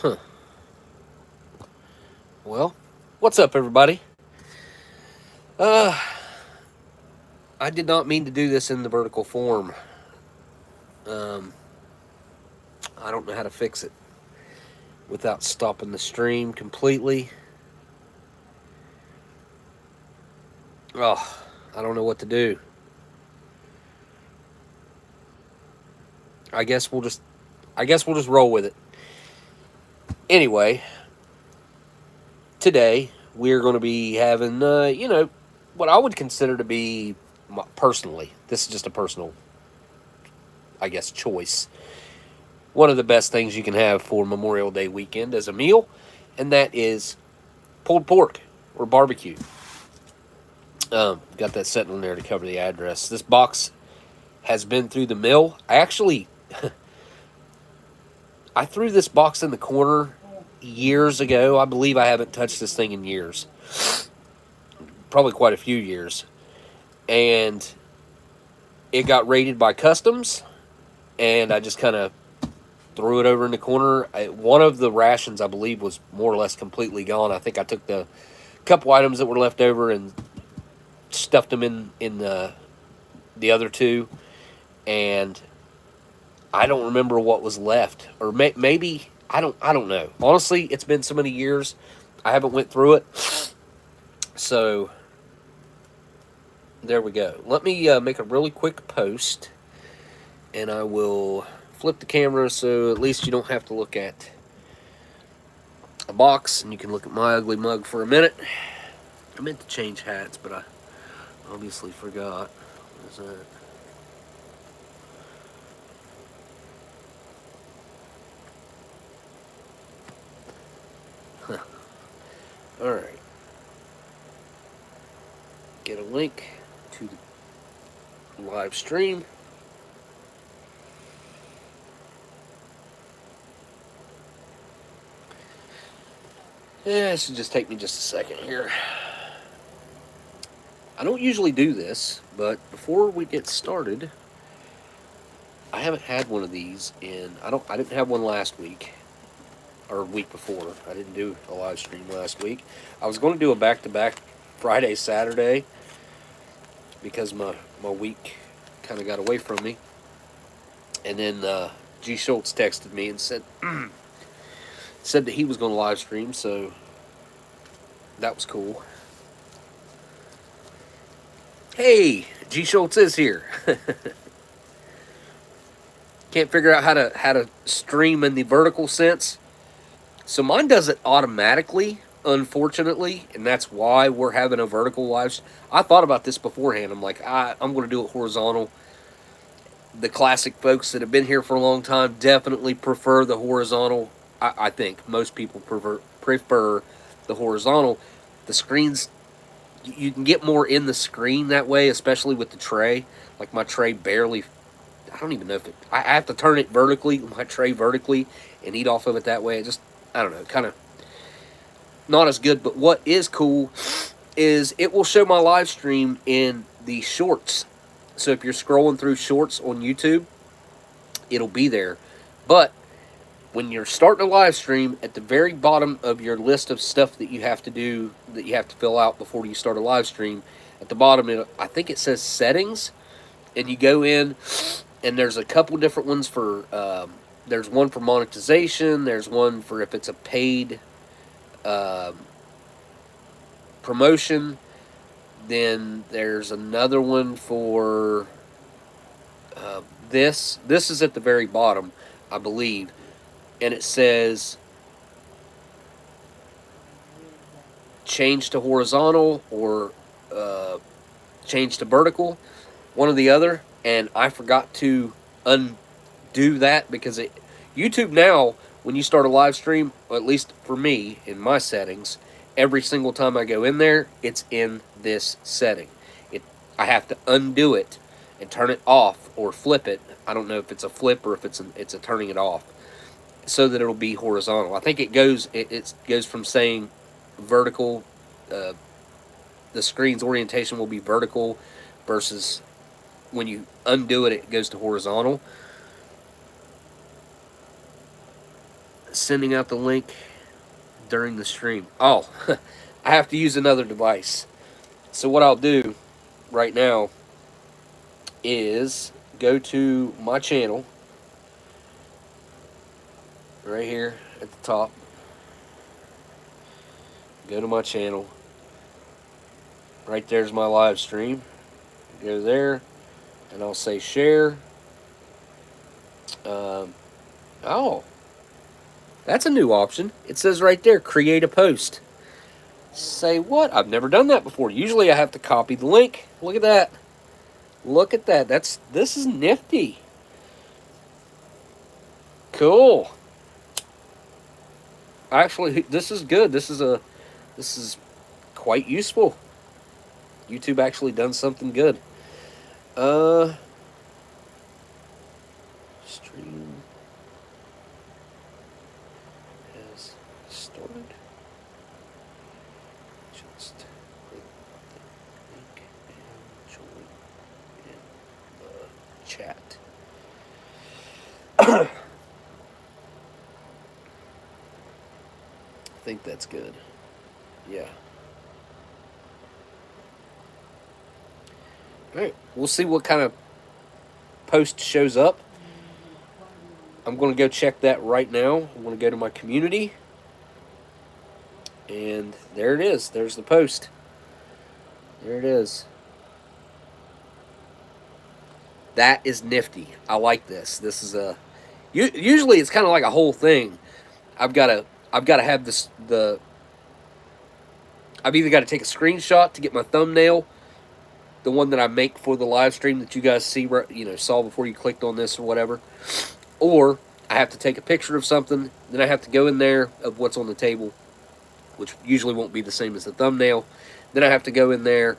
Huh. Well, what's up, everybody? Uh, I did not mean to do this in the vertical form. Um, I don't know how to fix it without stopping the stream completely. Oh, I don't know what to do. I guess we'll just, I guess we'll just roll with it. Anyway, today we're going to be having, what I would consider to be personally. This is just a personal, I guess, choice. One of the best things you can have for Memorial Day weekend as a meal, and that is pulled pork or barbecue. Got that sitting on there to cover the address. This box has been through the mill. I threw this box in the corner years ago. I believe I haven't touched this thing in years. Probably quite a few years. And it got raided by customs, and I just kind of threw it over in the corner. One of the rations, I believe, was more or less completely gone. I think I took the couple items that were left over and stuffed them in the other two, and I don't remember what was left, or maybe I don't know. Honestly, it's been so many years, I haven't went through it. So there we go. Let me make a really quick post, and I will flip the camera so at least you don't have to look at a box, and you can look at my ugly mug for a minute. I meant to change hats, but I obviously forgot. What is that? Huh. Alright. Get a link to the live stream. Yeah, this should just take me just a second here. I don't usually do this, but before we get started, I haven't had one of these in, I didn't have one last week, or week before. I didn't do a live stream last week. I was going to do a back-to-back Friday, Saturday, because my week kind of got away from me. And then G. Schultz texted me and said that he was going to live stream, so that was cool. Hey, G. Schultz is here. Can't figure out how to stream in the vertical sense. So mine does it automatically, unfortunately, and that's why we're having a vertical live. I thought about this beforehand. I'm like, I'm going to do it horizontal. The classic folks that have been here for a long time definitely prefer the horizontal. I think most people prefer the horizontal. The screens, you can get more in the screen that way, especially with the tray. Like my tray barely, I don't even know if I have to turn it vertically, my tray vertically, and eat off of it that way. It just, I don't know, kind of not as good. But what is cool is it will show my live stream in the shorts. So if you're scrolling through shorts on YouTube, it'll be there. But when you're starting a live stream, at the very bottom of your list of stuff that you have to do, that you have to fill out before you start a live stream, at the bottom, I think it says settings, and you go in, and there's a couple different ones for, there's one for monetization, there's one for if it's a paid promotion, then there's another one for this. This is at the very bottom, I believe. And it says change to horizontal or change to vertical, one or the other. And I forgot to undo that because YouTube now, when you start a live stream, or at least for me in my settings, every single time I go in there, it's in this setting. I have to undo it and turn it off or flip it. I don't know if it's a flip or if it's a turning it off, so that it'll be horizontal. I think it goes from saying vertical, the screen's orientation will be vertical, versus when you undo it, it goes to horizontal. sending out the link during the stream. Oh, I have to use another device. So what I'll do right now is go to my channel right here at the top. Go to my channel. Right there's my live stream. Go there, and I'll say share. Oh, that's a new option. It says right there, create a post. Say what? I've never done that before. Usually I have to copy the link. Look at that. Look at that. This is nifty. Cool. Actually, this is good. This is quite useful. YouTube actually done something good. Stream has started. Just click the link and join in the chat. I think that's good. Yeah. Alright, we'll see what kind of post shows up. I'm going to go check that right now. I'm going to go to my community. And there it is. There's the post. There it is. That is nifty. I like this. This is a... Usually it's kind of like a whole thing. I've got to have this... I've either got to take a screenshot to get my thumbnail, the one that I make for the live stream that you guys see, saw before you clicked on this or whatever, or I have to take a picture of something, then I have to go in there of what's on the table, which usually won't be the same as the thumbnail. Then I have to go in there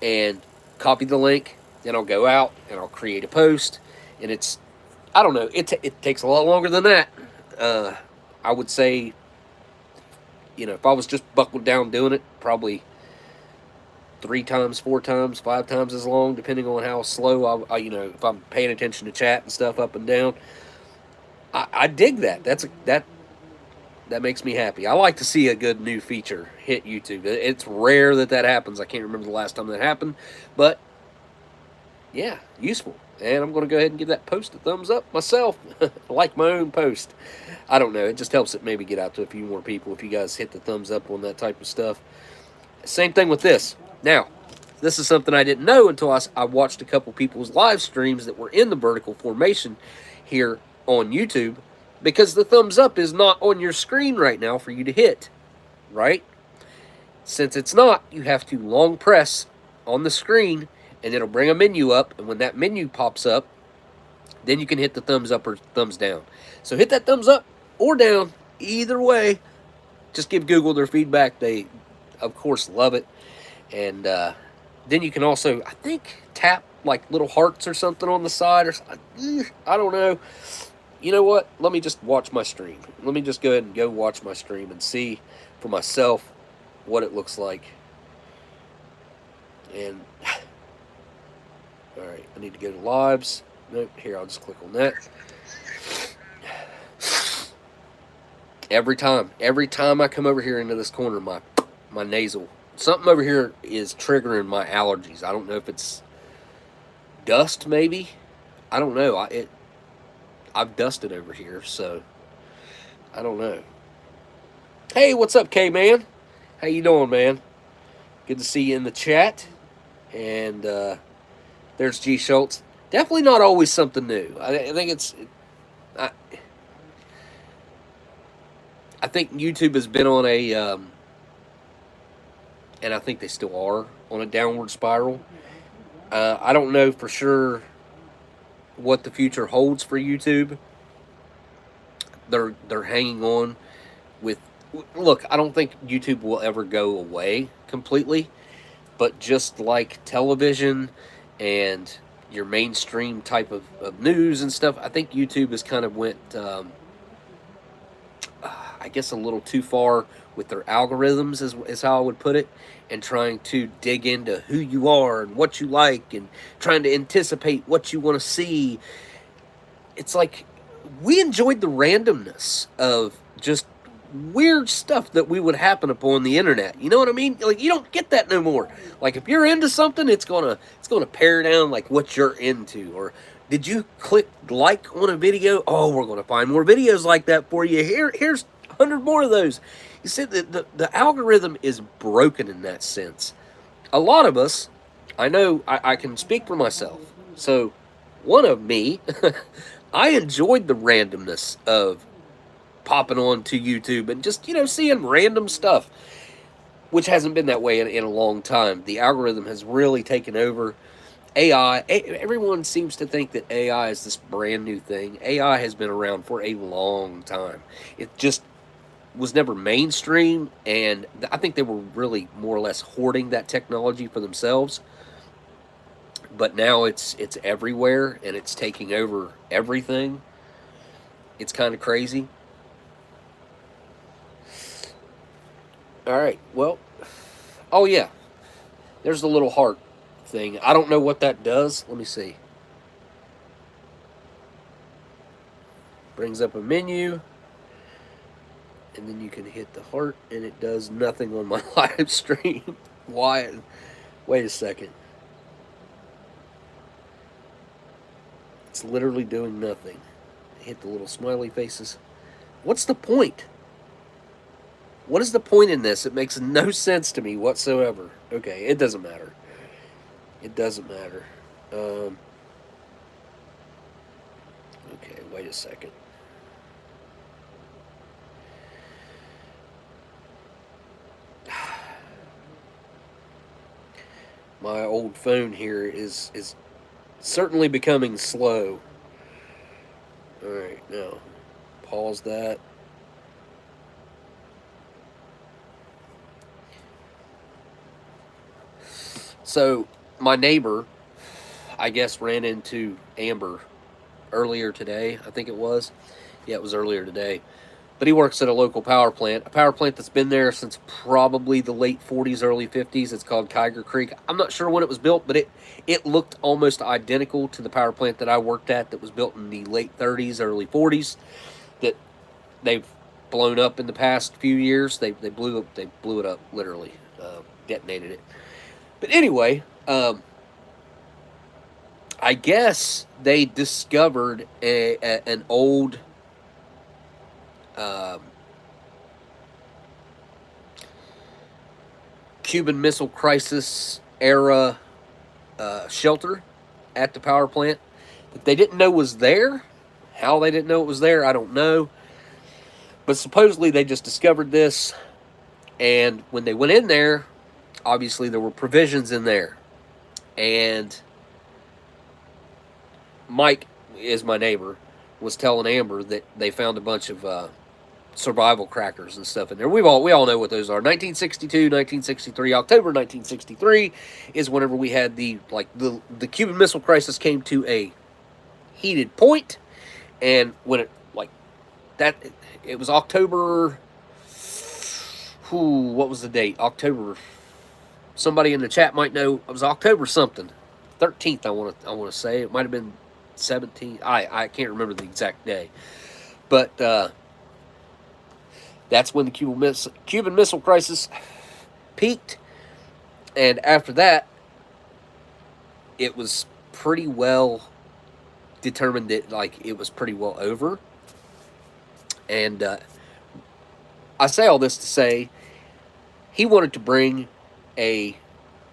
and copy the link, then I'll go out and I'll create a post, and it's, I don't know, it takes a lot longer than that. I would say, if I was just buckled down doing it, probably 3 times, 4 times, 5 times as long, depending on how slow I if I'm paying attention to chat and stuff up and down. I dig that. That makes me happy. I like to see a good new feature hit YouTube. It's rare that happens. I can't remember the last time that happened, but yeah, useful. And I'm going to go ahead and give that post a thumbs up myself. Like my own post. I don't know. It just helps it maybe get out to a few more people if you guys hit the thumbs up on that type of stuff. Same thing with this. Now, this is something I didn't know until I watched a couple people's live streams that were in the vertical formation here on YouTube, because the thumbs up is not on your screen right now for you to hit, right? Since it's not, you have to long press on the screen, and it'll bring a menu up, and when that menu pops up, then you can hit the thumbs up or thumbs down. So hit that thumbs up or down, either way. Just give Google their feedback. They, of course, love it. And then you can also, I think, tap like little hearts or something on the side, or I don't know. You know what? Let me just watch my stream. Let me just go ahead and go watch my stream and see for myself what it looks like. And all right, I need to go to lives. Nope, here, I'll just click on that. Every time I come over here into this corner, my nasal, something over here is triggering my allergies. I don't know if it's dust, maybe. I don't know. I've dusted over here, so I don't know. Hey, what's up, K-Man? How you doing, man? Good to see you in the chat. And there's G. Schultz. Definitely not always something new. I think it's... I think YouTube has been on a... and I think they still are, on a downward spiral. I don't know for sure what the future holds for YouTube. They're hanging on with... Look, I don't think YouTube will ever go away completely, but just like television and your mainstream type of news and stuff, I think YouTube has kind of went, I guess, a little too far with their algorithms, is how I would put it, and trying to dig into who you are and what you like and trying to anticipate what you want to see. It's like, we enjoyed the randomness of just weird stuff that we would happen upon the internet. You know what I mean? Like, you don't get that no more. Like, if you're into something, it's gonna pare down like what you're into. Or did you click like on a video? Oh, we're gonna find more videos like that for you. Here's 100 more of those. You see, the algorithm is broken in that sense. A lot of us, I know, I can speak for myself. So, one of me, I enjoyed the randomness of popping on to YouTube and just, seeing random stuff, which hasn't been that way in a long time. The algorithm has really taken over. AI, everyone seems to think that AI is this brand new thing. AI has been around for a long time. It just was never mainstream, and I think they were really more or less hoarding that technology for themselves. But now it's everywhere, and it's taking over everything. It's kind of crazy. All right, well, oh yeah, there's the little heart thing. I don't know what that does. Let me see. Brings up a menu, and then you can hit the heart, and it does nothing on my live stream. Why? Wait a second. It's literally doing nothing. Hit the little smiley faces. What's the point? What is the point in this? It makes no sense to me whatsoever. Okay, it doesn't matter. It doesn't matter. Okay, wait a second. My old phone here is certainly becoming slow. Alright, now pause that. So, my neighbor, I guess, ran into Amber earlier today. I think it was. Yeah, it was earlier today. But he works at a local power plant. A power plant that's been there since probably the late 40s, early 50s. It's called Kiger Creek. I'm not sure when it was built, but it looked almost identical to the power plant that I worked at that was built in the late 30s, early 40s. That they've blown up in the past few years. They blew it up, literally. Detonated it. But anyway, I guess they discovered an old Cuban Missile Crisis era shelter at the power plant that they didn't know was there. How they didn't know it was there, I don't know. But supposedly they just discovered this, and when they went in there, obviously there were provisions in there. And Mike is my neighbor, was telling Amber that they found a bunch of survival crackers and stuff in there. We all know what those are. 1962, 1963, October 1963 is whenever we had the Cuban Missile Crisis came to a heated point, and when it was October. What was the date? October. Somebody in the chat might know. It was October something, 13th. I want to say it might have been 17th. I can't remember the exact day, but that's when the Cuban Missile Crisis peaked, and after that, it was pretty well determined that it was pretty well over. And I say all this to say he wanted to bring a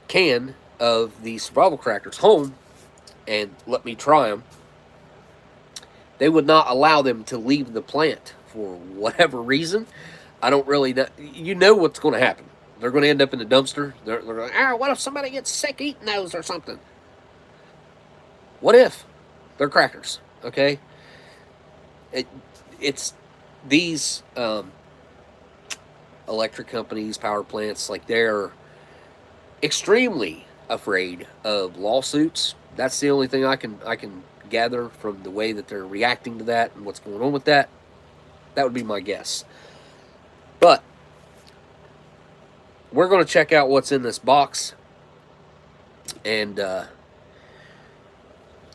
can of the survival crackers home and let me try them. They would not allow them to leave the plant for whatever reason. I don't really know. You know what's going to happen. They're going to end up in the dumpster. They're like, what if somebody gets sick eating those or something? What if? They're crackers, okay? It's these electric companies, power plants, they're extremely afraid of lawsuits. That's the only thing I can gather from the way that they're reacting to that and what's going on with that. That would be my guess. But we're going to check out what's in this box. And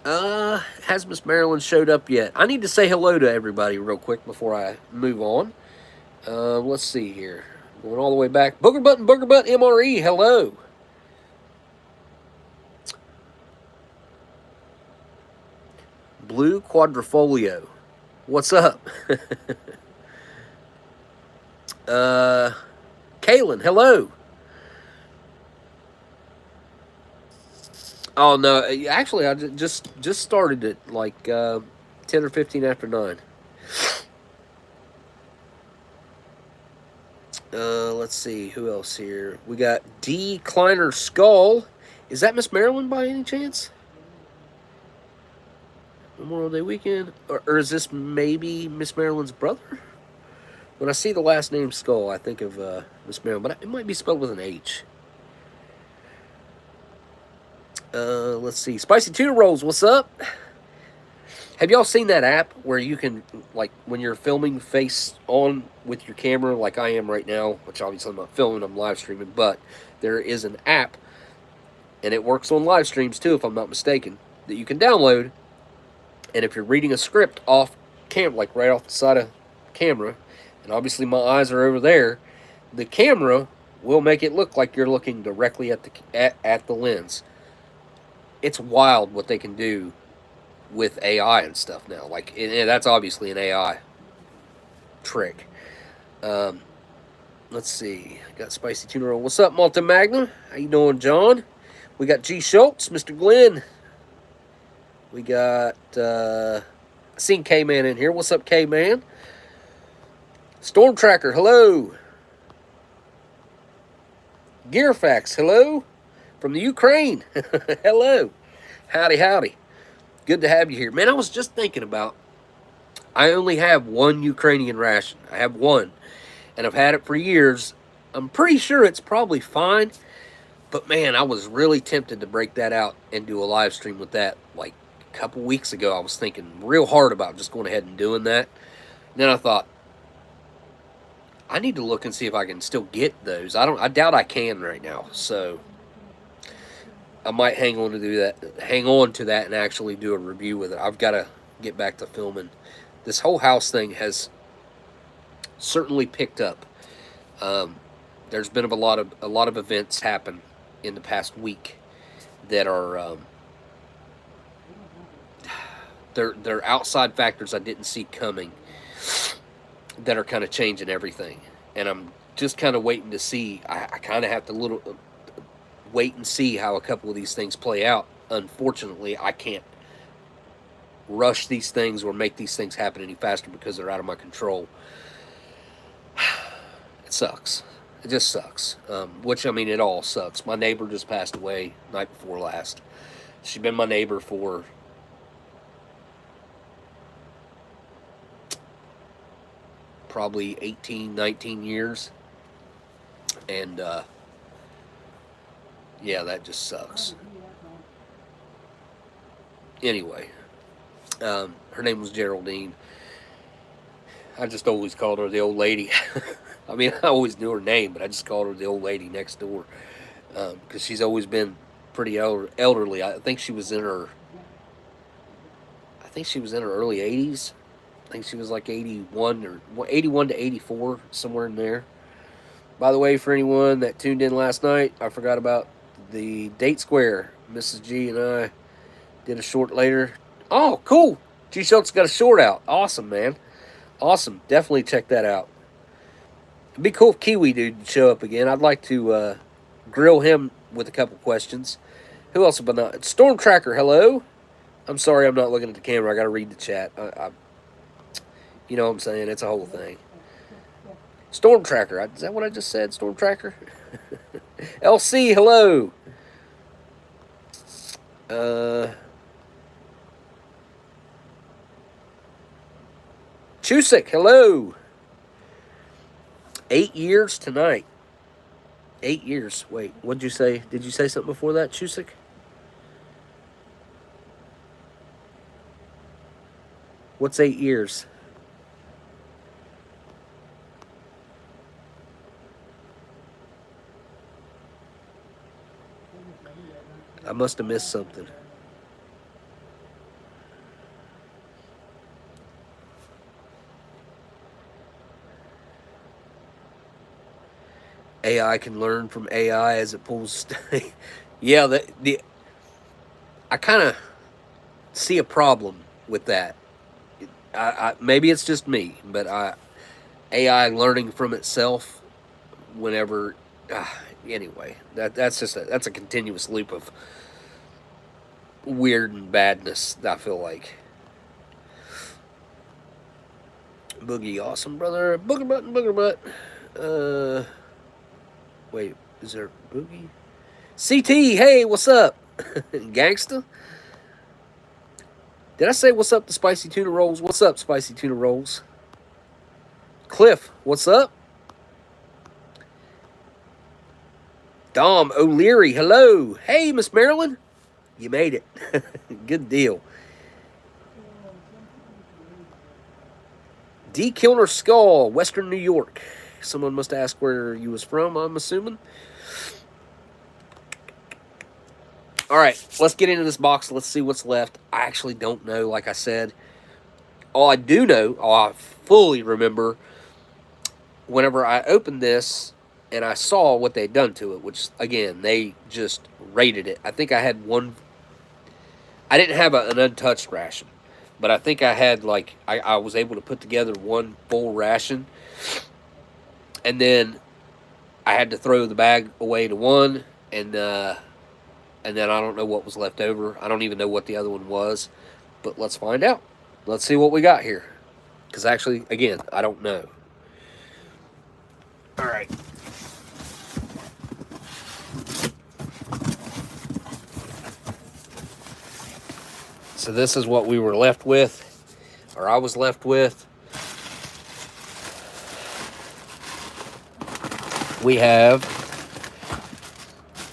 has Miss Marilyn showed up yet? I need to say hello to everybody real quick before I move on. Let's see here. Going all the way back. Booger Butt MRE, hello. Blue Quadrifolio. What's up? Kaylin, hello. Oh no, actually, I just started it like 10 or 15 after 9. Let's see who else here. We got D Kleiner Skull. Is that Miss Marilyn by any chance? Memorial Day weekend, or is this maybe Miss Marilyn's brother? When I see the last name Skull, I think of Miss Marilyn, but it might be spelled with an H. Let's see. Spicy Tuna Rolls, what's up? Have y'all seen that app where you can, like, when you're filming face on with your camera, like I am right now, which obviously I'm not filming, I'm live streaming, but there is an app, and it works on live streams too, if I'm not mistaken, that you can download. And if you're reading a script off camera, like right off the side of camera, and obviously my eyes are over there, the camera will make it look like you're looking directly at the lens. It's wild what they can do with AI and stuff now. Like, and that's obviously an AI trick. Let's see. Got Spicy Tuna Roll. What's up, Malta Magna? How you doing, John? We got G Schultz, Mr. Glenn. We got, I seen K-Man in here. What's up, K-Man? Storm Tracker, hello. Gearfax, hello. From the Ukraine. Hello. Howdy, howdy. Good to have you here. Man, I was just thinking about, I only have one Ukrainian ration. I have one. And I've had it for years. I'm pretty sure it's probably fine. But man, I was really tempted to break that out and do a live stream with that. Like a couple weeks ago, I was thinking real hard about just going ahead and doing that. And then I thought, I need to look and see if I can still get those. I doubt I can right now. So I might hang on to that and actually do a review with it. I've got to get back to filming. This whole house thing has certainly picked up. There's been a lot of events happen in the past week that are they're outside factors I didn't see coming that are kind of changing everything, and I'm just kind of waiting to see. I kind of have to wait and see how a couple of these things play out. Unfortunately, I can't rush these things or make these things happen any faster because they're out of my control. It sucks. It just sucks. Which, I mean, it all sucks. My neighbor just passed away night before last. She's been my neighbor for probably 18, 19 years. And, yeah, that just sucks. Anyway, her name was Geraldine. I just always called her the old lady. I mean, I always knew her name, but I just called her the old lady next door. Because she's always been pretty elderly. I think she was in her early 80s. I think she was like 81 to 84, somewhere in there. By the way, for anyone that tuned in last night, I forgot about the Date Square. Mrs. G and I did a short later. Oh, cool. G Schultz got a short out. Awesome, man. Awesome. Definitely check that out. It'd be cool if Kiwi Dude would show up again. I'd like to grill him with a couple questions. Who else but not? Storm Tracker, hello. I'm sorry I'm not looking at the camera. I got to read the chat. You know what I'm saying? It's a whole thing. Storm Tracker. Is that what I just said? Storm Tracker? LC, hello. Chusik, hello. 8 years tonight. 8 years. Wait, what'd you say? Did you say something before that, Chusik? What's 8 years? I must have missed something. AI can learn from AI as it pulls. Yeah, I kind of see a problem with that. Maybe it's just me, but AI learning from itself whenever. Anyway, that's a continuous loop of weird and badness. I feel like Boogie, awesome brother, booger button, booger butt. Wait, is there Boogie? CT, hey, what's up, gangsta? Did I say what's up to Spicy Tuna Rolls? What's up, Spicy Tuna Rolls? Cliff, what's up? Dom O'Leary, hello. Hey, Miss Marilyn. You made it. Good deal. D. Kilner Skull, Western New York. Someone must ask where you was from, I'm assuming. All right, let's get into this box. Let's see what's left. I actually don't know, like I said. All I do know, I fully remember whenever I opened this and I saw what they'd done to it, which, again, they just rated it. I think I had one. I didn't have an untouched ration, but I think I had, like, I was able to put together one full ration. And then I had to throw the bag away to one, and then I don't know what was left over. I don't even know what the other one was, but let's find out. Let's see what we got here. Because actually, again, I don't know. All right. So this is what we were left with, or I was left with. We have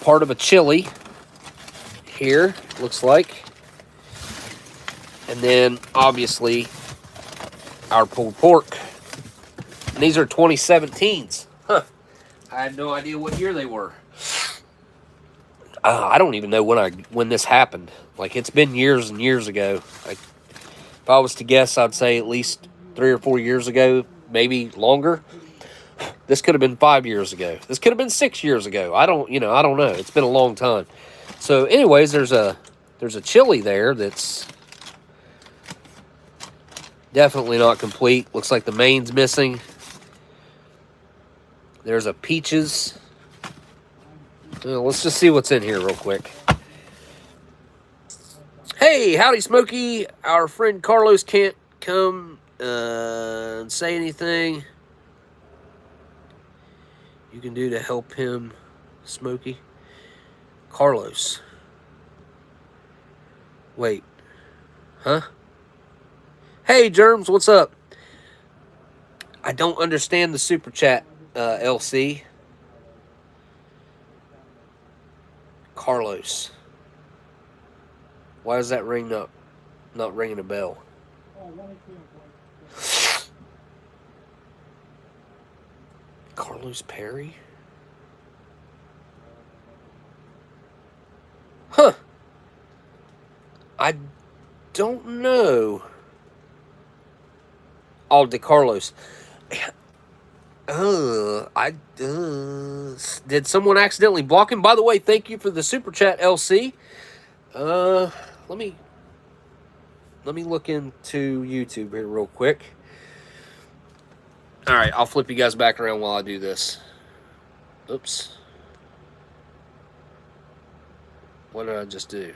part of a chili here, looks like. And then, obviously, our pulled pork. And these are 2017s. Huh. I had no idea what year they were. I don't even know when this happened. Like, it's been years and years ago. Like, if I was to guess, I'd say at least 3 or 4 years ago, maybe longer. This could have been 5 years ago. This could have been 6 years ago. I don't know. It's been a long time. So, anyways, there's a chili there that's definitely not complete. Looks like the main's missing. There's a peaches. Let's just see what's in here real quick. Hey, howdy, Smokey. Our friend Carlos can't come and say anything. You can do to help him, Smokey? Carlos. Wait. Huh? Hey, Germs, what's up? I don't understand the super chat, LC. Carlos. Why does that ring not ringing a bell? Carlos Perry? Huh. I don't know. Oh, DeCarlos. Did someone accidentally block him? By the way, thank you for the super chat, LC. Let me look into YouTube here real quick. All right, I'll flip you guys back around while I do this. Oops. What did I just do?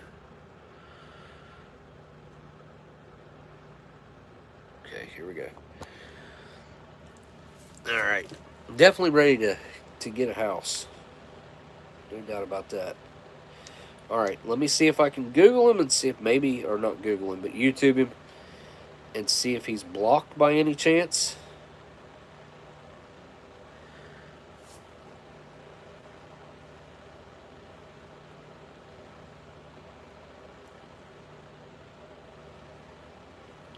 Okay, here we go. All right, definitely ready to get a house. No doubt about that. All right, let me see if I can Google him and see if maybe, or not Google him, but YouTube him and see if he's blocked by any chance.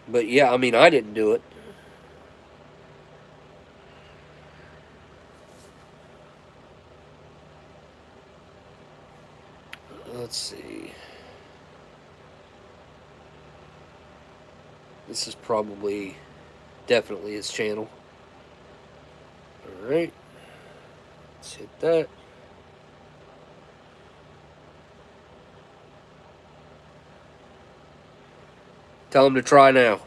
But yeah, I mean, I didn't do it. Let's see. This is definitely his channel. Alright. Let's Let's hit that. Tell him to try now.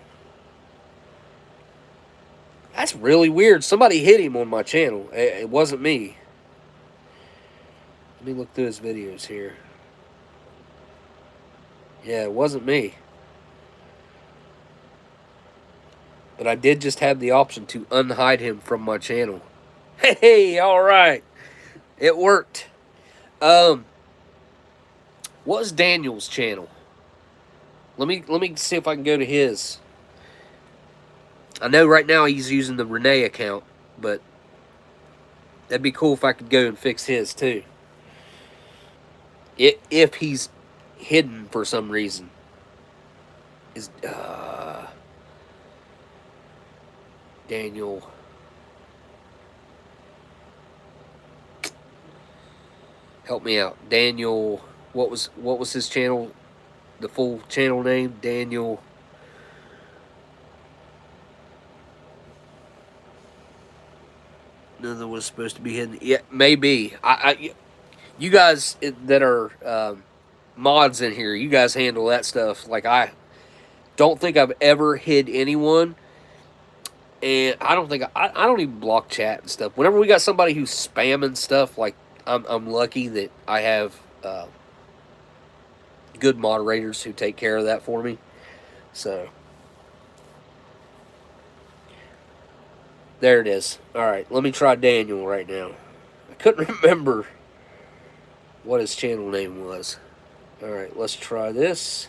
That's really weird. Somebody hit him on my channel. It wasn't me. Let me look through his videos here. Yeah, it wasn't me. But I did just have the option to unhide him from my channel. Hey, all right. It worked. What was Daniel's channel? Let me see if I can go to his. I know right now he's using the Renee account, but that'd be cool if I could go and fix his too. If he's hidden for some reason. Is Daniel. Help me out. Daniel, what was his channel? The full channel name? Daniel. Nothing was supposed to be hidden. Yeah, maybe. You guys that are mods in here, you guys handle that stuff. Like, I don't think I've ever hid anyone. And I don't think I don't even block chat and stuff. Whenever we got somebody who's spamming stuff, like, I'm lucky that I have good moderators who take care of that for me. So there it is. All right, let me try Daniel right now. I couldn't remember what his channel name was. All right, let's try this.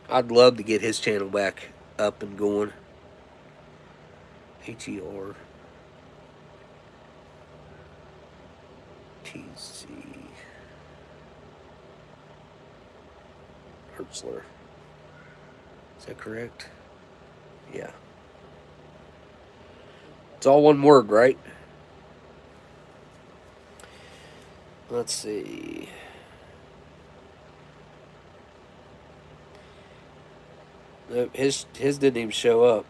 I'd love to get his channel back up and going. HER TZ Hertzler. Is that correct? Yeah. It's all one word, right? Let's see. Nope, his didn't even show up.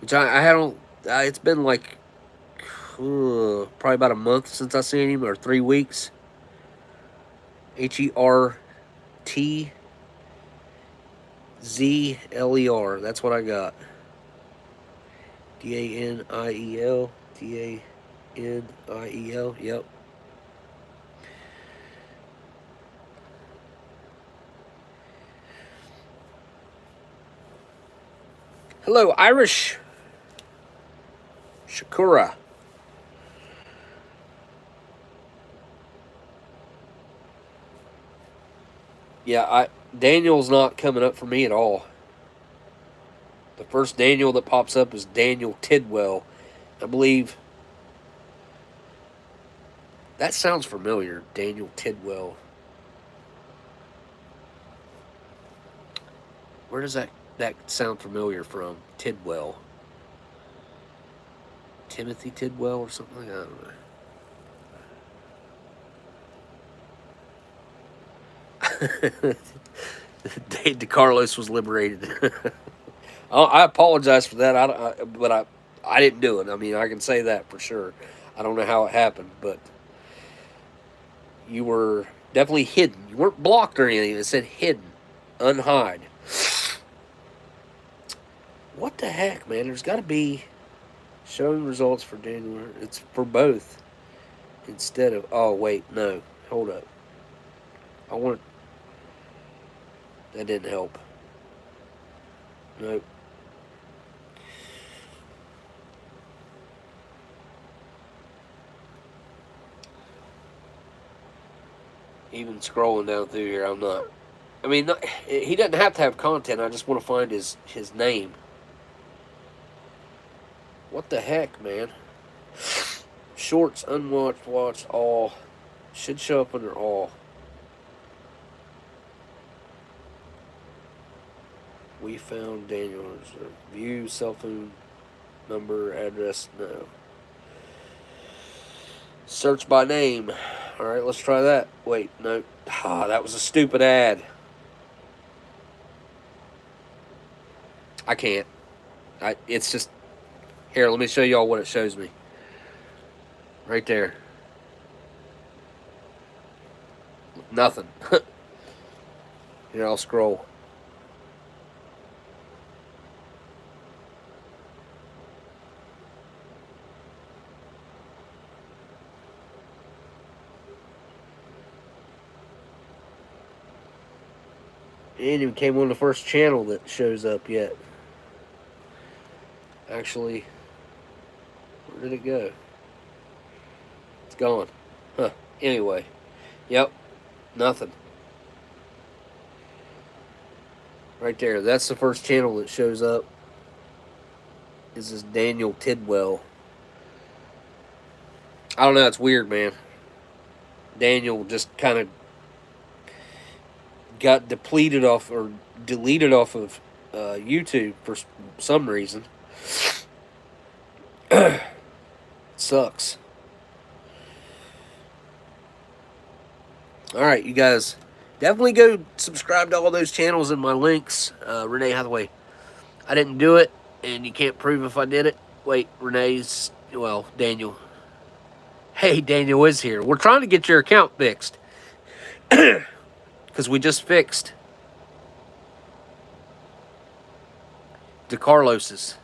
Which I haven't. It's been like probably about a month since I seen him, or 3 weeks. HERTZLER. That's what I got. DANIEL. DANIEL. Yep. Hello, Irish Shakura. Yeah, Daniel's not coming up for me at all. The first Daniel that pops up is Daniel Tidwell. I believe that sounds familiar, Daniel Tidwell. Where does that sound familiar from? Tidwell. Timothy Tidwell or something like that? I don't know. Dave DeCarlos was liberated. I apologize for that. But I didn't do it. I mean, I can say that for sure. I don't know how it happened, but you were definitely hidden. You weren't blocked or anything. It said hidden, unhide. What the heck, man? There's got to be showing results for Daniel. It's for both instead of. Oh wait, no, hold up. I want. That didn't help. Nope. Even scrolling down through here, I'm not. I mean, he doesn't have to have content. I just want to find his name. What the heck, man? Shorts, unwatched, watched, all. Should show up under all. We found Daniel's view, cell phone number, address, no. Search by name. All right, let's try that. Wait, no. Ah, that was a stupid ad. I can't. It's just... Here, let me show y'all what it shows me. Right there. Nothing. Here, I'll scroll. It ain't even came on the first channel that shows up yet. Actually, where did it go? It's gone. Huh. Anyway. Yep. Nothing. Right there. That's the first channel that shows up. Is this Daniel Tidwell. I don't know. It's weird, man. Daniel just kind of got deleted off of YouTube for some reason. Sucks. Alright, you guys. Definitely go subscribe to all those channels in my links. Renee Hathaway. I didn't do it, and you can't prove if I did it. Wait, Renee's... Well, Daniel. Hey, Daniel is here. We're trying to get your account fixed. Because we just fixed DeCarlos's.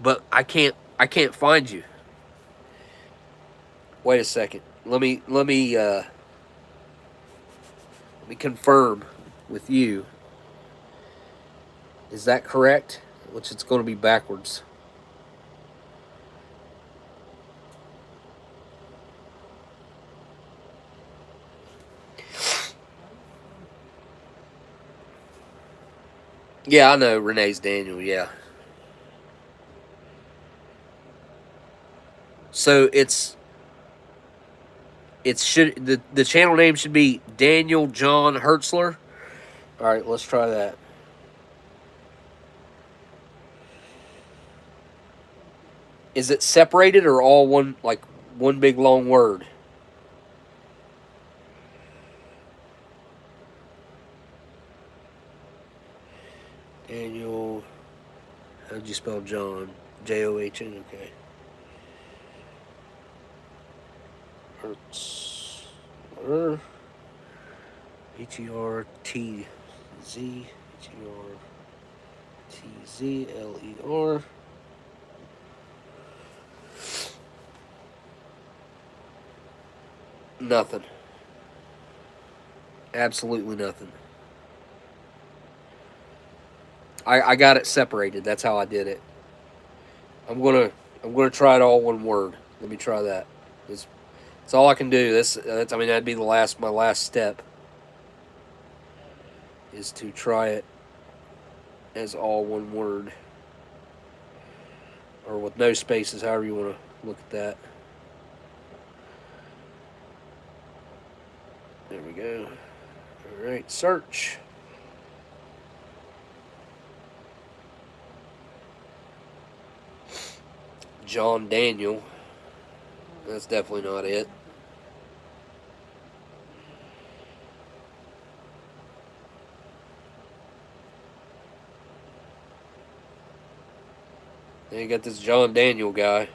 But I can't find you. Wait a second. Let me confirm with you. Is that correct? Which it's going to be backwards. Yeah, I know Renee's Daniel, yeah. So the channel name should be Daniel John Hertzler. All right, let's try that. Is it separated or all one, like one big long word? Daniel, how'd you spell John? John, okay. Hertzler. Hertzler. Hertzler. Nothing. Absolutely nothing. I got it separated. That's how I did it. I'm gonna try it all one word. Let me try that. It's all I can do. I mean, that'd be my last step. Is to try it as all one word. Or with no spaces, however you want to look at that. There we go. Alright, search. John Daniel. That's definitely not it. Then you got this John Daniel guy.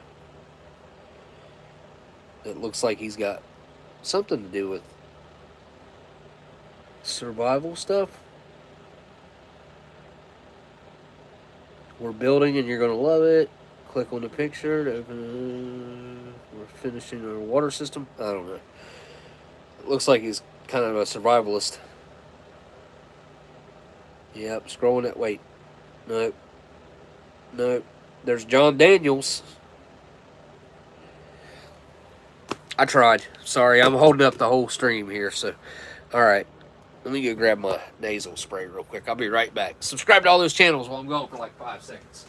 That looks like he's got something to do with survival stuff. We're building and you're going to love it. Click on the picture to open. We're finishing our water system. I don't know. It looks like he's kind of a survivalist. Yep, scrolling it. Wait. Nope. Nope. There's John Daniels. I tried. Sorry, I'm holding up the whole stream here. So, alright. Let me go grab my nasal spray real quick. I'll be right back. Subscribe to all those channels while I'm going for like 5 seconds.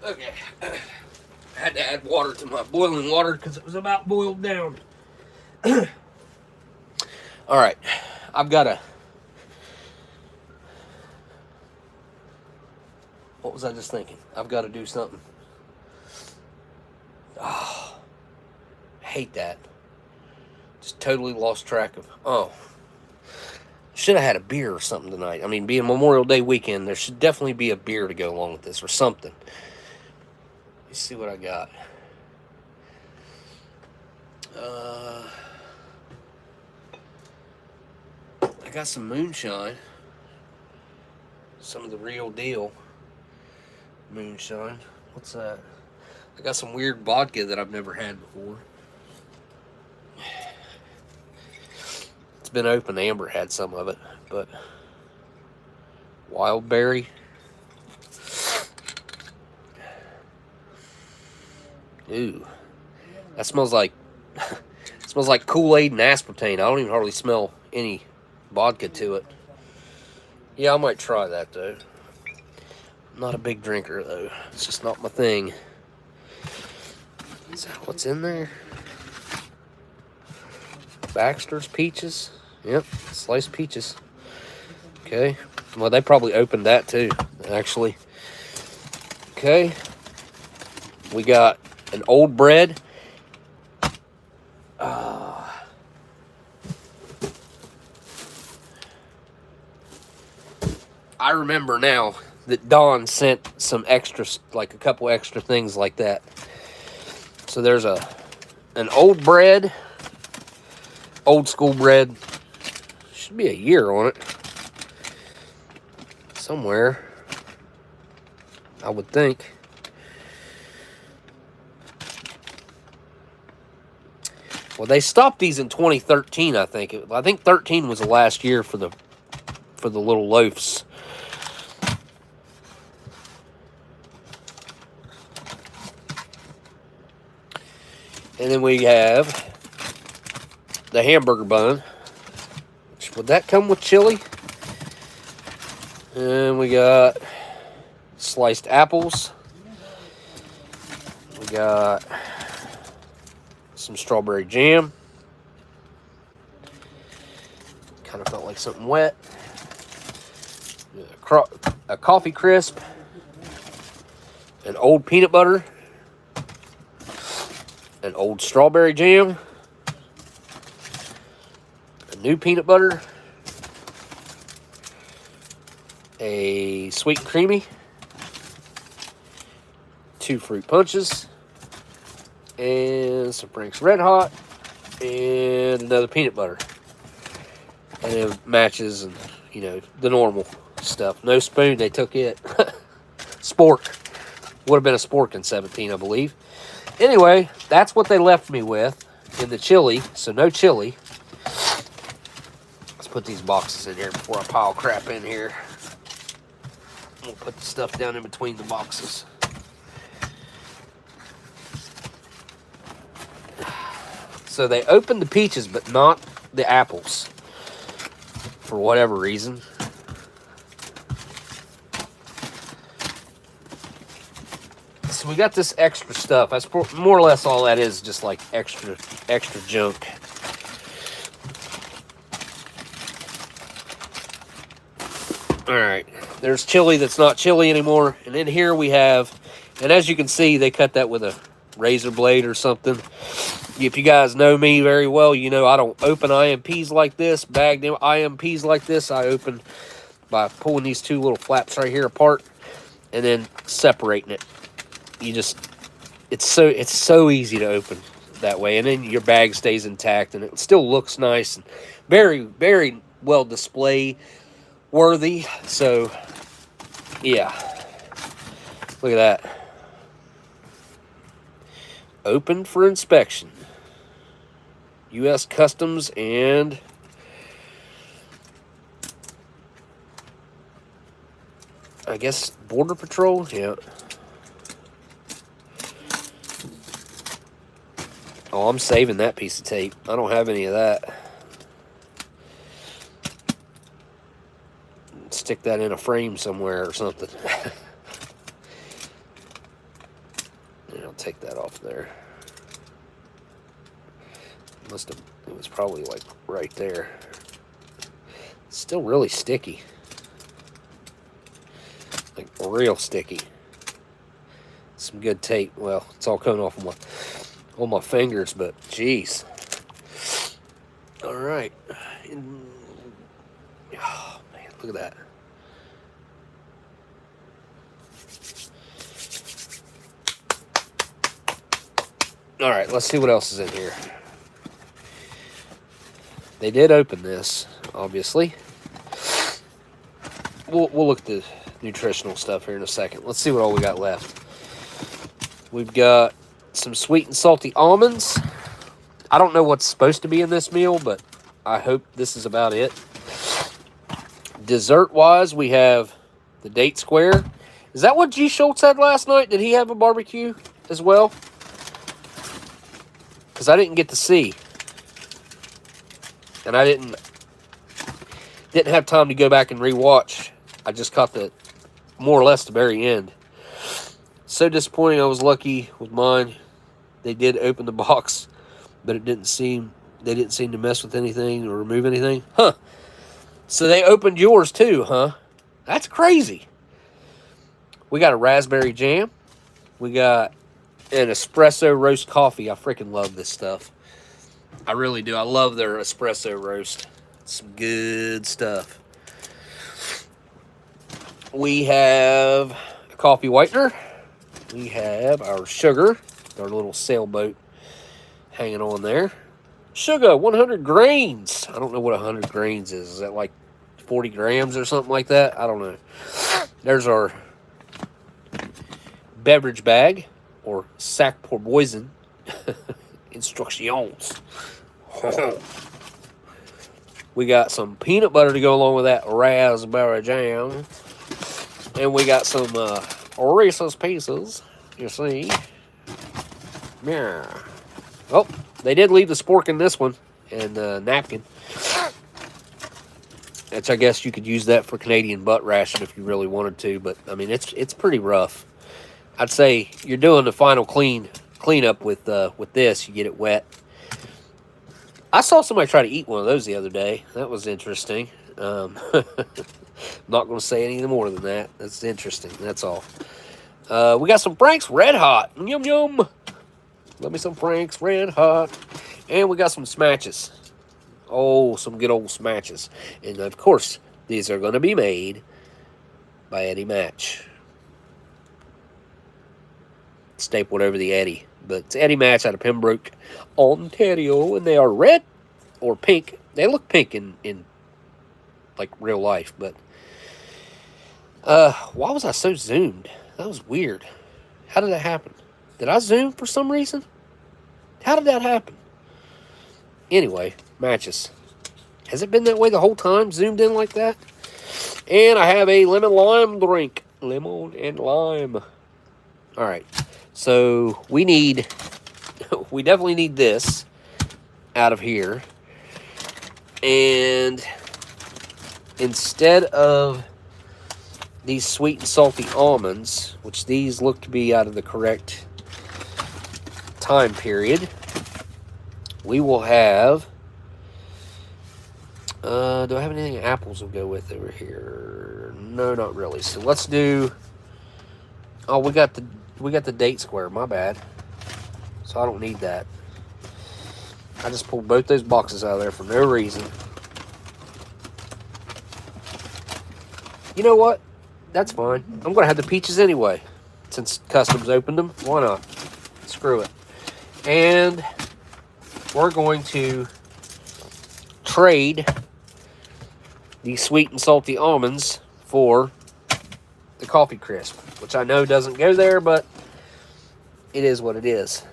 Okay. I had to add water to my boiling water because it was about boiled down. All right. I've got a... What was I just thinking? I've got to do something. Oh, hate that. Just totally lost track of... Oh. Should have had a beer or something tonight. I mean, being Memorial Day weekend, there should definitely be a beer to go along with this or something. Let's see what I got. I got some moonshine. Some of the real deal moonshine. What's that? I got some weird vodka that I've never had before. It's been open. Amber had some of it, but wild berry. Ooh, that smells like Kool-Aid and aspartame. I don't even hardly smell any vodka to it. Yeah, I might try that though. I'm not a big drinker though. It's just not my thing. Is that what's in there? Baxter's peaches. Yep, sliced peaches. Okay. Well, they probably opened that too, actually. Okay. We got an old bread. I remember now that Dawn sent some extra, like a couple extra things like that. So there's an old bread, old school bread. Should be a year on it. Somewhere, I would think. Well, they stopped these in 2013, I think. I think 13 was the last year for the little loaves. And then we have the hamburger bun. Would that come with chili? And we got sliced apples. We got some strawberry jam. Kind of felt like something wet. A coffee crisp. An old peanut butter. An old strawberry jam. A new peanut butter. A sweet and creamy. 2 fruit punches. And some Frank's Red Hot. And another peanut butter. And it matches and, you know, the normal stuff. No spoon, they took it. Spork. Would have been a spork in 17, I believe. Anyway, that's what they left me with in the chili. So no chili. Let's put these boxes in here before I pile crap in here. We'll put the stuff down in between the boxes. So they opened the peaches, but not the apples. For whatever reason. So we got this extra stuff. That's more or less all that is, just like extra junk. Alright, there's chili that's not chili anymore. And in here we have, and as you can see, they cut that with a razor blade or something. If you guys know me very well, you know I don't open IMPs like this, bagged IMPs like this. I open by pulling these 2 little flaps right here apart and then separating it. You just, it's so easy to open that way, and then your bag stays intact and it still looks nice and very, very well display worthy. So yeah, look at that. Open for inspection. U.S. Customs and I guess Border Patrol. Yeah. Oh, I'm saving that piece of tape. I don't have any of that. Stick that in a frame somewhere or something. take that off there. It was probably like right there. It's still really sticky. Like real sticky. Some good tape. Well, it's all coming off on my fingers, but jeez. All right. Oh man, look at that. All right, let's see what else is in here. They did open this, obviously. We'll look at the nutritional stuff here in a second. Let's see what all we got left. We've got some sweet and salty almonds. I don't know what's supposed to be in this meal, but I hope this is about it. Dessert-wise, we have the date square. Is that what G. Schultz had last night? Did he have a barbecue as well? Because I didn't get to see. And I didn't have time to go back and rewatch. I just caught more or less the very end. So disappointing. I was lucky with mine. They did open the box, but they didn't seem to mess with anything or remove anything. Huh. So they opened yours too, huh? That's crazy. We got a raspberry jam. We got an espresso roast coffee. I freaking love this stuff. I really do. I love their espresso roast. Some good stuff. We have a coffee whitener. We have our sugar, our little sailboat hanging on there. Sugar, 100 grains. I don't know what 100 grains is. Is that like 40 grams or something like that? I don't know. There's our beverage bag, or sac pour poison. Instructions. We got some peanut butter to go along with that raspberry jam. And we got some Reese's Pieces, you see. Yeah. Oh, they did leave the spork in this one. And napkin. Which I guess you could use that for Canadian butt ration if you really wanted to. But, I mean, it's pretty rough. I'd say you're doing the final cleanup with this. You get it wet. I saw somebody try to eat one of those the other day. That was interesting. I'm not going to say any more than that. That's interesting. That's all. We got some Frank's Red Hot. Yum, yum. Love me some Frank's Red Hot. And we got some Smatches. Oh, some good old Smatches. And, of course, these are going to be made by Eddie Match. Stapled over the Eddie. But it's Eddie Match out of Pembroke, Ontario. And they are red or pink. They look pink in like real life. But why was I so zoomed? That was weird. How did that happen? Did I zoom for some reason? How did that happen? Anyway, matches. Has it been that way the whole time? Zoomed in like that? And I have a lemon lime drink. Lemon and lime. Alright. So we definitely need this out of here. And instead of these sweet and salty almonds, which these look to be out of the correct time period, we will have, do I have anything apples will go with over here? No, not really. So let's do, oh, we got the date square, my bad. So I don't need that. I just pulled both those boxes out of there for no reason. You know what? That's fine. I'm going to have the peaches anyway. Since Customs opened them, why not? Screw it. And we're going to trade these sweet and salty almonds for the coffee crisp, which I know doesn't go there, but it is what it is.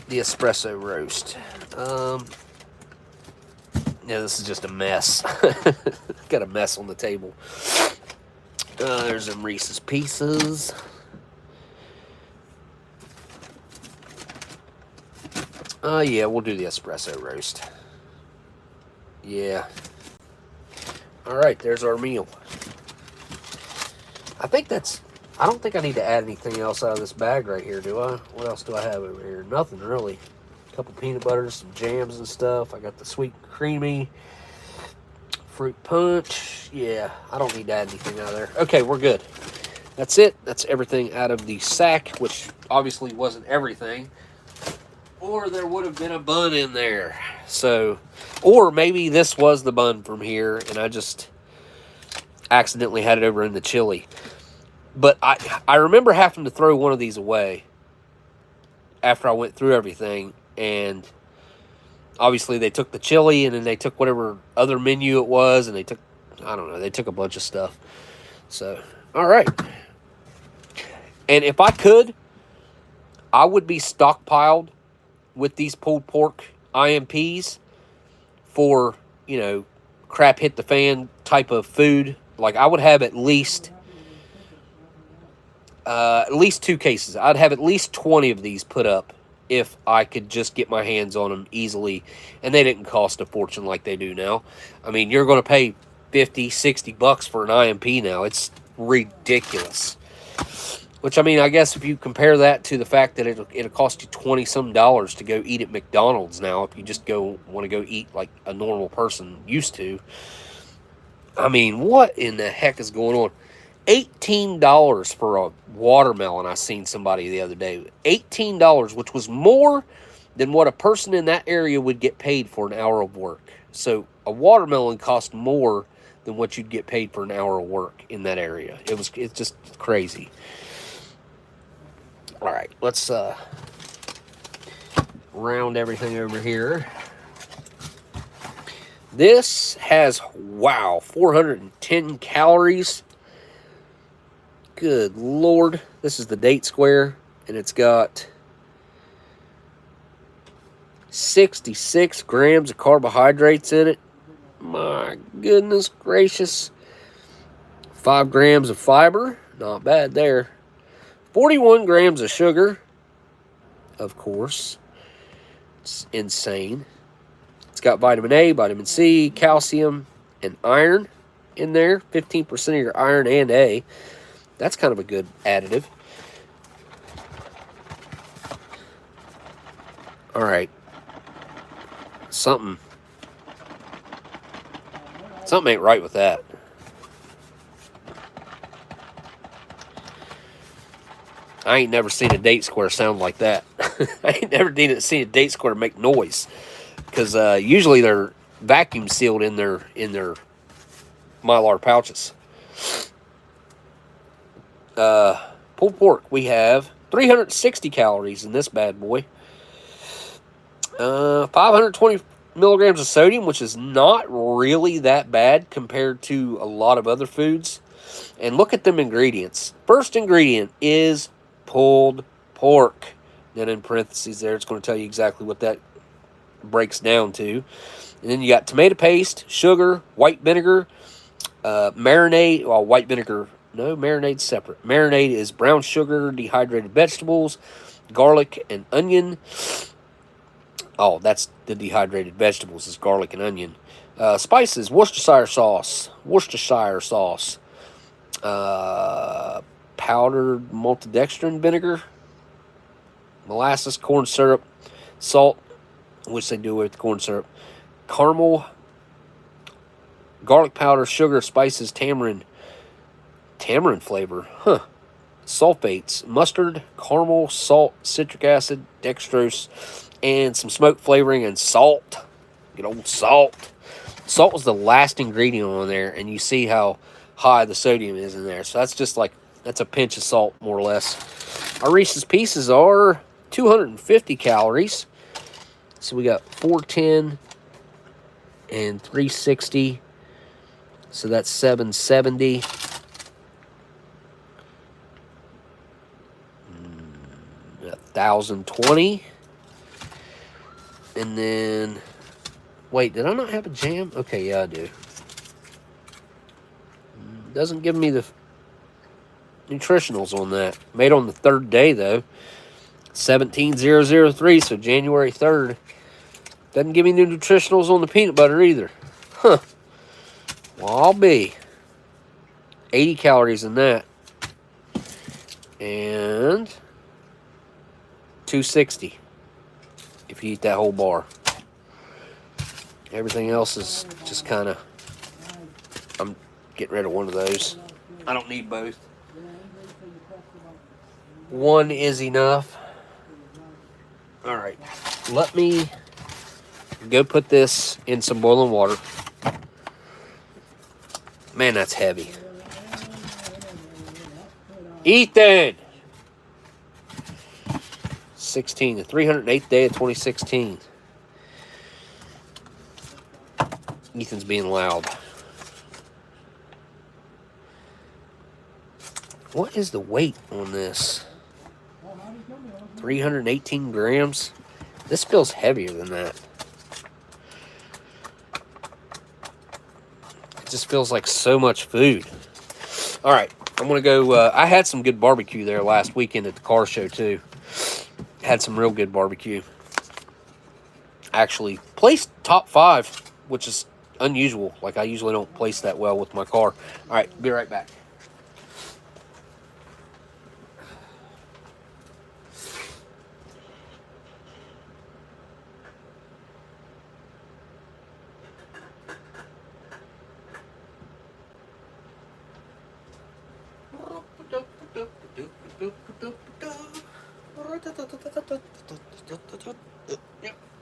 The espresso roast. Yeah, this is just a mess. Got a mess on the table. There's some Reese's Pieces. Yeah, we'll do the espresso roast. Yeah. Alright, there's our meal. I think that's I don't think I need to add anything else out of this bag right here, do I? What else do I have over here? Nothing really. A couple peanut butters, some jams and stuff. I got the sweet and creamy fruit punch. Yeah, I don't need to add anything out of there. Okay, we're good. That's it. That's everything out of the sack, which obviously wasn't everything. Or there would have been a bun in there. So, or maybe this was the bun from here, and I just accidentally had it over in the chili. But I remember having to throw one of these away after I went through everything, and obviously they took the chili, and then they took whatever other menu it was, and they took, I don't know, they took a bunch of stuff. So, all right. And if I could, I would be stockpiled with these pulled pork IMPs for, you know, crap hit the fan type of food. Like, I would have at least 2 cases. I'd have at least 20 of these put up if I could just get my hands on them easily. And they didn't cost a fortune like they do now. I mean, you're going to pay $50-$60 for an IMP now. It's ridiculous. Which, I mean, I guess if you compare that to the fact that it'll cost you $20-some to go eat at McDonald's now, if you just want to go eat like a normal person used to. I mean, what in the heck is going on? $18 for a watermelon. I seen somebody the other day. $18, which was more than what a person in that area would get paid for an hour of work. So a watermelon cost more than what you'd get paid for an hour of work in that area. It's just crazy. All right, let's round everything over here. This has, wow, 410 calories. Good Lord. This is the date square, and it's got 66 grams of carbohydrates in it. My goodness gracious. 5 grams of fiber. Not bad there. 41 grams of sugar, of course. It's insane. It's got vitamin A, vitamin C, calcium, and iron in there. 15% of your iron and A. That's kind of a good additive. All right. Something ain't right with that. I ain't never seen a date square sound like that. I ain't never seen a date square make noise. Because usually they're vacuum sealed in their Mylar pouches. Pulled pork, we have 360 calories in this bad boy. 520 milligrams of sodium, which is not really that bad compared to a lot of other foods. And look at them ingredients. First ingredient is pulled pork. Then in parentheses there, it's going to tell you exactly what that breaks down to. And then you got tomato paste, sugar, white vinegar, marinade. Well, white vinegar, no, marinade's separate. Marinade is brown sugar, dehydrated vegetables, garlic, and onion. Oh, that's the dehydrated vegetables is garlic and onion. Spices, Worcestershire sauce, powdered maltodextrin vinegar, molasses, corn syrup, salt, which they do with corn syrup, caramel, garlic powder, sugar, spices, tamarind flavor, sulfates, mustard, caramel, salt, citric acid, dextrose, and some smoke flavoring and salt. Good old salt. Salt was the last ingredient on there, and you see how high the sodium is in there. So that's just like, that's a pinch of salt, more or less. Our Reese's Pieces are 250 calories. So we got 410 and 360. So that's 770. 1,020. And then, wait, did I not have a jam? Okay, yeah, I do. Doesn't give me the nutritionals on that. Made on the 3rd day, though. 17003, so January 3rd. Doesn't give me the nutritionals on the peanut butter either. Huh. Well, I'll be 80 calories in that. And $2.60 if you eat that whole bar. Everything else is just kind of, I'm getting rid of one of those. I don't need both. One is enough. All right, let me go put this in some boiling water. Man, that's heavy. Ethan! 16, the 308th day of 2016. Ethan's being loud. What is the weight on this? 318 grams. This feels heavier than that. It just feels like so much food. All right, I'm gonna go. I had some good barbecue there last weekend at the car show too. Had some real good barbecue. Actually placed top 5, which is unusual. Like, I usually don't place that well with my car. All right, be right back.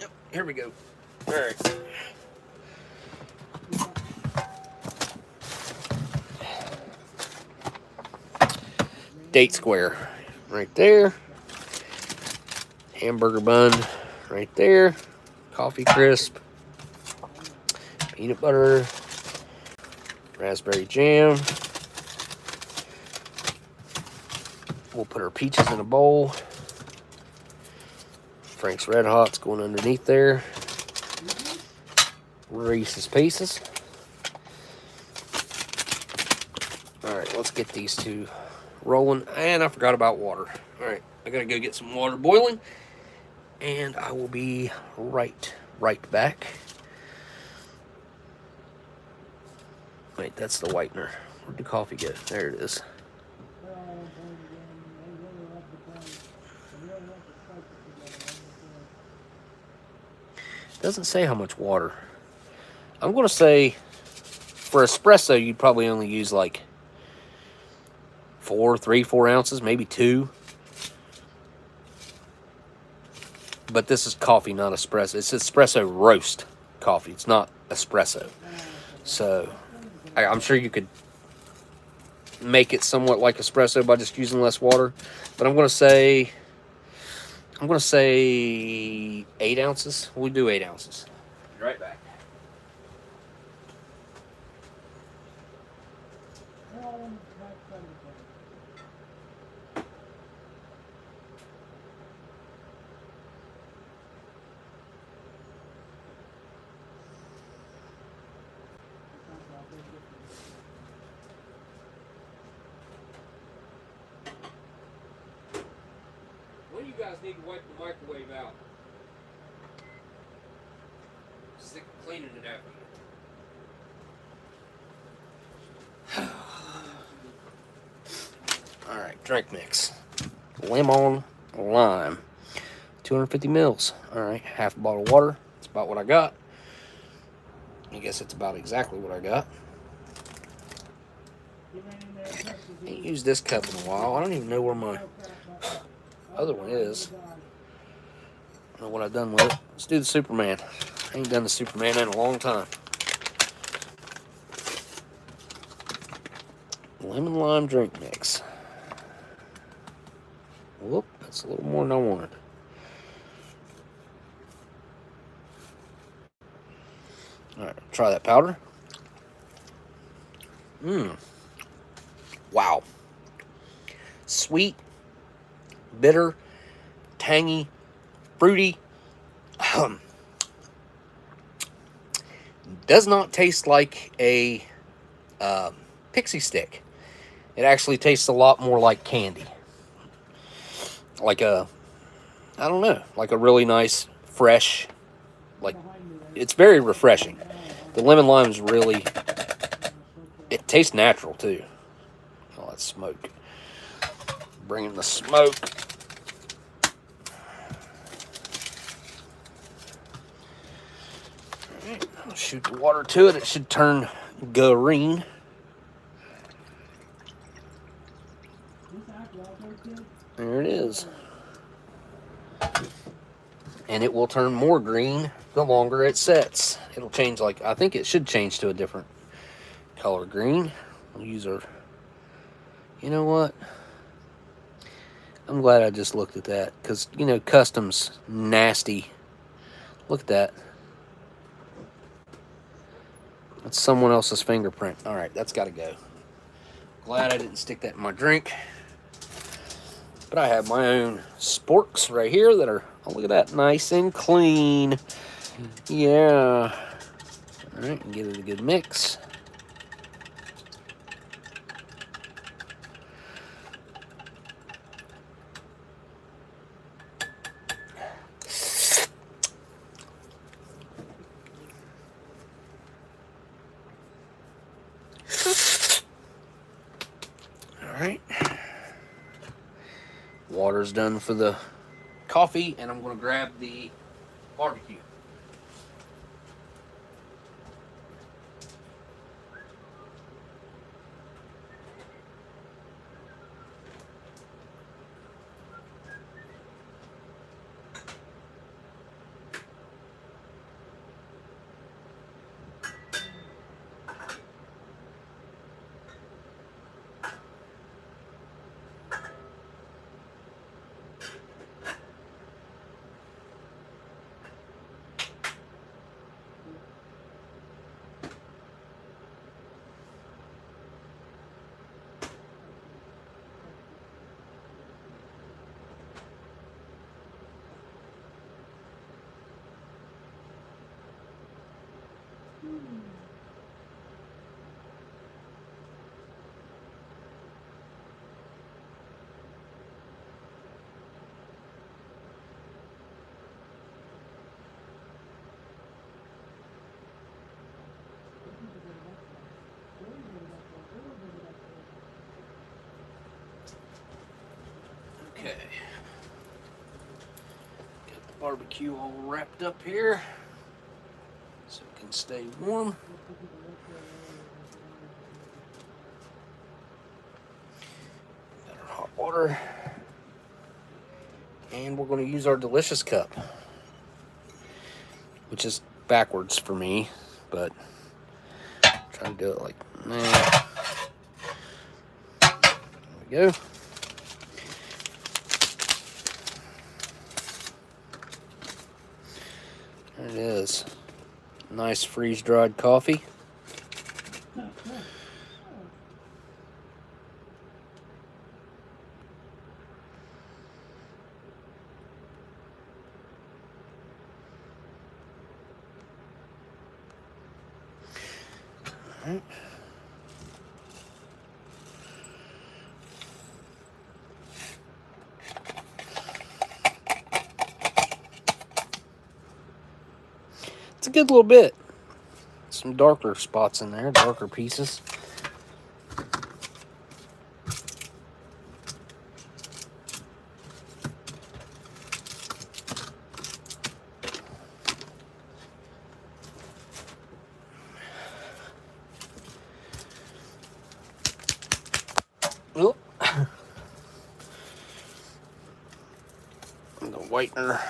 Yep, here we go. All right. Date square right there. Hamburger bun right there. Coffee crisp. Peanut butter. Raspberry jam. We'll put our peaches in a bowl. Frank's Red Hot's going underneath there. Reese's Pieces. All right, let's get these two rolling. And I forgot about water. All right, I gotta go get some water boiling, and I will be right back. Wait, that's the whitener. Where'd the coffee go? There it is. Doesn't say how much water. I'm going to say for espresso, you'd probably only use like 4 ounces, maybe 2. But this is coffee, not espresso. It's espresso roast coffee. It's not espresso. So I'm sure you could make it somewhat like espresso by just using less water. But I'm going to say 8 ounces. We'll do 8 ounces. Be right back. When you guys need to wipe the microwave out? Sick of cleaning it after. All right, drink mix. Lemon lime. 250 mils. All right, half a bottle of water. That's about what I got. I guess it's about exactly what I got. Ain't used this cup in a while. I don't even know where my other one is. I don't know what I've done with it. Let's do the Superman. I ain't done the Superman in a long time. Lemon lime drink mix. Whoop, that's a little more than I wanted. Alright, try that powder. Wow. Sweet, bitter, tangy, fruity. Does not taste like a pixie stick. It actually tastes a lot more like candy. Like a, I don't know, like a really nice, fresh, like, it's very refreshing. The lemon lime is really, it tastes natural too. Oh, that's smoke. Bringing the smoke. Alright, I'll shoot the water to it. It should turn green. There it is. And it will turn more green the longer it sets. It'll change, like, I think it should change to a different color green. We'll use our, you know what? I'm glad I just looked at that, because, you know, custom's nasty. Look at that. That's someone else's fingerprint. All right, that's got to go. Glad I didn't stick that in my drink. But I have my own sporks right here that are, oh, look at that, nice and clean. Yeah. All right, and give it a good mix. All right. Water's done for the coffee, and I'm going to grab the barbecue. Okay. Got the barbecue all wrapped up here so it can stay warm. Got our hot water. And we're going to use our delicious cup, which is backwards for me, but try to do it like that. There we go. There it is. Nice freeze-dried coffee. All right. It's a good little bit. Some darker spots in there, darker pieces. Oh. The whitener.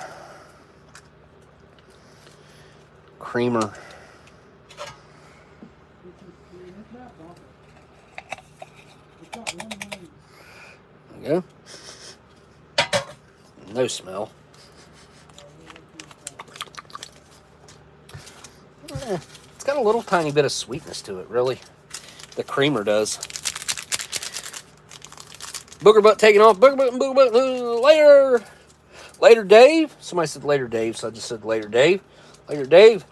Creamer. There we go. No smell. It's got a little tiny bit of sweetness to it, really. The creamer does. Booger butt taking off. Booger butt. Later. Later, Dave. Somebody said later, Dave, so I just said later, Dave. Later, Dave.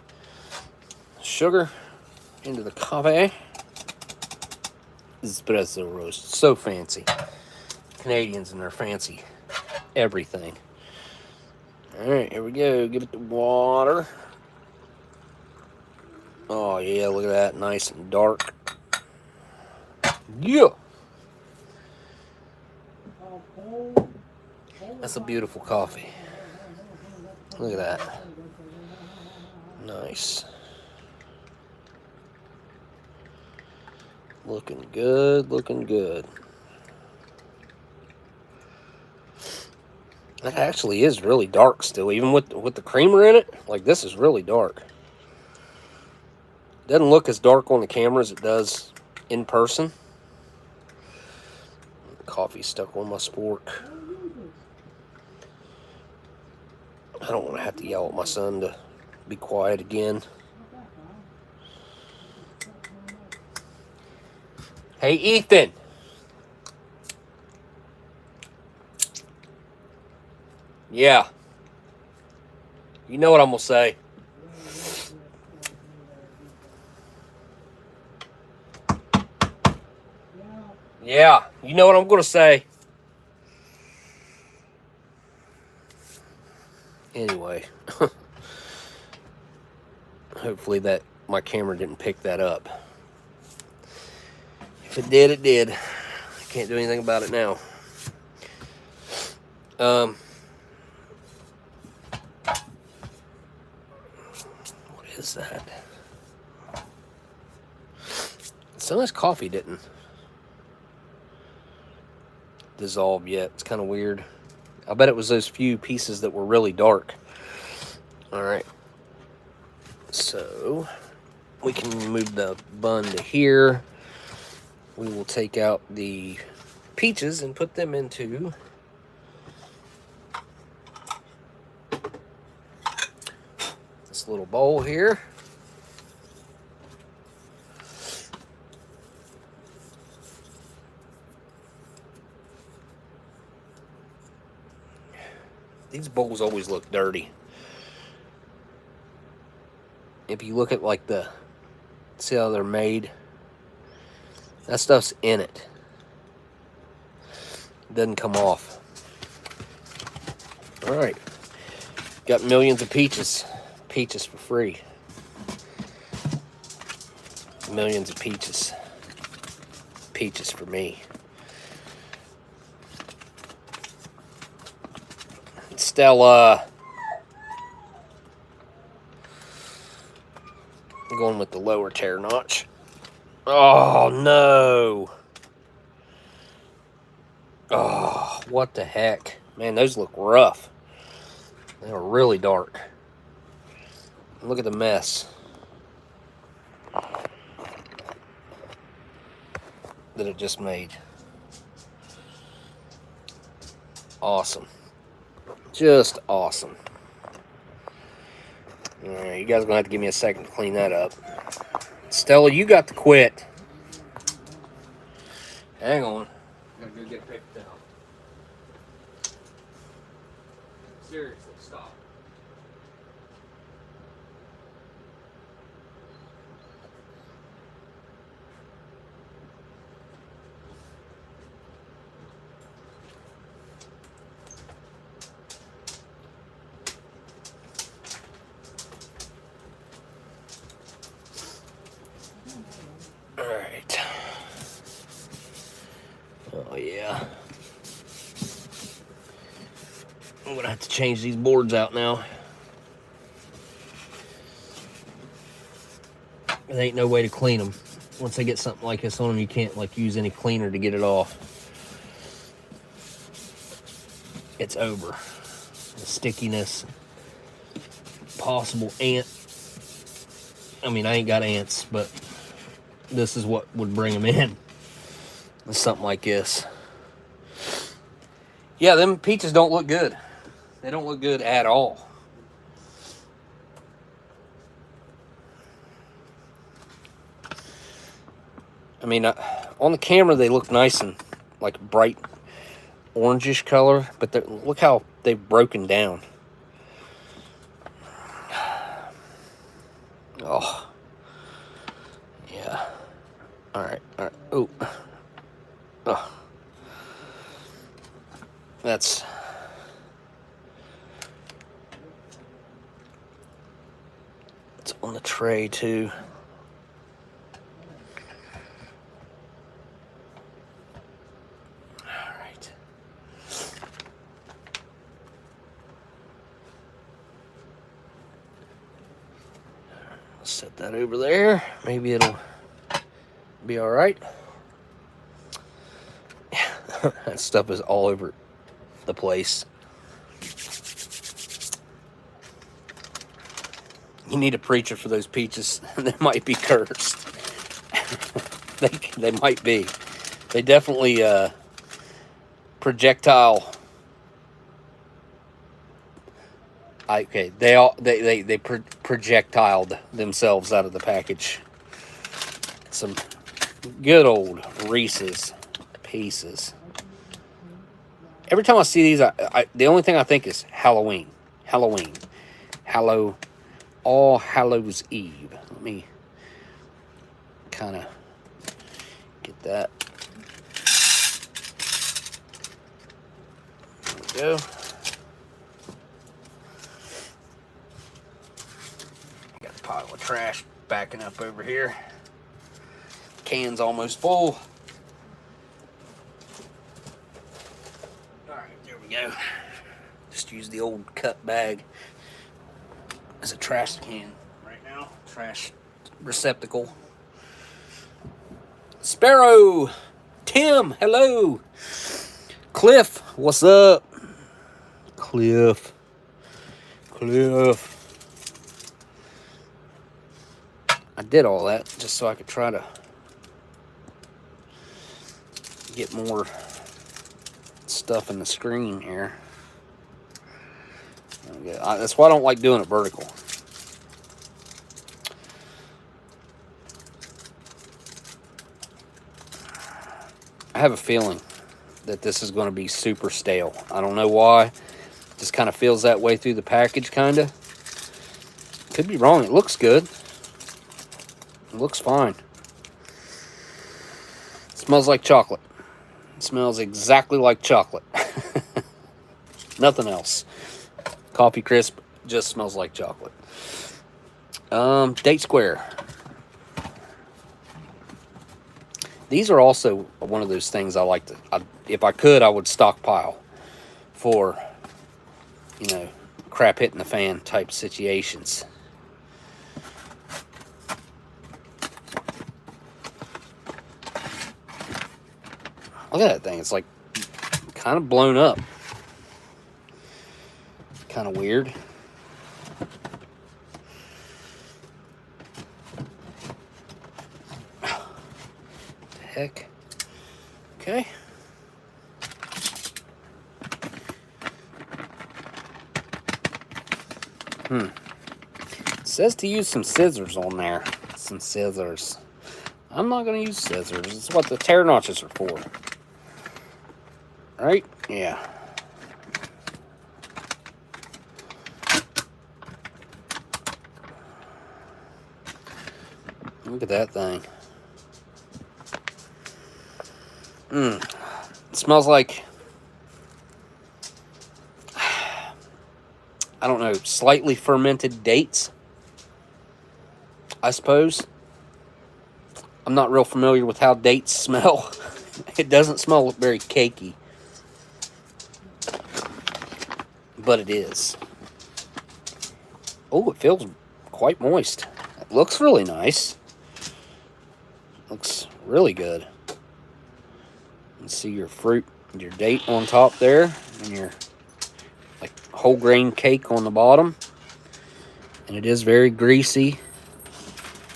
Sugar into the coffee. Espresso roast. So fancy. Canadians and their fancy everything. Alright, here we go. Give it the water. Oh, yeah, look at that. Nice and dark. Yeah. That's a beautiful coffee. Look at that. Nice. Looking good, looking good. That actually is really dark still, even with the creamer in it. Like, this is really dark. Doesn't look as dark on the camera as it does in person. Coffee stuck on my spork. I don't want to have to yell at my son to be quiet again. Hey, Ethan. Yeah. You know what I'm going to say. Yeah, you know what I'm going to say. Anyway. Hopefully that my camera didn't pick that up. If it did, it did. I can't do anything about it now. What is that? Some of this coffee didn't dissolve yet. It's kind of weird. I bet it was those few pieces that were really dark. All right. So we can move the bun to here. We will take out the peaches and put them into this little bowl here. These bowls always look dirty. If you look at like see how they're made, that stuff's in it. It doesn't come off. All right, got millions of peaches. Peaches for free. Millions of peaches. Peaches for me. Stella. I'm going with the lower tear notch. Oh, no. Oh, what the heck. Man, those look rough. They are really dark. Look at the mess that it just made. Awesome. Just awesome. Alright, you guys are going to have to give me a second to clean that up. Stella, you got to quit. Hang on. I gotta go get a paper towel. Seriously, stop. Alright. Oh, yeah. I'm gonna have to change these boards out now. There ain't no way to clean them. Once they get something like this on them, you can't like use any cleaner to get it off. It's over. The stickiness, possible ant. I mean, I ain't got ants, but this is what would bring them in. With something like this. Yeah, them peaches don't look good. They don't look good at all. I mean, on the camera they look nice and like bright orangish color, but look how they've broken down. Oh, yeah. All right. Oh, that's. It's on the tray too. Set that over there. Maybe it'll be all right. That stuff is all over the place. You need a preacher for those peaches. They might be cursed. they might be. They definitely projectile. Okay, they projectiled themselves out of the package. Some good old Reese's Pieces. Every time I see these, the only thing I think is Halloween. All Hallows Eve. Let me kind of get that. There we go. Got a pile of trash backing up over here. Can's almost full. Alright, there we go. Just use the old cut bag as a trash can right now. Trash receptacle. Sparrow! Tim, hello! Cliff, what's up? Cliff. I did all that just so I could try to get more stuff in the screen here. That's why I don't like doing it vertical. I have a feeling that this is going to be super stale. I don't know why. Just kind of feels that way through the package, kind of. Could be wrong. It looks good. It looks fine. It smells like chocolate. It smells exactly like chocolate. Nothing else. Coffee Crisp just smells like chocolate. Date Square. These are also one of those things I like to, if I could, I would stockpile for, you know, crap hitting the fan type situations. Look at that thing. It's like kind of blown up. Kind of weird. What the heck? Okay. It says to use some scissors on there. Some scissors. I'm not going to use scissors. It's what the tear notches are for. Right? Yeah. Look at that thing. It smells like, I don't know, slightly fermented dates, I suppose. I'm not real familiar with how dates smell. It doesn't smell very cakey. But it is. Oh, it feels quite moist. It looks really nice. Looks really good. You see your fruit, your date on top there, and your like whole grain cake on the bottom. And it is very greasy,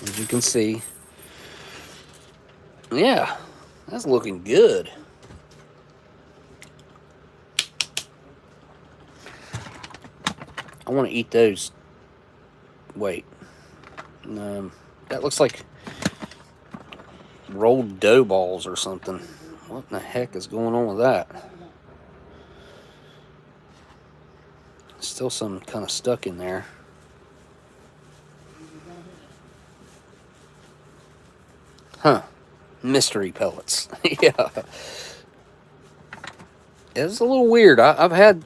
as you can see. Yeah, that's looking good. I want to eat those. Wait. That looks like rolled dough balls or something. What in the heck is going on with that? Still some kind of stuck in there. Huh. Mystery pellets. Yeah. It's a little weird. I've had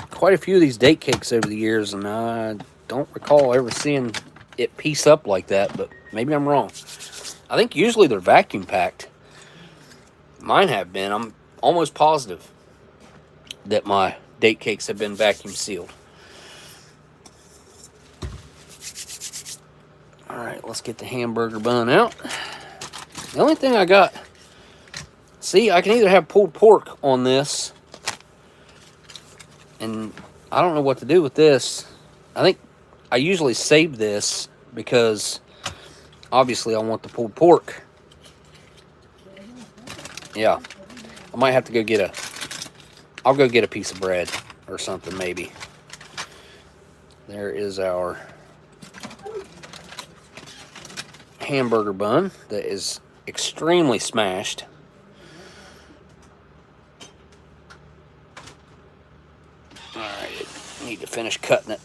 quite a few of these date cakes over the years, and I don't recall ever seeing it piece up like that, but maybe I'm wrong. I think usually they're vacuum packed. Mine have been. I'm almost positive that my date cakes have been vacuum sealed. All right, let's get the hamburger bun out. The only thing I got, see, I can either have pulled pork on this, and I don't know what to do with this. I think I usually save this because obviously I want the pulled pork. Yeah, I might have to go get I'll go get a piece of bread or something maybe. There is our hamburger bun that is extremely smashed. Alright, need to finish cutting it.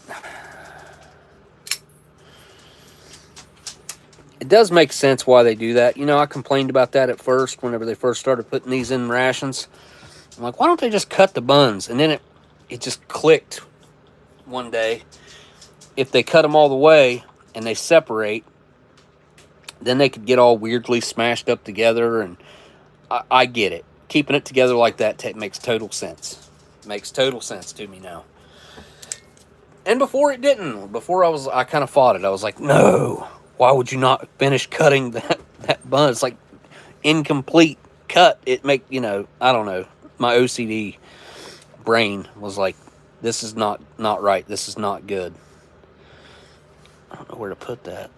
It does make sense why they do that. You know, I complained about that at first whenever they first started putting these in rations. I'm like, why don't they just cut the buns? And then it just clicked one day. If they cut them all the way and they separate, then they could get all weirdly smashed up together, and I get it. Keeping it together like that makes total sense. Makes total sense to me now. And before it didn't. Before I kind of fought it. I was like, no, why would you not finish cutting that bun? It's like incomplete cut. It make, you know, I don't know. My OCD brain was like, this is not right. This is not good. I don't know where to put that.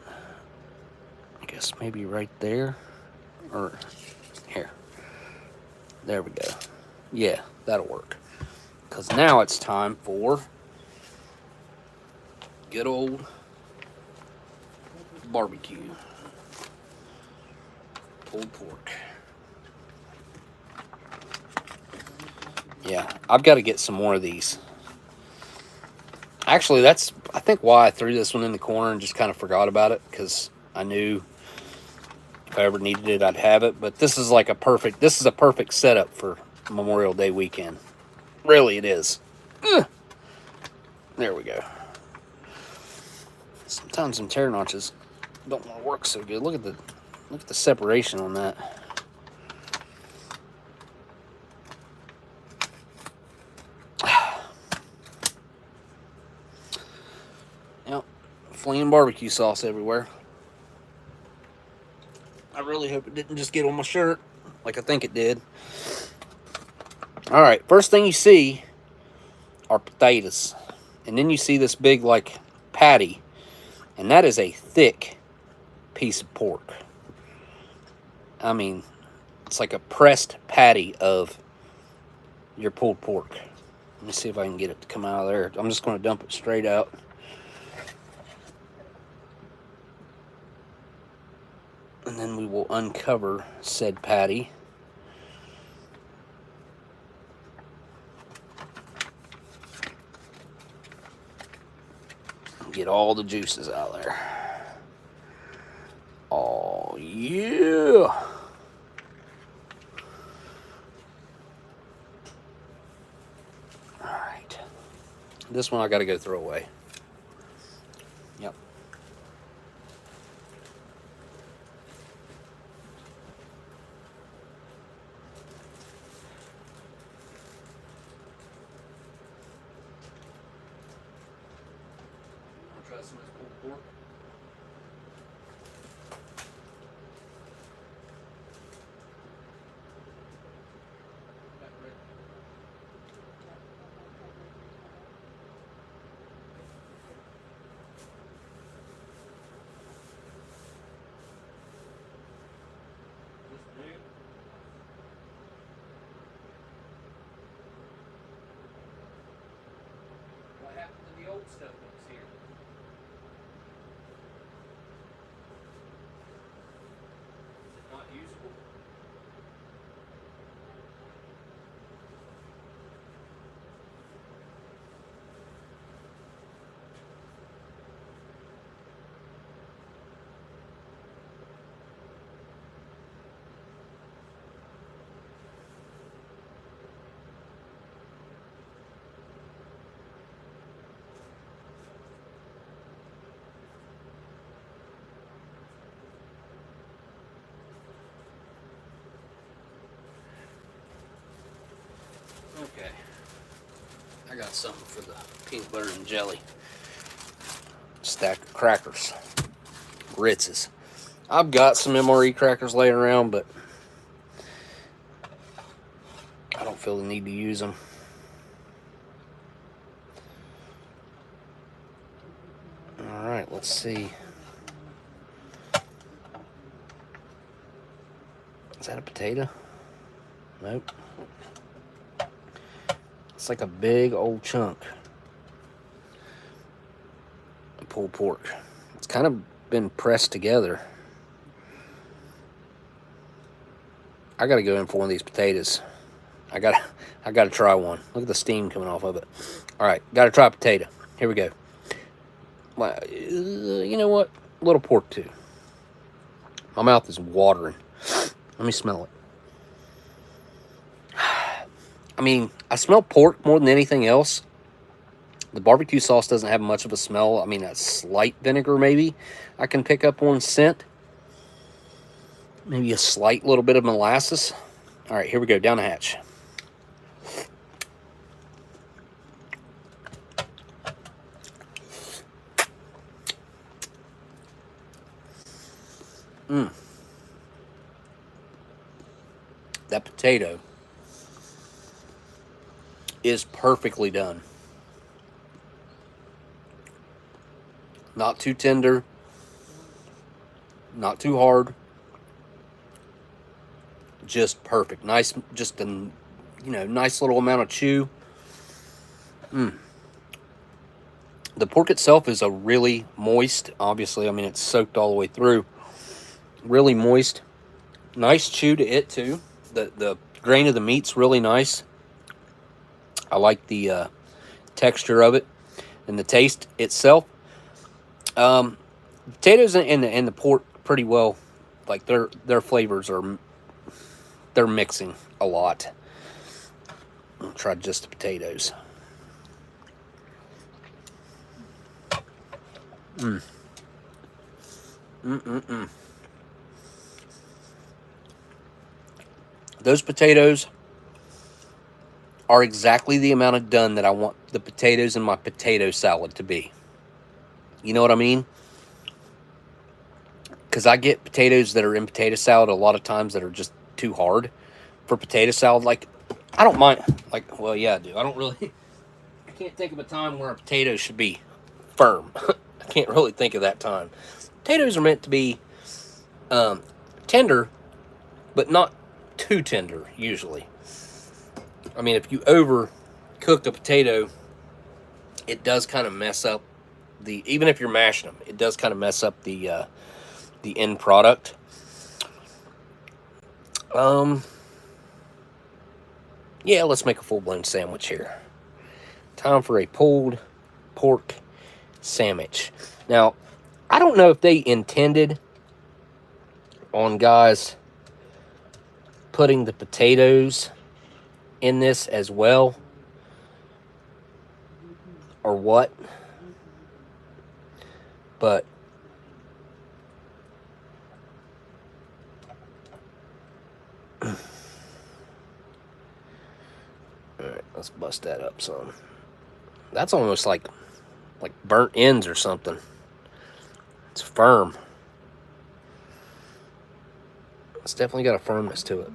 I guess maybe right there. Or here. There we go. Yeah, that'll work. Because now it's time for good old barbecue. Pulled pork. Yeah, I've got to get some more of these. Actually, that's, I think, why I threw this one in the corner and just kind of forgot about it, because I knew if I ever needed it, I'd have it. But this is like a perfect setup for Memorial Day weekend. Really, it is. There we go. Sometimes some tear notches don't want to work so good. Look at the separation on that. Yep, fleeing barbecue sauce everywhere. I really hope it didn't just get on my shirt like I think it did. All right, first thing you see are potatoes. And then you see this big, like, patty. And that is a thick piece of pork. I mean, it's like a pressed patty of your pulled pork. Let me see if I can get it to come out of there. I'm just going to dump it straight out. And then we will uncover said patty. Get all the juices out of there. Oh, yeah. All right. This one I got to go throw away. Yep. Try some of this pulled pork. What happened to the old stuff that was here? Is it not usable? Okay, I got something for the peanut butter and jelly. Stack of crackers. Ritz's. I've got some MRE crackers laying around, but I don't feel the need to use them. Alright, let's see. Is that a potato? Nope. It's like a big old chunk of pulled pork. It's kind of been pressed together. I gotta go in for one of these potatoes. I gotta try one. Look at the steam coming off of it. Alright, gotta try a potato. Here we go. Well, you know what? A little pork too. My mouth is watering. Let me smell it. I mean, I smell pork more than anything else. The barbecue sauce doesn't have much of a smell. I mean, a slight vinegar maybe I can pick up on scent. Maybe a slight little bit of molasses. All right, here we go, down the hatch. That potato is perfectly done. Not too tender, not too hard. Just perfect. Nice, just a nice little amount of chew. The pork itself is a really moist, obviously, I mean it's soaked all the way through. Really moist. Nice chew to it too. The grain of the meat's really nice. I like the texture of it and the taste itself. Potatoes and the pork pretty well, like their flavors they're mixing a lot. I'll try just the potatoes. Those potatoes are exactly the amount of done that I want the potatoes in my potato salad to be. You know what I mean? Because I get potatoes that are in potato salad a lot of times that are just too hard for potato salad. Like, I don't mind. Like, well, yeah, I do. I don't really... I can't think of a time where a potato should be firm. I can't really think of that time. Potatoes are meant to be tender, but not too tender, usually. I mean, if you overcook a potato, it does kind of mess up even if you're mashing them, it does kind of mess up the end product. Yeah, let's make a full-blown sandwich here. Time for a pulled pork sandwich. Now, I don't know if they intended on guys putting the potatoes in this as well, or what, but all right, let's bust that up some. That's almost like burnt ends or something. It's firm. It's definitely got a firmness to it.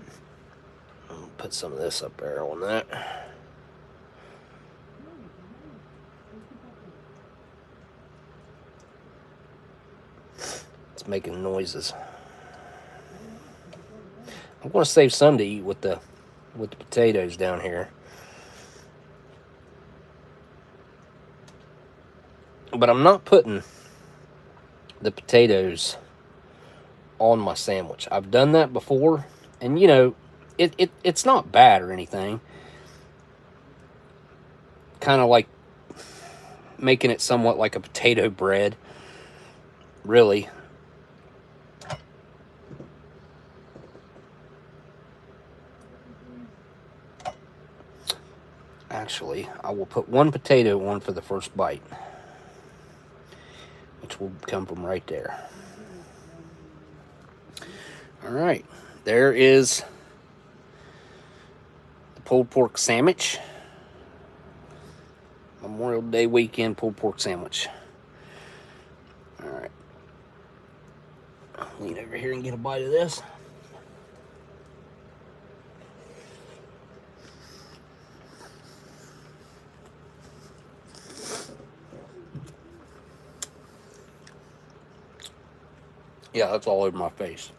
I'll put some of this up there on that. It's making noises. I'm going to save some to eat with the potatoes down here. But I'm not putting the potatoes on my sandwich. I've done that before, and you know, it's not bad or anything. Kind of like making it somewhat like a potato bread, really. Actually, I will put one potato on for the first bite, which will come from right there. All right, there is the pulled pork sandwich. Memorial Day weekend pulled pork sandwich. All right. Lean over here and get a bite of this. Yeah, that's all over my face.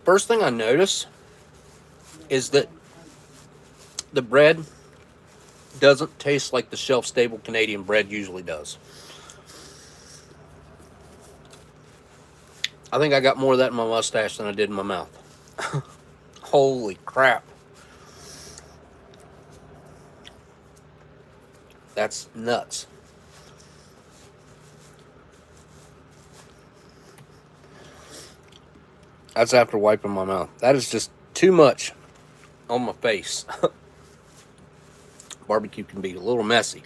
First thing I notice is that the bread doesn't taste like the shelf-stable Canadian bread usually does. I think I got more of that in my mustache than I did in my mouth. Holy crap. That's nuts. That's after wiping my mouth. That is just too much on my face. Barbecue can be a little messy.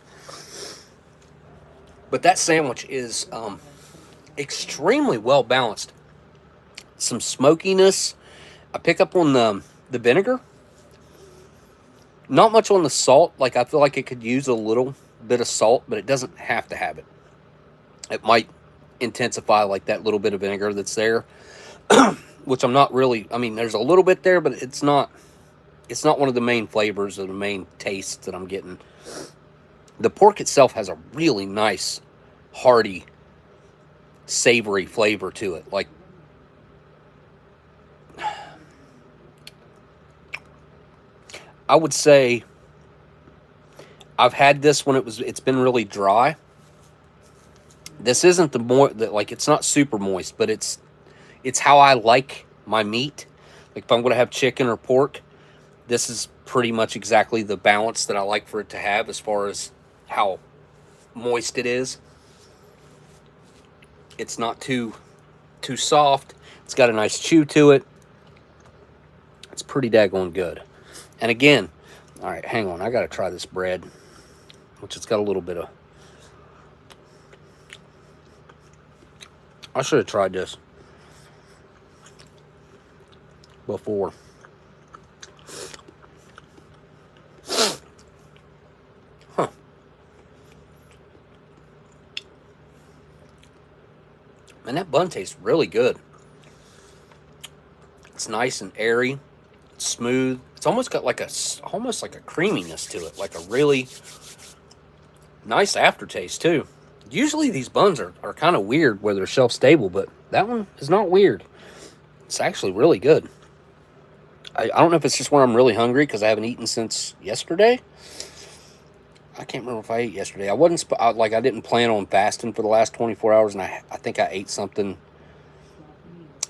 But that sandwich is extremely well balanced. Some smokiness. I pick up on the vinegar. Not much on the salt. Like, I feel like it could use a little bit of salt, but it doesn't have to have it. It might intensify like that little bit of vinegar that's there. Which I'm not really, I mean, there's a little bit there, but it's not one of the main flavors or the main tastes that I'm getting. The pork itself has a really nice, hearty, savory flavor to it. Like, I would say I've had this when it's been really dry. This isn't like, it's not super moist, but it's how I like my meat. Like, if I'm going to have chicken or pork, this is pretty much exactly the balance that I like for it to have as far as how moist it is. It's not too soft. It's got a nice chew to it. It's pretty daggone good. And again, all right, hang on. I got to try this bread, which it's got a little bit of... I should have tried this before. Huh. And that bun tastes really good. It's nice and airy, smooth. It's almost got like almost like a creaminess to it, like a really nice aftertaste too. Usually these buns are kind of weird where they're shelf stable, but that one is not weird. It's actually really good. I don't know if it's just when I'm really hungry because I haven't eaten since yesterday. I can't remember if I ate yesterday. I didn't plan on fasting for the last 24 hours, and I think I ate something.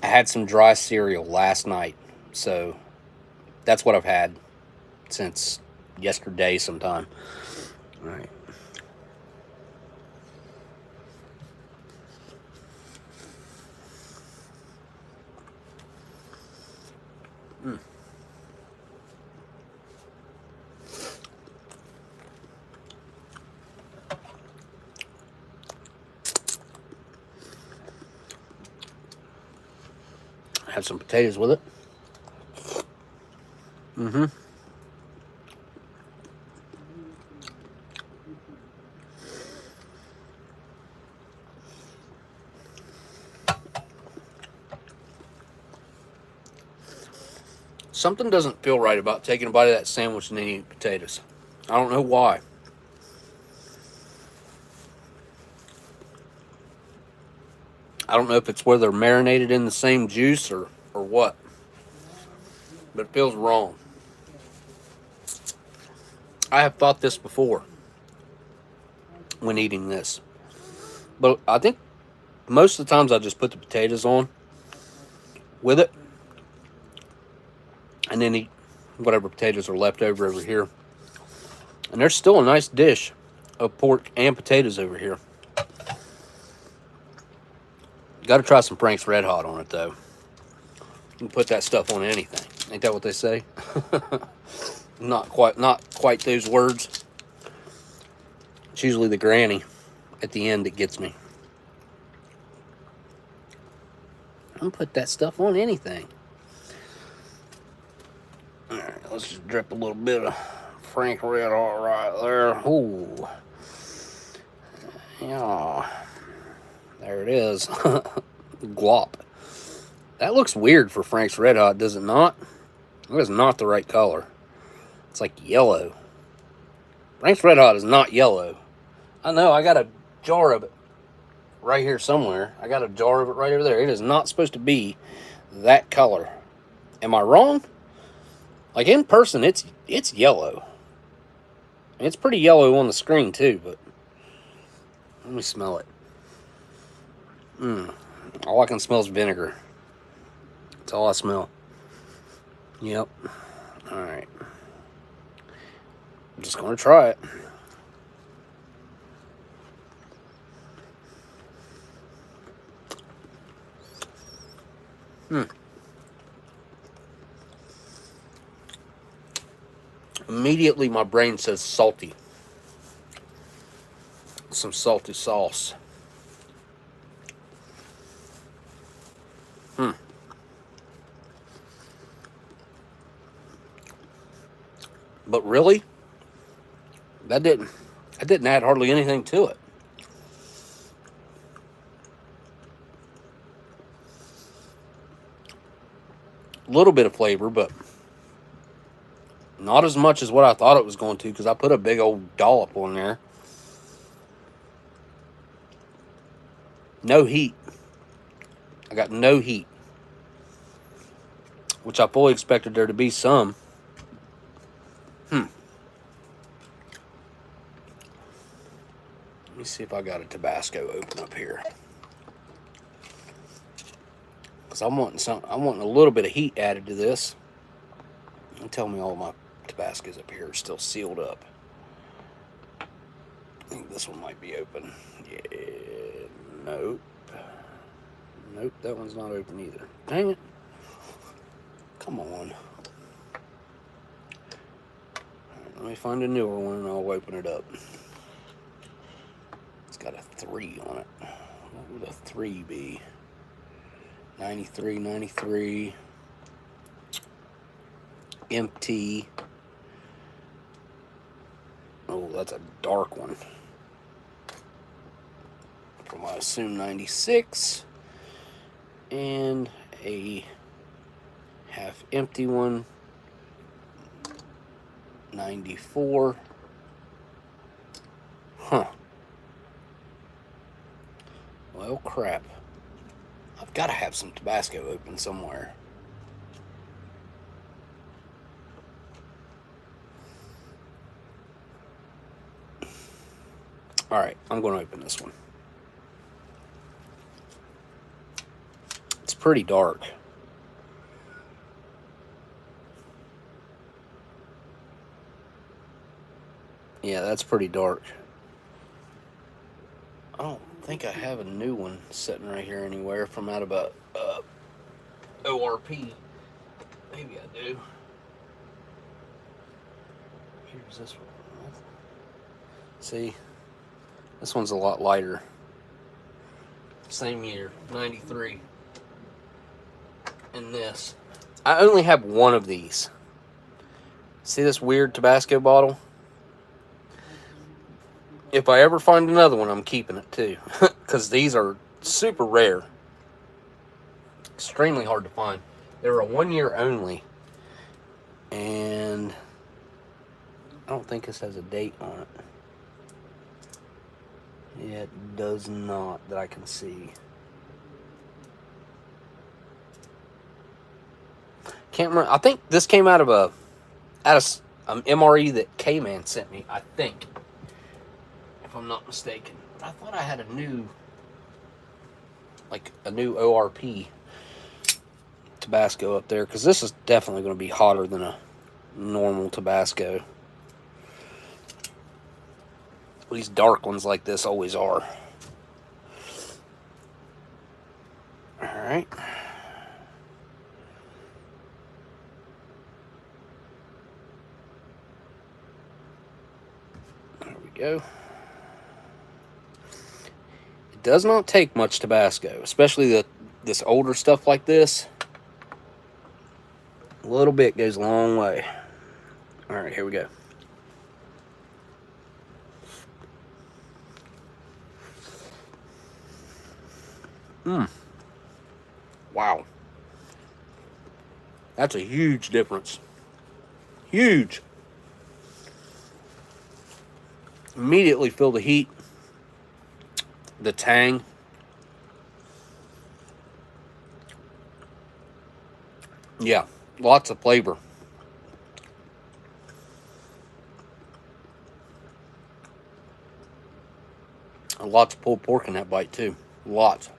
I had some dry cereal last night, so that's what I've had since yesterday sometime. All right. Have some potatoes with it. Something doesn't feel right about taking a bite of that sandwich and then eating potatoes. I don't know why. I don't know if it's where they're marinated in the same juice or what. But it feels wrong. I have thought this before when eating this. But I think most of the times I just put the potatoes on with it. And then eat whatever potatoes are left over here. And there's still a nice dish of pork and potatoes over here. Got to try some Frank's Red Hot on it, though. You can put that stuff on anything. Ain't that what they say? Not quite those words. It's usually the granny at the end that gets me. I'm gonna put that stuff on anything. let's just drip a little bit of Frank Red Hot right there. Ooh. Yeah. There it is. Glop. That looks weird for Frank's Red Hot, does it not? That is not the right color. It's like yellow. Frank's Red Hot is not yellow. I know, I got a jar of it right here somewhere. I got a jar of it right over there. It is not supposed to be that color. Am I wrong? Like in person, it's yellow. It's pretty yellow on the screen too, but let me smell it. All I can smell is vinegar. That's all I smell. Yep. Alright. I'm just going to try it. Immediately my brain says salty. Some salty sauce. But really, that didn't add hardly anything to it. A little bit of flavor, but not as much as what I thought it was going to, because I put a big old dollop on there. No heat. I got no heat, which I fully expected there to be some. Let me see if I got a Tabasco open up here, because I'm wanting a little bit of heat added to this. And tell me all my Tabascos up here are still sealed up. I think this one might be open. Yeah, nope. Nope, that one's not open either. Dang it. Come on. Right, let me find a newer one and I'll open it up. It's got a 3 on it. What would a 3 be? 93, 93. Empty. Oh, that's a dark one. From I assume 96. And a half empty one. 94. Huh. Well, crap. I've got to have some Tabasco open somewhere. Alright, I'm going to open this one. It's pretty dark. Yeah, that's pretty dark. I don't think I have a new one sitting right here anywhere from out of a ORP. Maybe I do. Here's this one. See? This one's a lot lighter. Same year, 93. And this. I only have one of these. See this weird Tabasco bottle? If I ever find another one, I'm keeping it too. Because these are super rare. Extremely hard to find. They were a 1 year only. And I don't think this has a date on it. Yeah, it does not, that I can see. Can't remember. I think this came out of an MRE that K-Man sent me, I think. If I'm not mistaken. But I thought I had a new ORP Tabasco up there, because this is definitely going to be hotter than a normal Tabasco. These dark ones like this always are. Alright. There we go. It does not take much Tabasco, especially this older stuff like this. A little bit goes a long way. All right, here we go. Wow. That's a huge difference. Huge. Immediately feel the heat, the tang. Yeah, lots of flavor. Lots of pulled pork in that bite too. Lots.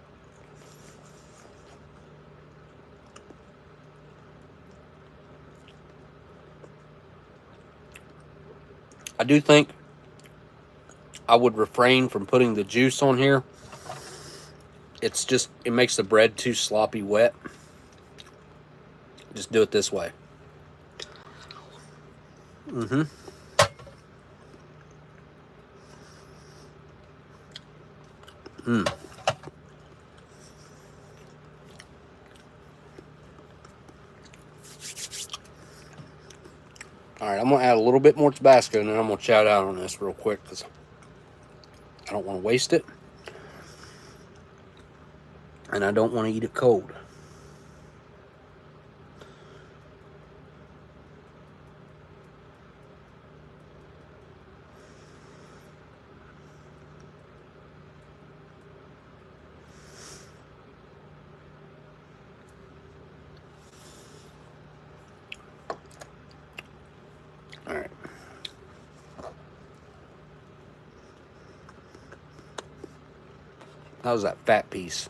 I do think I would refrain from putting the juice on here. It's just, it makes the bread too sloppy wet. Just do it this way. Mm-hmm. Mm. Alright, I'm going to add a little bit more Tabasco, and then I'm going to chow down on this real quick, because I don't want to waste it. And I don't want to eat it cold. Alright. That was that fat piece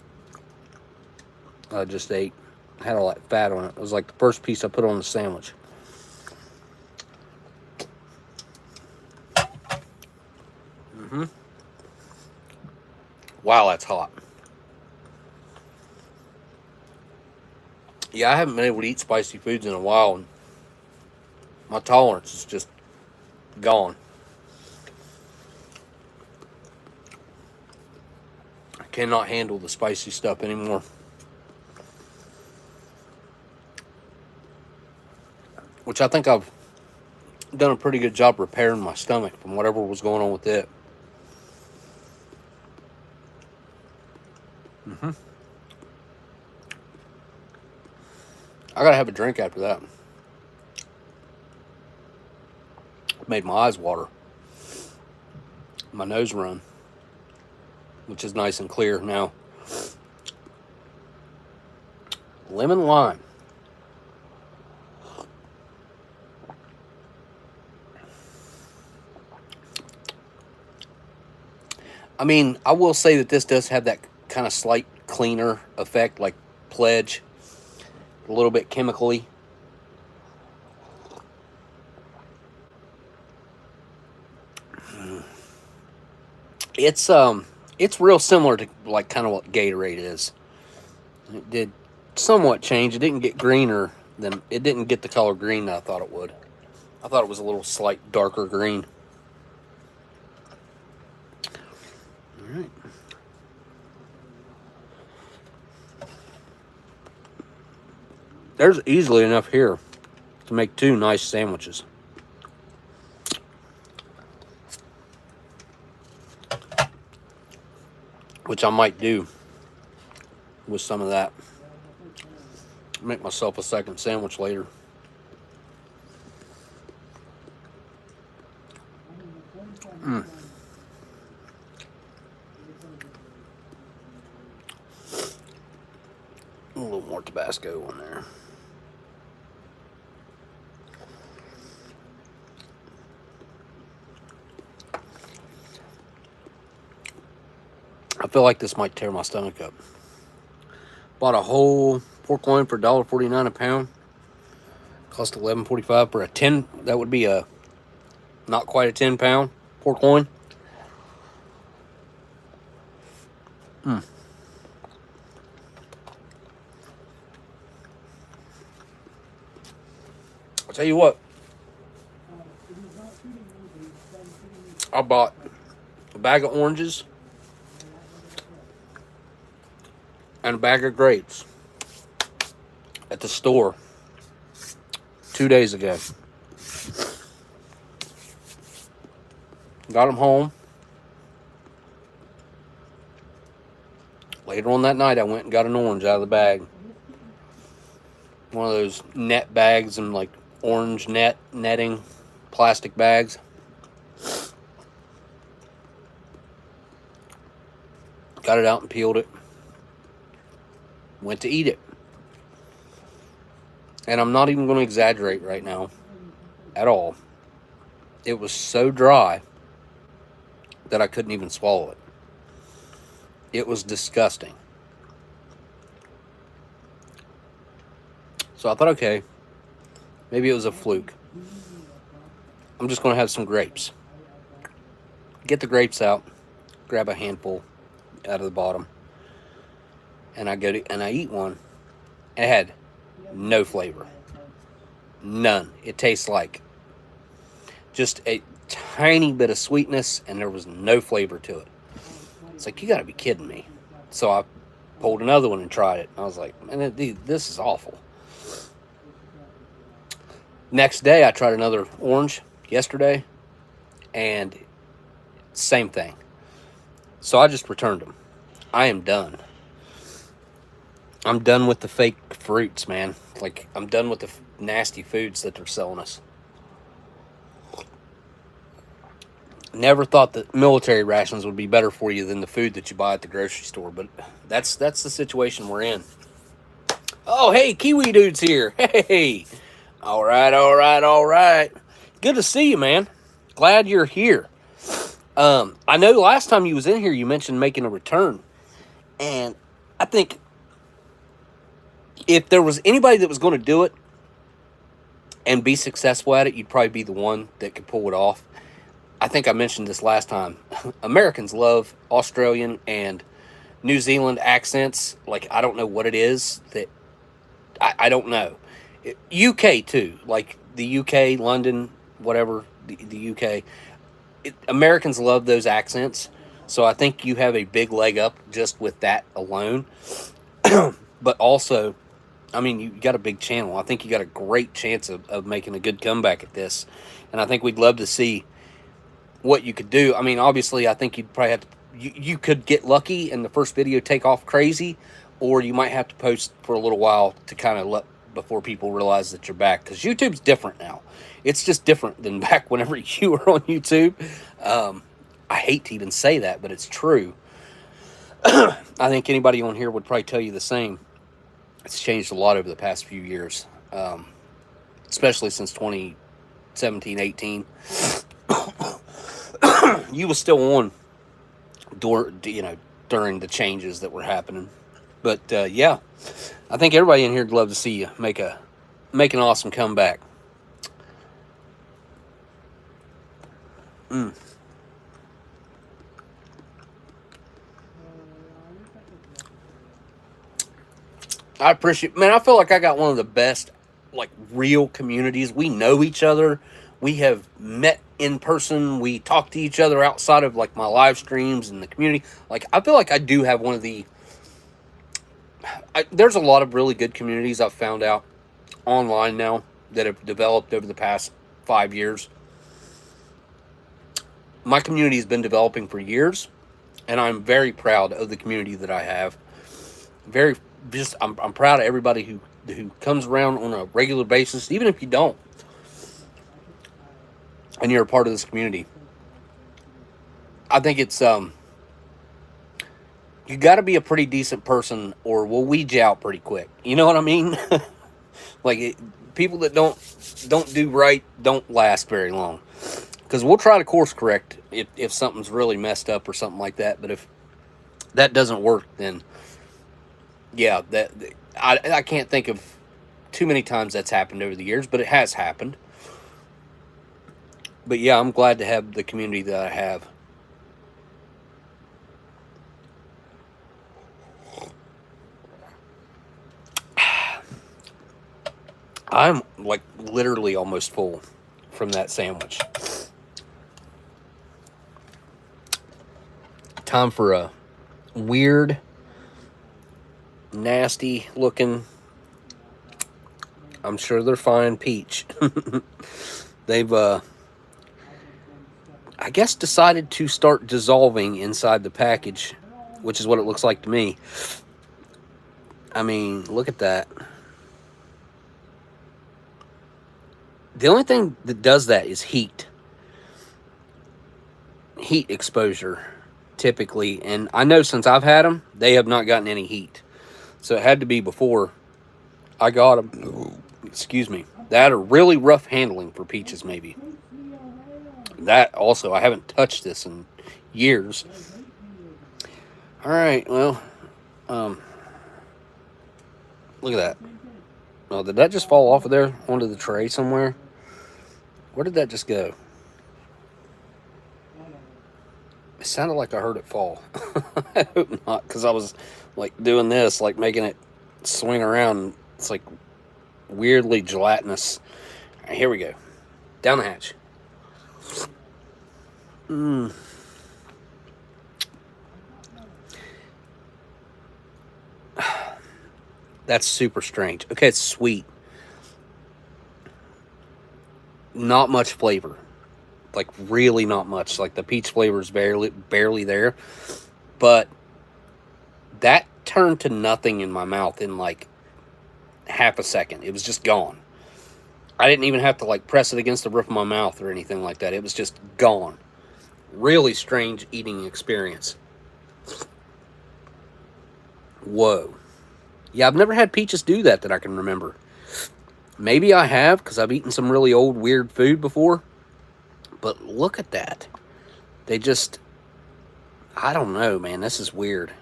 I just ate. It had all that fat on it. It was like the first piece I put on the sandwich. Mm-hmm. Wow, that's hot. Yeah, I haven't been able to eat spicy foods in a while, and my tolerance is just gone. I cannot handle the spicy stuff anymore. Which I think I've done a pretty good job repairing my stomach from whatever was going on with it. Mm-hmm. I gotta have a drink after that. Made my eyes water. My nose run. Which is nice and clear now. Lemon lime. I mean, I will say that this does have that kind of slight cleaner effect, like Pledge. A little bit chemically. It's real similar to like kind of what Gatorade is. It did somewhat change. It didn't get greener than, it didn't get the color green that I thought it would. I thought it was a little slight darker green. All right. There's easily enough here to make 2 nice sandwiches. Which I might do with some of that. Make myself a second sandwich later. Mm. A little more Tabasco on there. I feel like this might tear my stomach up. Bought a whole pork loin for $1.49 a pound. Cost $11.45 for a 10. That would be a not quite a 10-pound pork loin. Mm. I'll tell you what. I bought a bag of oranges and a bag of grapes at the store 2 days ago. got them home. Later on that night, I went and got an orange out of the bag. One of those net bags and like orange netting, plastic bags. Got it out and peeled it. Went to eat it. And I'm not even going to exaggerate right now at all. It was so dry that I couldn't even swallow it. It was disgusting. So I thought, okay, maybe it was a fluke. I'm just going to have some grapes. Get the grapes out, grab a handful out of the bottom, and I eat one. It had no flavor. None. It tastes like just a tiny bit of sweetness, and there was no flavor to it. It's like, you got to be kidding me. So I pulled another one and tried it. I was like, man, this is awful. Next day, I tried another orange yesterday, and same thing. So I just returned them. I am done. I'm done with the fake fruits, man. Like, I'm done with the nasty foods that they're selling us. Never thought that military rations would be better for you than the food that you buy at the grocery store, but that's the situation we're in. Oh, hey, Kiwi Dude's here. Hey. All right. Good to see you, man. Glad you're here. I know last time you was in here, you mentioned making a return. And I think if there was anybody that was going to do it and be successful at it, you'd probably be the one that could pull it off. I think I mentioned this last time. Americans love Australian and New Zealand accents. Like, I don't know what it is that... I don't know. UK, too. Like, the UK, London, whatever, the UK. Americans love those accents. So I think you have a big leg up just with that alone. But also, I mean, you got a big channel. I think you got a great chance of making a good comeback at this. And I think we'd love to see what you could do. I mean, obviously, I think you'd probably have to... You could get lucky and the first video take off crazy, or you might have to post for a little while to kind of let... before people realize that you're back. Because YouTube's different now. It's just different than back whenever you were on YouTube. I hate to even say that, but it's true. I think anybody on here would probably tell you the same. It's changed a lot over the past few years. Especially since 2017, 18. You was still on during the changes that were happening. But yeah, I think everybody in here would love to see you make an awesome comeback. I appreciate, man, I feel like I got one of the best, like, real communities. We know each other. We have met in person. We talk to each other outside of, like, my live streams and the community. Like, I feel like I do have one of the... there's a lot of really good communities I've found out online now that have developed over the past 5 years. My community has been developing for years, and I'm very proud of the community that I have. I'm proud of everybody who comes around on a regular basis, even if you don't, and you're a part of this community. I think it's you got to be a pretty decent person, or we'll weed you out pretty quick. You know what I mean? Like, people that don't do right don't last very long. Because we'll try to course correct if something's really messed up or something like that. But if that doesn't work, then yeah, I can't think of too many times that's happened over the years, but it has happened. But yeah, I'm glad to have the community that I have. I'm like literally almost full from that sandwich. Time for a weird, nasty looking, I'm sure they're fine, peach. They've I guess, decided to start dissolving inside the package, which is what it looks like to me. I mean, look at that. The only thing that does that is heat. Heat exposure, typically. And I know since I've had them, they have not gotten any heat. So it had to be before I got them. Excuse me. That are really rough handling for peaches, maybe. That also, I haven't touched this in years. All right, well, look at that. Oh, did that just fall off of there onto the tray somewhere? Where did that just go? It sounded like I heard it fall. I hope not, because I was like doing this, like making it swing around. It's like weirdly gelatinous. All right, here we go. Down the hatch. That's super strange. Okay, it's sweet. Not much flavor. Like, really not much. Like, the peach flavor is barely there. But that turned to nothing in my mouth in, like, half a second. It was just gone. I didn't even have to, like, press it against the roof of my mouth or anything like that. It was just gone. Really strange eating experience. Whoa. Yeah, I've never had peaches do that I can remember. Maybe I have, because I've eaten some really old, weird food before. But look at that. They just... I don't know, man. This is weird.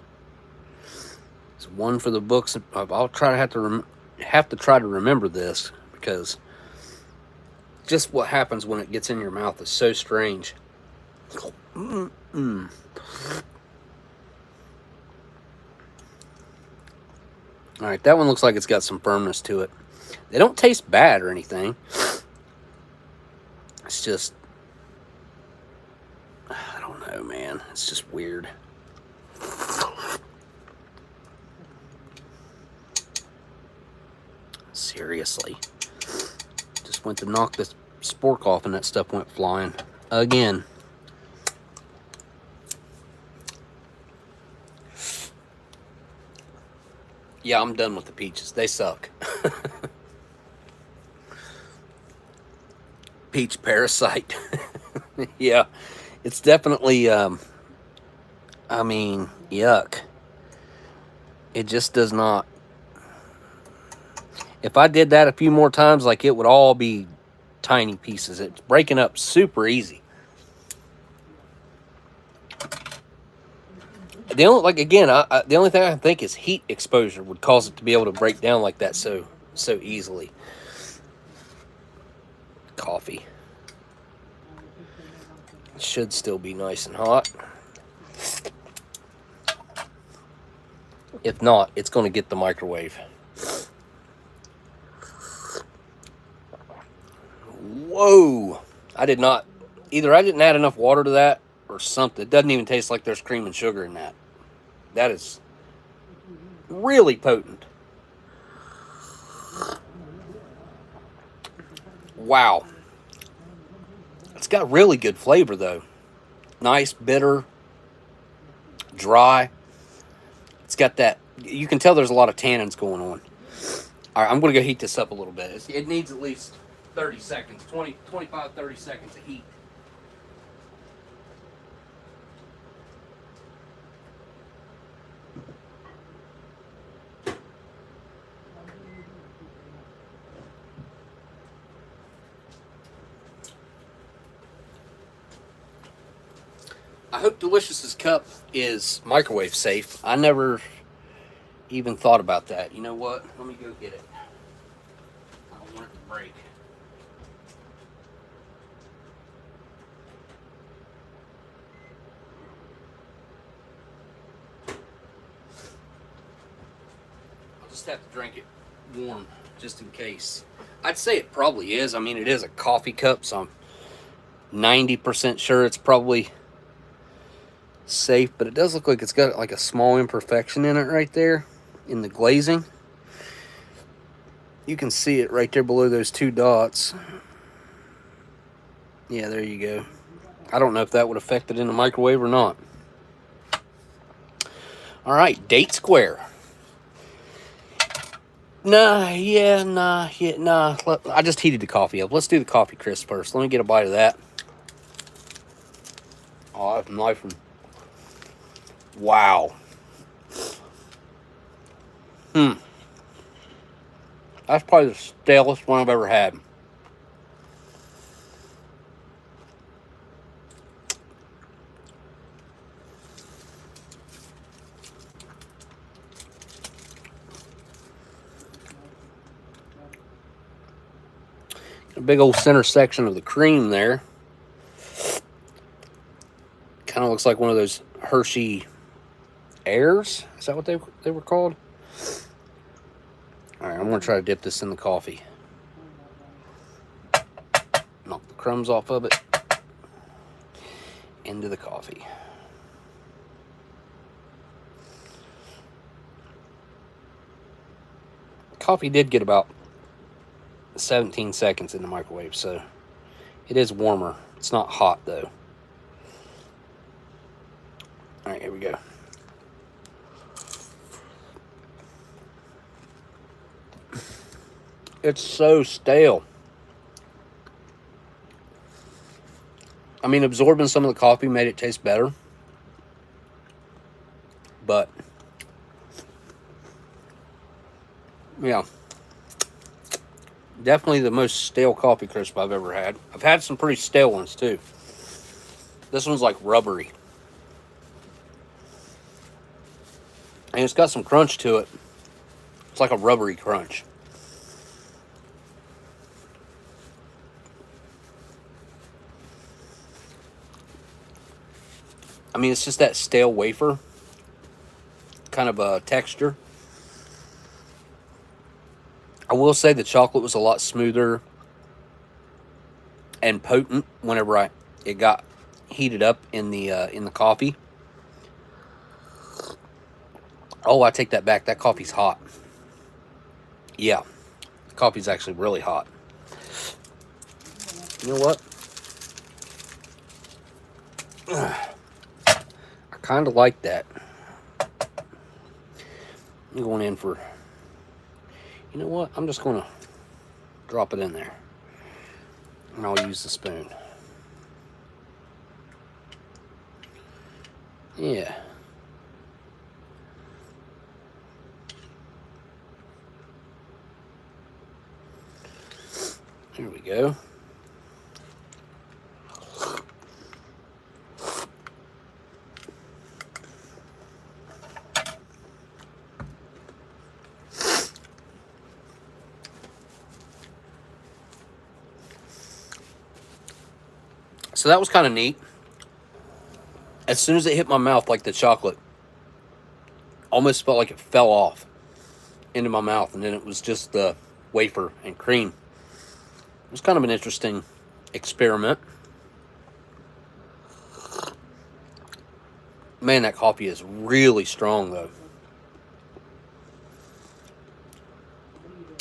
It's one for the books. I'll try to have to try to remember this, because just what happens when it gets in your mouth is so strange. Mm-mm. All right, that one looks like it's got some firmness to it. They don't taste bad or anything. It's just... I don't know, man. It's just weird. Seriously. Just went to knock this spork off and that stuff went flying. Again. Yeah, I'm done with the peaches. They suck. Peach parasite. Yeah, it's definitely, I mean, yuck. It just does not. If I did that a few more times, like, it would all be tiny pieces. It's breaking up super easy. The only, like, again, the only thing I can think is heat exposure would cause it to be able to break down like that so easily. Coffee. It should still be nice and hot. If not, it's going to get the microwave. Whoa! I did not... Either I didn't add enough water to that or something. It doesn't even taste like there's cream and sugar in that. That is really potent. Wow. It's got really good flavor, though. Nice, bitter, dry. It's got that... You can tell there's a lot of tannins going on. All right, I'm going to go heat this up a little bit. It needs at least 30 seconds, 25, 30 seconds of heat. I hope Delicious's cup is microwave safe. I never even thought about that. You know what? Let me go get it. I don't want it to break. I'll just have to drink it warm, just in case. I'd say it probably is. I mean, it is a coffee cup, so I'm 90% sure it's probably safe, but it does look like it's got like a small imperfection in it right there in the glazing. You can see it right there below those two dots. Yeah, there you go. I don't know if that would affect it in the microwave or not. All right, Date Square. Nah. I just heated the coffee up. Let's do the coffee crisp first. Let me get a bite of that. Oh, that's nice one. Wow. That's probably the stalest one I've ever had. A big old center section of the cream there. Kind of looks like one of those Hershey Airs. Is that what they were called? All right, I'm going to try to dip this in the coffee. Knock the crumbs off of it. Into the coffee. Coffee did get about 17 seconds in the microwave, so it is warmer. It's not hot, though. All right, here we go. It's so stale. I mean, absorbing some of the coffee made it taste better. But, yeah. Definitely the most stale coffee crisp I've ever had. I've had some pretty stale ones, too. This one's like rubbery. And it's got some crunch to it. It's like a rubbery crunch. I mean, it's just that stale wafer kind of a texture. I will say the chocolate was a lot smoother and potent whenever it got heated up in the coffee. Oh, I take that back. That coffee's hot. Yeah, the coffee's actually really hot. You know what? I kind of like that. I'm going in for... You know what? I'm just going to drop it in there. And I'll use the spoon. Yeah. There we go. So that was kind of neat. As soon as it hit my mouth, like the chocolate almost felt like it fell off into my mouth, and then it was just the wafer and cream. It was kind of an interesting experiment. Man, that coffee is really strong, though.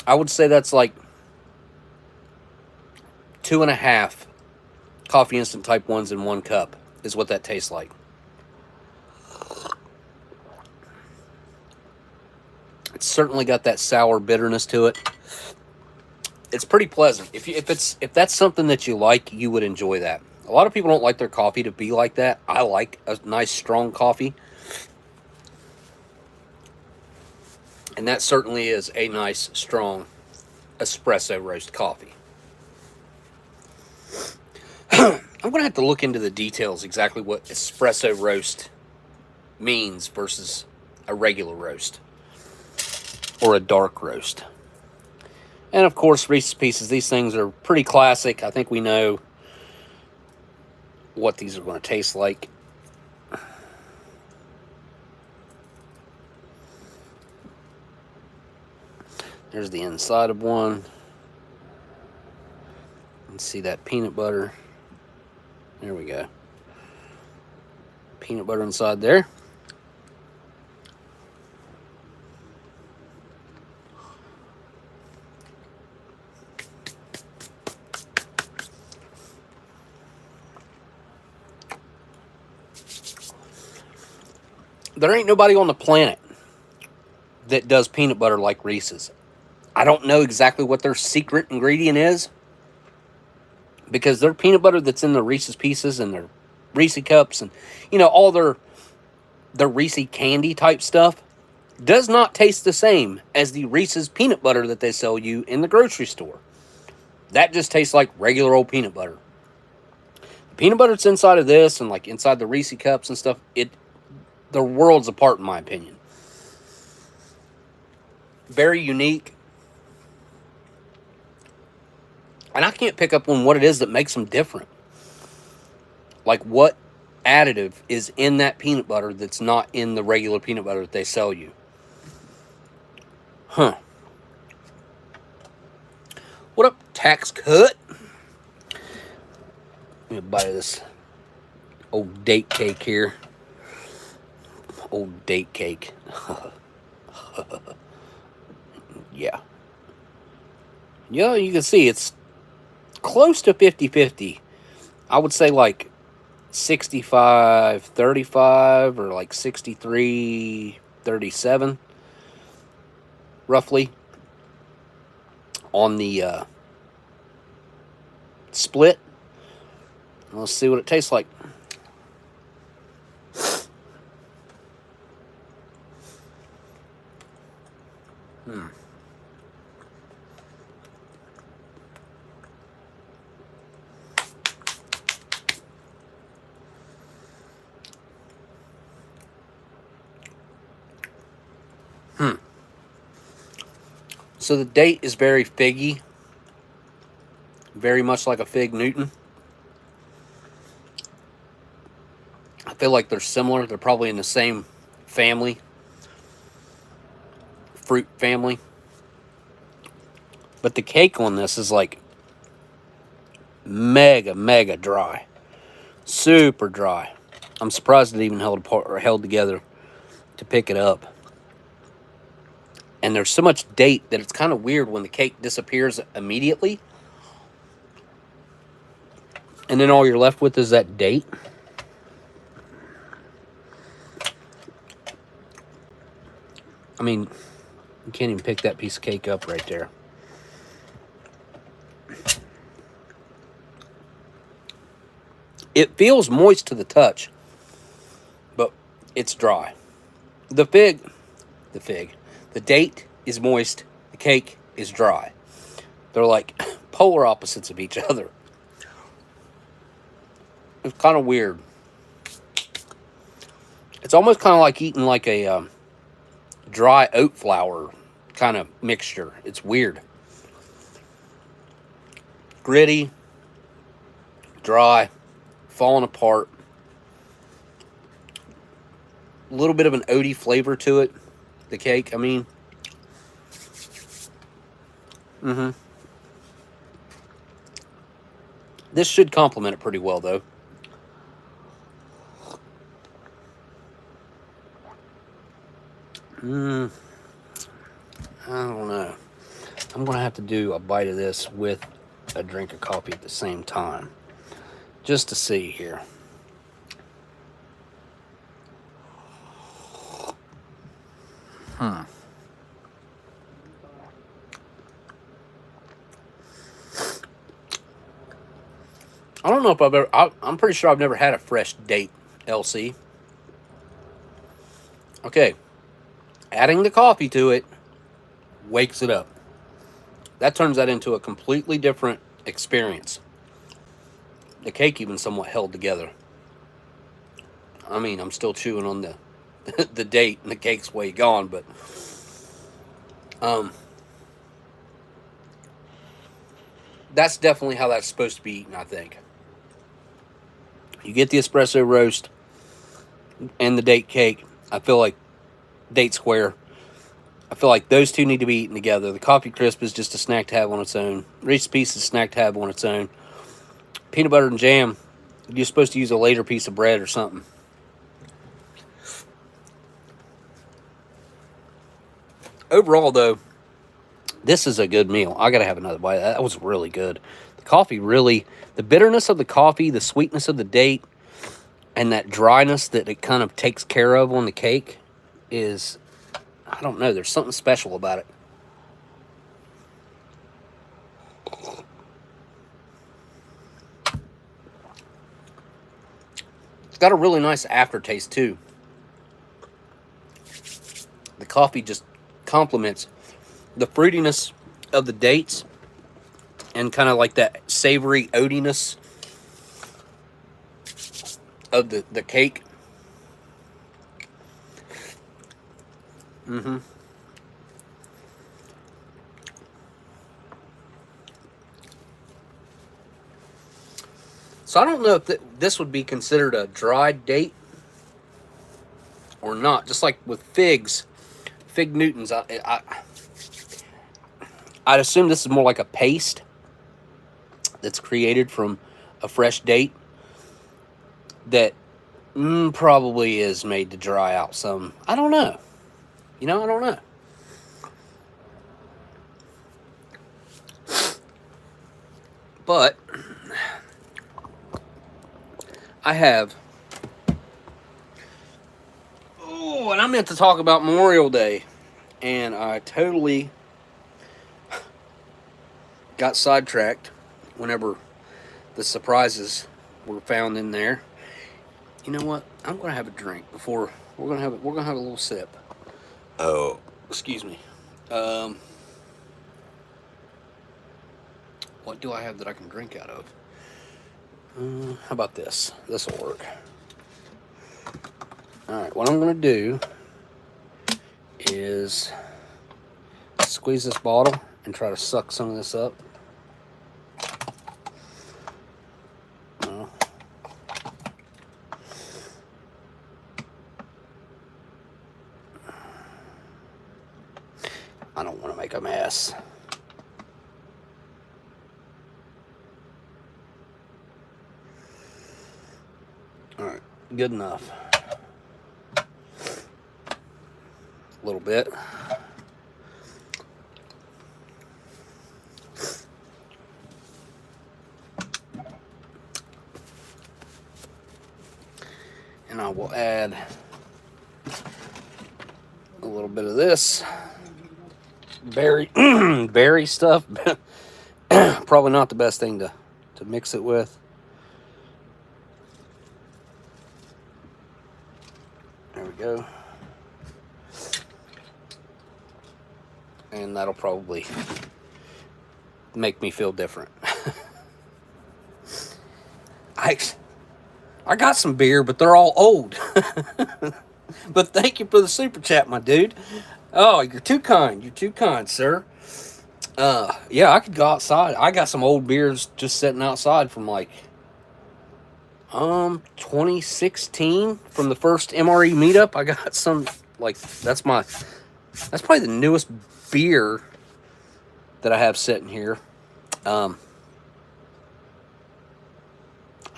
I would say that's like 2.5 coffee instant type 1s in 1 cup is what that tastes like. It's certainly got that sour bitterness to it. It's pretty pleasant. If that's something that you like, you would enjoy that. A lot of people don't like their coffee to be like that. I like a nice strong coffee. And that certainly is a nice strong espresso roast coffee. I'm going to have to look into the details exactly what espresso roast means versus a regular roast or a dark roast. And of course, Reese's Pieces, these things are pretty classic. I think we know what these are going to taste like. There's the inside of one. You can see that peanut butter. There we go. Peanut butter inside there. there ain't nobody on the planet that does peanut butter like Reese's. I don't know exactly what their secret ingredient is, because their peanut butter that's in the Reese's Pieces and their Reese Cups and, you know, all their Reese candy type stuff does not taste the same as the Reese's peanut butter that they sell you in the grocery store. That just tastes like regular old peanut butter. The peanut butter that's inside of this and like inside the Reese Cups and stuff, they're worlds apart in my opinion. Very unique. And I can't pick up on what it is that makes them different. Like what additive is in that peanut butter that's not in the regular peanut butter that they sell you. Huh. What up, Tax Cut? Let me bite of this old date cake here. Old date cake. Yeah. Yeah, you can see it's close to 50-50. I would say like 65-35 or like 63-37 roughly on the split. Let's see what it tastes like. So the date is very figgy. Very much like a Fig Newton. I feel like they're similar. They're probably in the same family. Fruit family. But the cake on this is like mega dry. Super dry. I'm surprised it even held apart or held together to pick it up. And there's so much date that it's kind of weird when the cake disappears immediately. And then all you're left with is that date. I mean, you can't even pick that piece of cake up right there. It feels moist to the touch, but it's dry. The date is moist, the cake is dry. They're like polar opposites of each other. It's kind of weird. It's almost kind of like eating like a dry oat flour kind of mixture. It's weird. Gritty, dry, falling apart. A little bit of an oaty flavor to it. The cake, I mean. This should complement it pretty well, though. I don't know. I'm going to have to do a bite of this with a drink of coffee at the same time. Just to see here. I don't know if I've ever... I'm pretty sure I've never had a fresh date, LC. Okay. Adding the coffee to it wakes it up. That turns that into a completely different experience. The cake even somewhat held together. I mean, I'm still chewing on the the date and the cake's way gone, but that's definitely how that's supposed to be eaten, I think. You get the espresso roast and the date cake. I feel like date square. I feel like those two need to be eaten together. The coffee crisp is just a snack to have on its own. Reese's Pieces is a snack to have on its own. Peanut butter and jam, you're supposed to use a later piece of bread or something. Overall, though, this is a good meal. I gotta have another bite. That was really good. The coffee really, the bitterness of the coffee, the sweetness of the date, and that dryness that it kind of takes care of on the cake is, I don't know, there's something special about it. It's got a really nice aftertaste too. The coffee just complements the fruitiness of the dates and kind of like that savory oatiness of the cake. So I don't know if this would be considered a dried date or not. Just like with figs, fig Newtons, I'd assume this is more like a paste that's created from a fresh date that probably is made to dry out some. I don't know. You know, I don't know. But I have... Oh, and I meant to talk about Memorial Day, and I totally got sidetracked whenever the surprises were found in there. You know what? I'm gonna have a drink before we're gonna have a little sip. Oh, excuse me. What do I have that I can drink out of? How about this? This will work. All right. What I'm gonna do is squeeze this bottle and try to suck some of this up. I don't want to make a mess. All right, good enough. A little bit. And I will add a little bit of this berry stuff. Probably not the best thing to mix it with. There we go. And that'll probably make me feel different. I got some beer, but they're all old. But thank you for the super chat, my dude. Oh, you're too kind. You're too kind, sir. Yeah, I could go outside. I got some old beers just sitting outside from like 2016 from the first MRE meetup. I got some, like, that's probably the newest beer that I have sitting here. I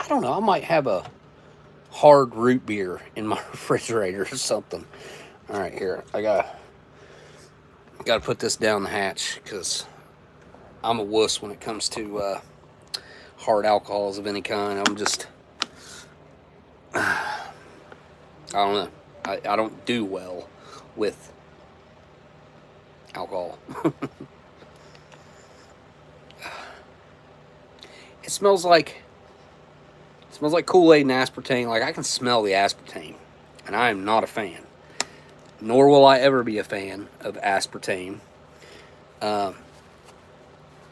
don't know. I might have a hard root beer in my refrigerator or something. All right, here. I gotta put this down the hatch because I'm a wuss when it comes to hard alcohols of any kind. I'm just, I don't know. I don't do well with alcohol. It smells like Kool-Aid and aspartame. Like, I can smell the aspartame, and I am not a fan. Nor will I ever be a fan of aspartame. That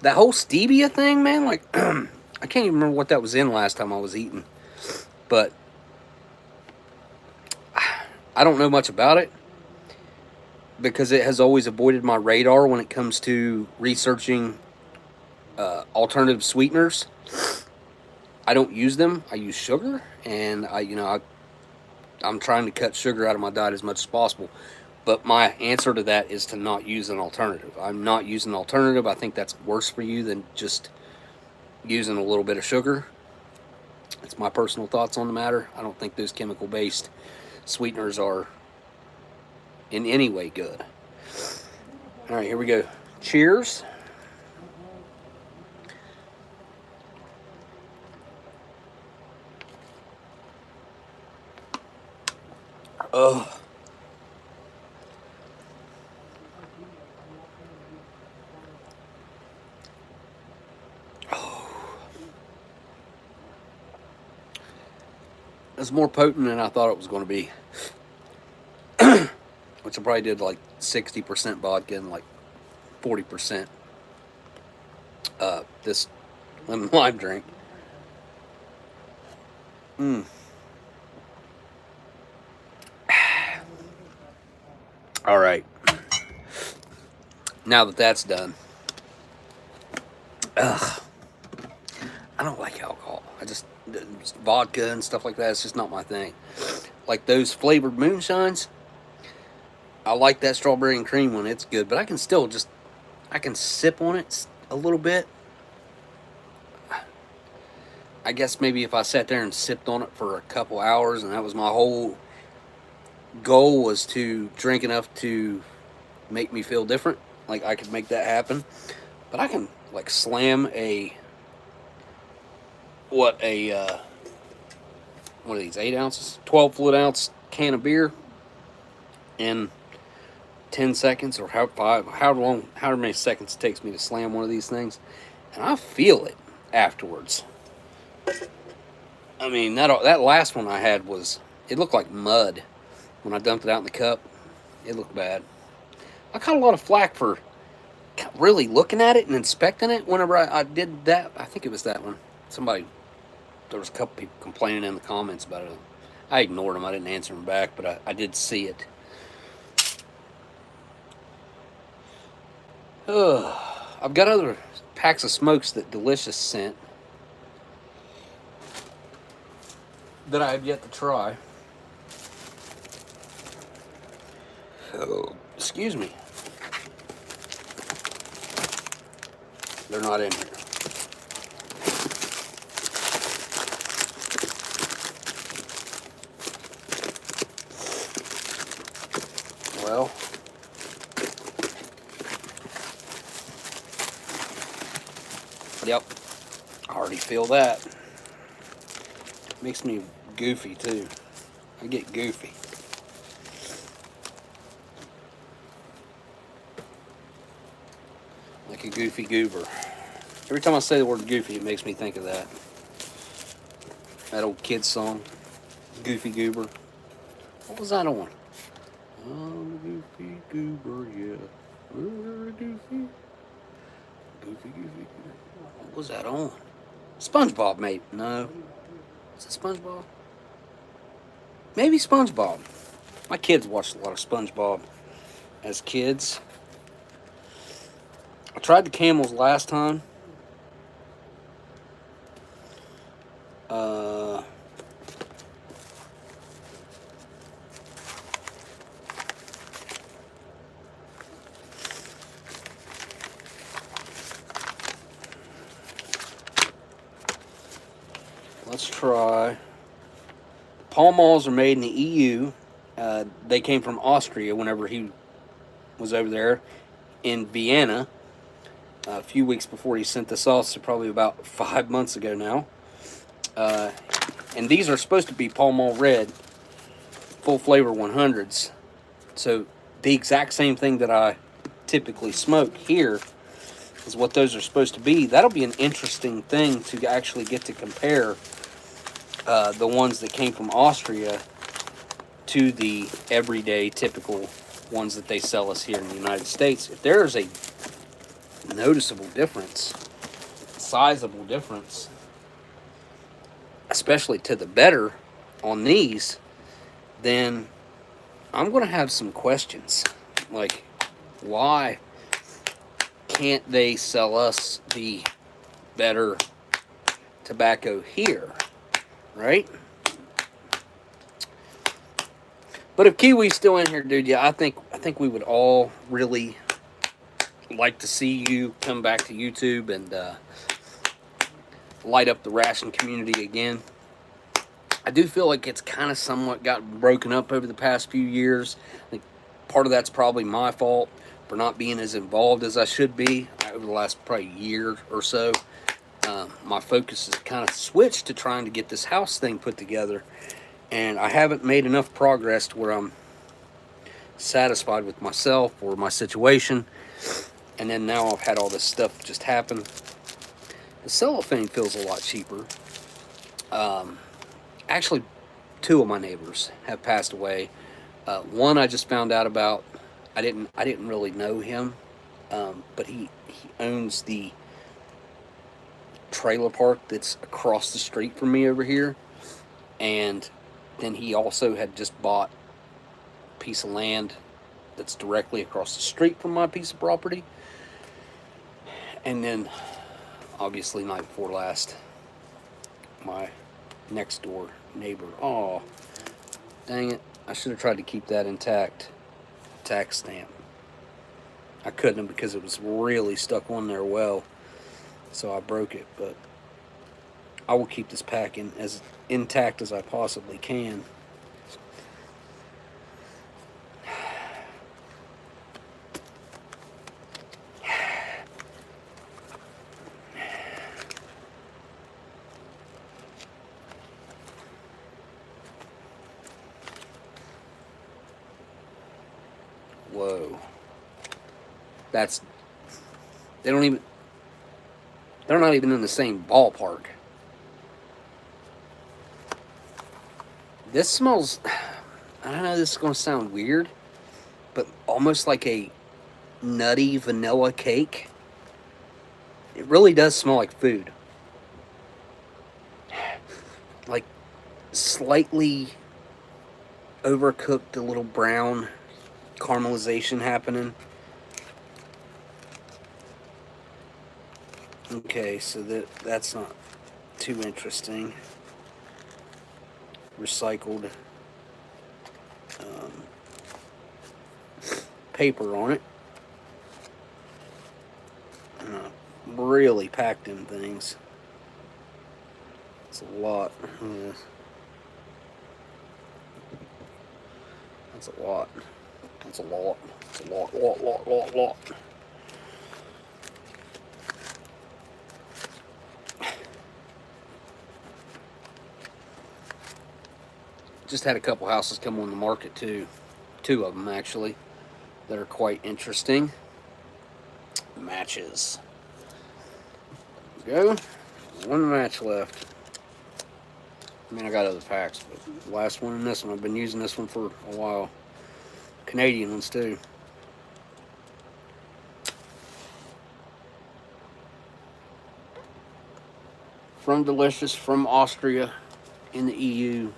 whole stevia thing, man, like, I can't even remember what that was in last time I was eating. But I don't know much about it because it has always avoided my radar when it comes to researching alternative sweeteners. I don't use them. I use sugar, and I'm trying to cut sugar out of my diet as much as possible. But my answer to that is to not use an alternative. I'm not using an alternative. I think that's worse for you than just using a little bit of sugar. It's my personal thoughts on the matter. I don't think those chemical-based sweeteners are in any way good. All right, here we go. Cheers. Ugh. It's more potent than I thought it was going to be. Which I probably did like 60% vodka and like 40% this lemon lime drink. All right. Now that that's done, I don't like alcohol. Just vodka and stuff like that. It's just not my thing. Like those flavored moonshines, I like that strawberry and cream one. It's good, but I can still I can sip on it a little bit. I guess maybe if I sat there and sipped on it for a couple hours, and that was my whole goal, was to drink enough to make me feel different, like I could make that happen. But I can like slam what are these, 8 ounces, 12 fluid ounce can of beer in 10 seconds, or however many seconds it takes me to slam one of these things, and I feel it afterwards. I mean, that last one I had it looked like mud when I dumped it out in the cup. It looked bad. I caught a lot of flack for really looking at it and inspecting it whenever I did that. I think it was that one. There was a couple people complaining in the comments about it. I ignored them. I didn't answer them back, but I did see it. I've got other packs of smokes that Delicious sent that I have yet to try. Oh, excuse me. They're not in here. Well, yep, I already feel that. Makes me goofy too. I get goofy. Like a goofy goober. Every time I say the word goofy, it makes me think of that. That old kid's song, Goofy Goober. What was that on? Oh, goofy goober, yeah. Goofy. What was that on? SpongeBob, mate. No. Is it SpongeBob? Maybe SpongeBob. My kids watched a lot of SpongeBob as kids. I tried the Camels last time. Let's try. Pall Malls are made in the EU. They came from Austria whenever he was over there in Vienna a few weeks before he sent this off, so probably about 5 months ago now. And these are supposed to be Pall Mall Red, full flavor 100s. So the exact same thing that I typically smoke here is what those are supposed to be. That'll be an interesting thing to actually get to compare the ones that came from Austria to the everyday typical ones that they sell us here in the United States. If there is a noticeable difference, sizable difference, especially to the better on these, then I'm going to have some questions. Like, why can't they sell us the better tobacco here, right? But if Kiwi's still in here, dude, yeah, I think we would all really like to see you come back to YouTube and light up the ration community again. I do feel like it's kind of somewhat got broken up over the past few years. I think part of that's probably my fault for not being as involved as I should be over the last probably year or so. My focus has kind of switched to trying to get this house thing put together. And I haven't made enough progress to where I'm satisfied with myself or my situation. And then now I've had all this stuff just happen. The cellophane feels a lot cheaper. Actually, two of my neighbors have passed away. One I just found out about. I didn't really know him, but he owns the trailer park that's across the street from me over here, and then he also had just bought a piece of land that's directly across the street from my piece of property. And then, obviously, night before last, my next door neighbor. Oh, dang it! I should have tried to keep that intact. Tax stamp. I couldn't because it was really stuck on there well, so I broke it. But I will keep this pack in as intact as I possibly can. Whoa. That's... They're not even in the same ballpark. This smells... I don't know, this is going to sound weird, but almost like a nutty vanilla cake. It really does smell like food. Like slightly overcooked, a little brown caramelization happening. Okay, so that's not too interesting. Recycled paper on it. Really packed in things. It's a lot. Yeah. That's a lot. That's a lot. It's a lot. Just had a couple houses come on the market too. Two of them actually that are quite interesting. Matches. There we go. One match left. I mean, I got other packs, but the last one and this one, I've been using this one for a while. Canadian ones too. From Delicious, from Austria, in the EU.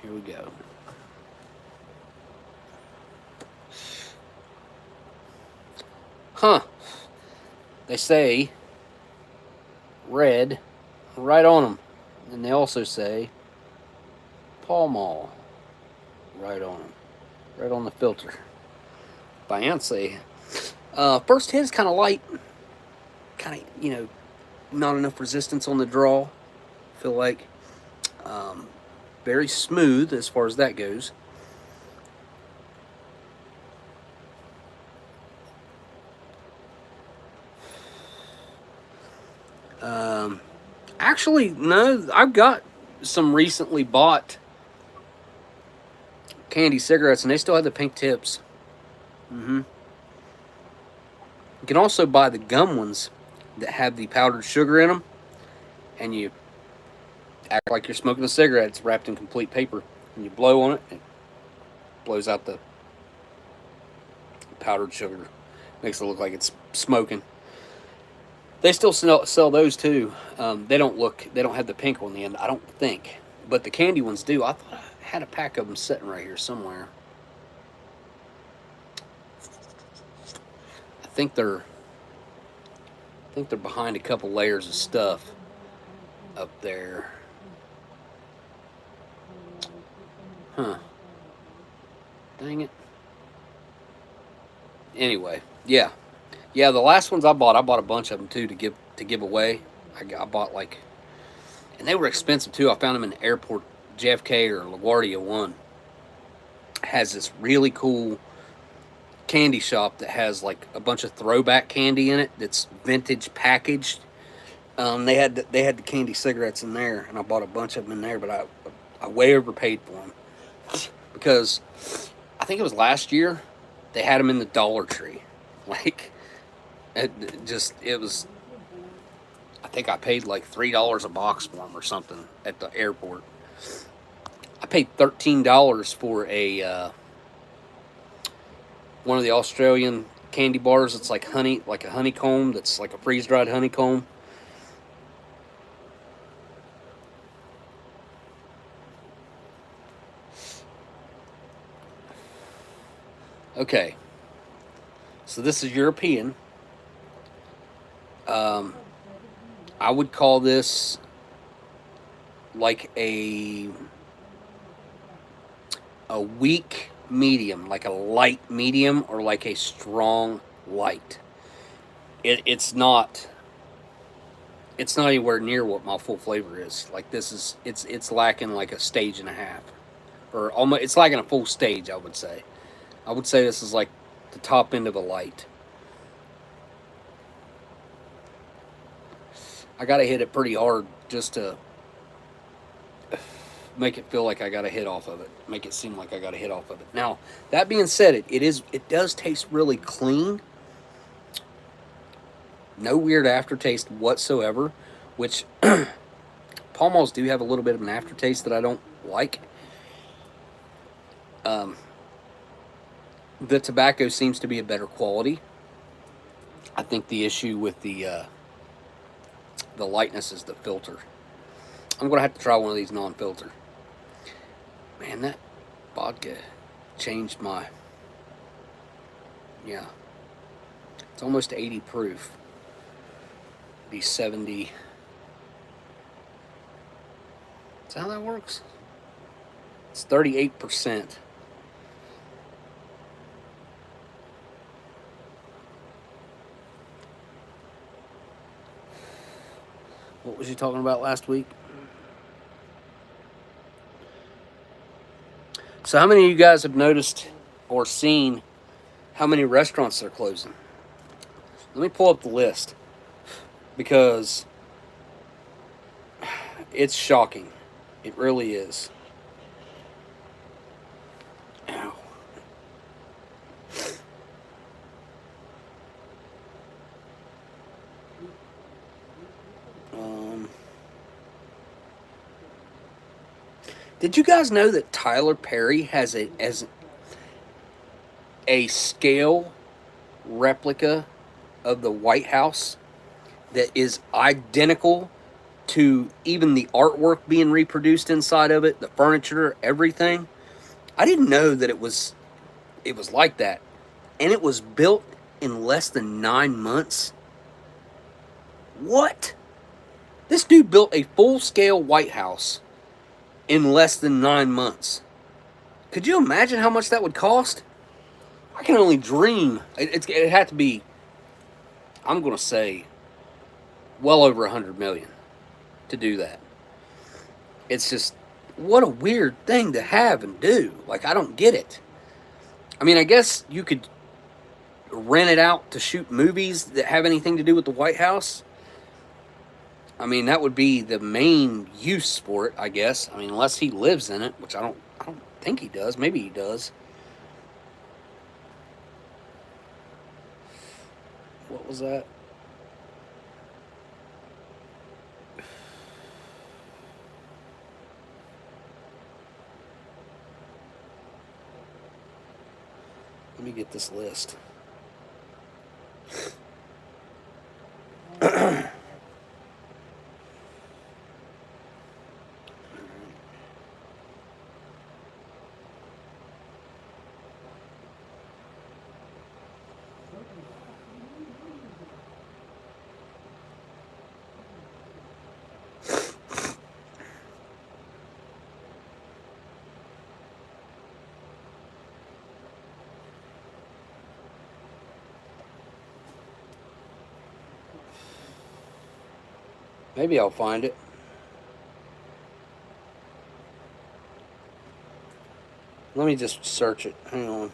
Here we go. Huh. They say red right on them. And they also say Pall Mall right on them. Right on the filter. Fancy. First hit is kind of light. Kind of, not enough resistance on the draw. Feel like very smooth as far as that goes. Actually, no, I've got some recently bought candy cigarettes, and they still have the pink tips. You can also buy the gum ones that have the powdered sugar in them, and you act like you're smoking a cigarette. It's wrapped in complete paper, and you blow on it, and it blows out the powdered sugar. Makes it look like it's smoking. They still sell those too. They don't have the pink on the end, I don't think, but the candy ones do. I thought I had a pack of them sitting right here somewhere. I think they're behind a couple layers of stuff up there. Huh. Dang it. Anyway, yeah. Yeah, the last ones I bought a bunch of them too to give away. I bought and they were expensive too. I found them in the airport. JFK or LaGuardia one has this really cool candy shop that has like a bunch of throwback candy in it that's vintage packaged. They had the candy cigarettes in there, and I bought a bunch of them in there. But I way overpaid for them because I think it was last year they had them in the Dollar Tree. Like, it was. I think I paid like $3 a box for them or something at the airport. I paid $13 for a one of the Australian candy bars. It's like honey, like a honeycomb. That's like a freeze dried honeycomb. Okay, so this is European. I would call this like a weak medium, like a light medium, or like a strong light. It's not anywhere near what my full flavor is. Like this is it's lacking like a stage and a half, or almost it's lacking a full stage. I would say this is like the top end of a light. I gotta hit it pretty hard just to make it feel like I got a hit off of it. Make it seem like I got a hit off of it. Now, that being said, it does taste really clean. No weird aftertaste whatsoever, which Pall Malls do have a little bit of an aftertaste that I don't like. The tobacco seems to be a better quality. I think the issue with the lightness is the filter. I'm going to have to try one of these non-filter. Man, that vodka changed my... Yeah. It's almost 80 proof. Be 70... Is that how that works? It's 38%. What was you talking about last week? So how many of you guys have noticed or seen how many restaurants they're closing? Let me pull up the list because it's shocking. It really is. Ow. Did you guys know that Tyler Perry has a scale replica of the White House that is identical to even the artwork being reproduced inside of it, the furniture, everything? I didn't know that it was like that. And it was built in less than 9 months. What? This dude built a full-scale White House in less than 9 months. Could you imagine how much that would cost? I can only dream. It had to be, I'm going to say, well over $100 million to do that. It's just, what a weird thing to have and do. Like, I don't get it. I mean, I guess you could rent it out to shoot movies that have anything to do with the White House. I mean, that would be the main use for it, I guess. I mean, unless he lives in it, which I don't think he does. Maybe he does. What was that? Let me get this list. Maybe I'll find it. Let me just search it. Hang on.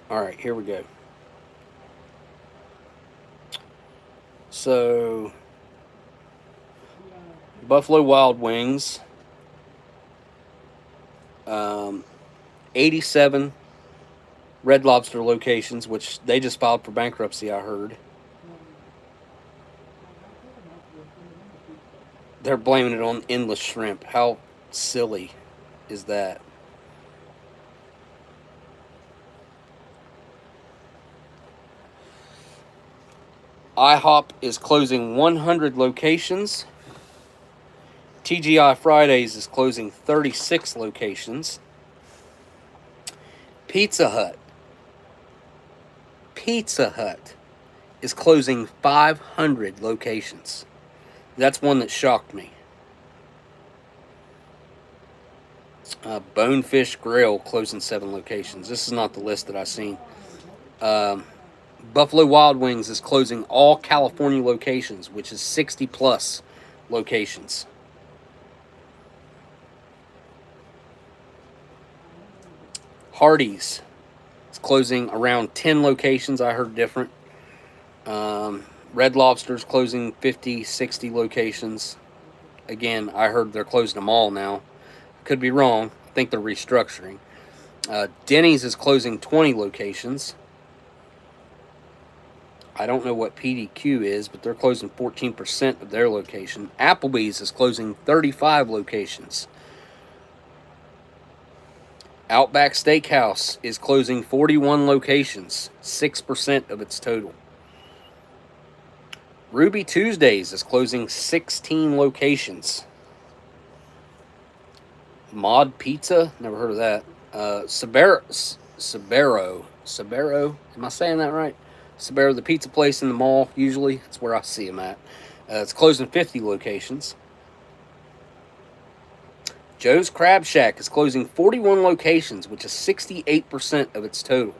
All right, here we go. So, Buffalo Wild Wings, 87 Red Lobster locations, which they just filed for bankruptcy, I heard. They're blaming it on endless shrimp. How silly is that? IHOP is closing 100 locations. TGI Fridays is closing 36 locations. Pizza Hut is closing 500 locations. That's one that shocked me. Bonefish Grill closing 7 locations. This is not the list that I've seen. Buffalo Wild Wings is closing all California locations, which is 60 plus locations. Hardee's is closing around 10 locations. I heard different. Red Lobster's closing 50, 60 locations. Again, I heard they're closing them all now. Could be wrong. I think they're restructuring. Denny's is closing 20 locations. I don't know what PDQ is, but they're closing 14% of their location. Applebee's is closing 35 locations. Outback Steakhouse is closing 41 locations, 6% of its total. Ruby Tuesdays is closing 16 locations. Mod Pizza, never heard of that. Sbarro, am I saying that right? Sbarro, the pizza place in the mall, usually. That's where I see them at. It's closing 50 locations. Joe's Crab Shack is closing 41 locations, which is 68% of its total.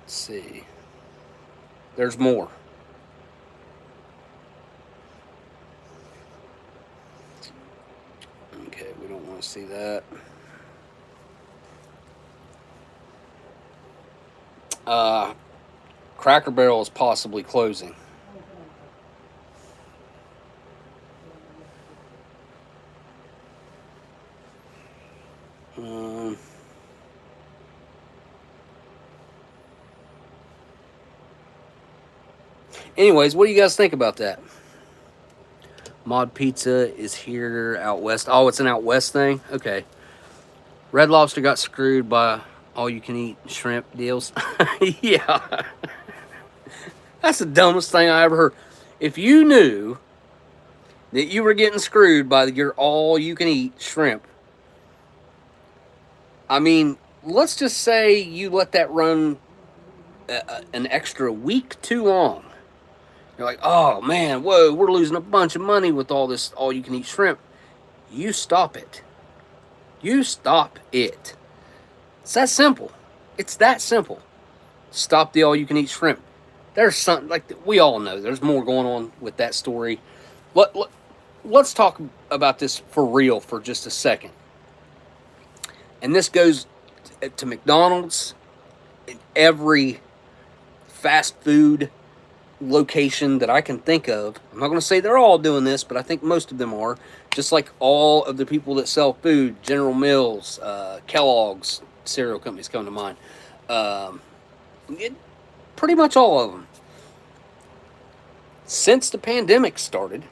Let's see. There's more. Okay, we don't want to see that. Cracker Barrel is possibly closing. Anyways, what do you guys think about that? Mod Pizza is here out west. Oh, it's an out west thing? Okay. Red Lobster got screwed by all-you-can-eat shrimp deals. Yeah. That's the dumbest thing I ever heard. If you knew that you were getting screwed by your all-you-can-eat shrimp, I mean, let's just say you let that run an extra week too long. You're like, oh man, whoa, we're losing a bunch of money with all this all-you-can-eat shrimp. You stop it. You stop it. It's that simple. It's that simple. Stop the all-you-can-eat shrimp. There's something, like, we all know there's more going on with that story. Let's talk about this for real for just a second. And this goes to McDonald's, every fast food location that I can think of. I'm not going to say they're all doing this, but I think most of them are. Just like all of the people that sell food, General Mills, Kellogg's, cereal companies come to mind. Pretty much all of them. Since the pandemic started,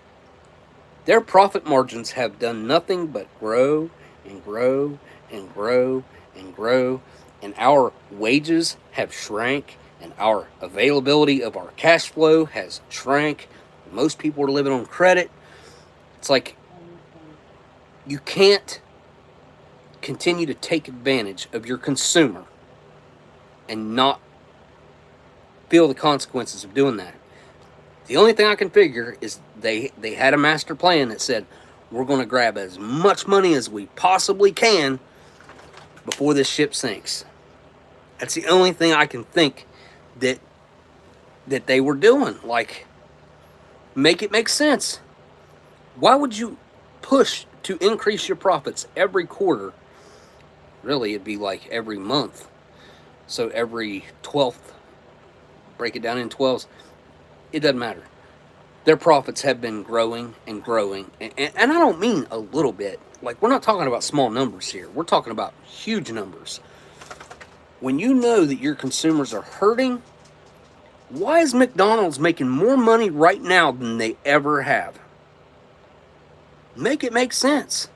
their profit margins have done nothing but grow and grow and grow and grow, and our wages have shrank, and our availability of our cash flow has shrank. Most people are living on credit. It's like you can't continue to take advantage of your consumer and not feel the consequences of doing that. The only thing I can figure is they had a master plan that said, we're going to grab as much money as we possibly can before this ship sinks. That's the only thing I can think that they were doing. Like, make it make sense. Why would you push to increase your profits every quarter Really, it'd be like every month. So every 12th, break it down in 12s. It doesn't matter. Their profits have been growing and growing. And I don't mean a little bit. Like, we're not talking about small numbers here. We're talking about huge numbers. When you know that your consumers are hurting, why is McDonald's making more money right now than they ever have? Make it make sense.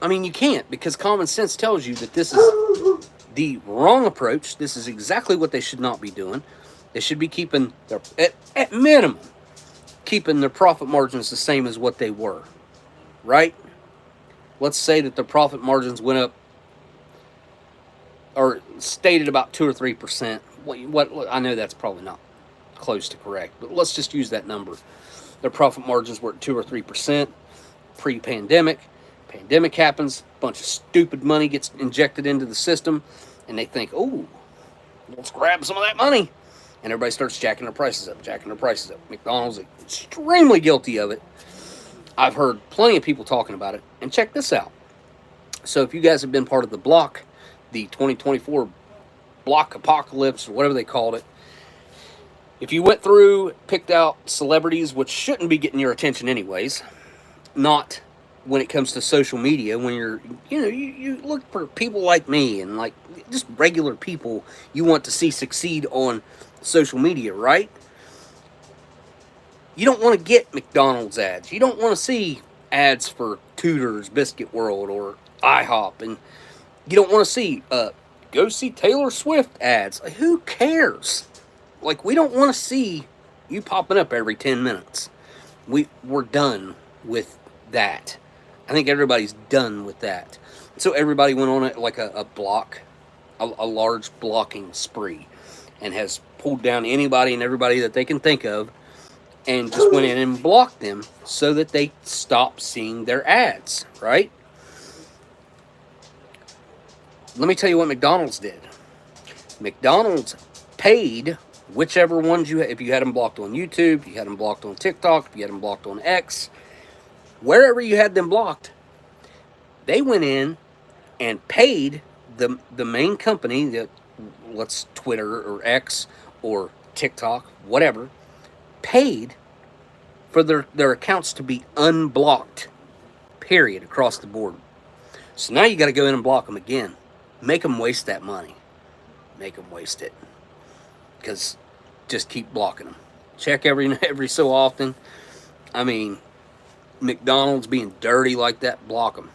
I mean, you can't, because common sense tells you that this is the wrong approach. This is exactly what they should not be doing. They should be keeping their, at minimum, keeping their profit margins the same as what they were, right? Let's say that the profit margins went up, or stayed at about 2 or 3%. What I know that's probably not close to correct, but let's just use that number. Their profit margins were at 2 or 3% pre-pandemic. Pandemic happens, a bunch of stupid money gets injected into the system, and they think, oh, let's grab some of that money. And everybody starts jacking their prices up, McDonald's is extremely guilty of it. I've heard plenty of people talking about it. And check this out. So if you guys have been part of the block, the 2024 block apocalypse, or whatever they called it, if you went through, picked out celebrities, which shouldn't be getting your attention anyways, not when it comes to social media, when you look for people like me and like just regular people you want to see succeed on social media, right? You don't want to get McDonald's ads. You don't want to see ads for Tudor's Biscuit World or IHOP, and you don't want to see go see Taylor Swift ads. Like, who cares? Like, we don't want to see you popping up every 10 minutes. We're done with that. I think everybody's done with that. So everybody went on like a large blocking spree, and has pulled down anybody and everybody that they can think of, and just went in and blocked them so that they stop seeing their ads, right? Let me tell you what McDonald's did. McDonald's paid whichever ones you had. If you had them blocked on YouTube, if you had them blocked on TikTok, if you had them blocked on X, wherever you had them blocked, they went in and paid the main company, that, let's Twitter or X or TikTok, whatever, paid for their accounts to be unblocked, period, across the board. So now you got to go in and block them again. Make them waste that money. Make them waste it. Because just keep blocking them. Check every so often. I mean, McDonald's being dirty like that, block them.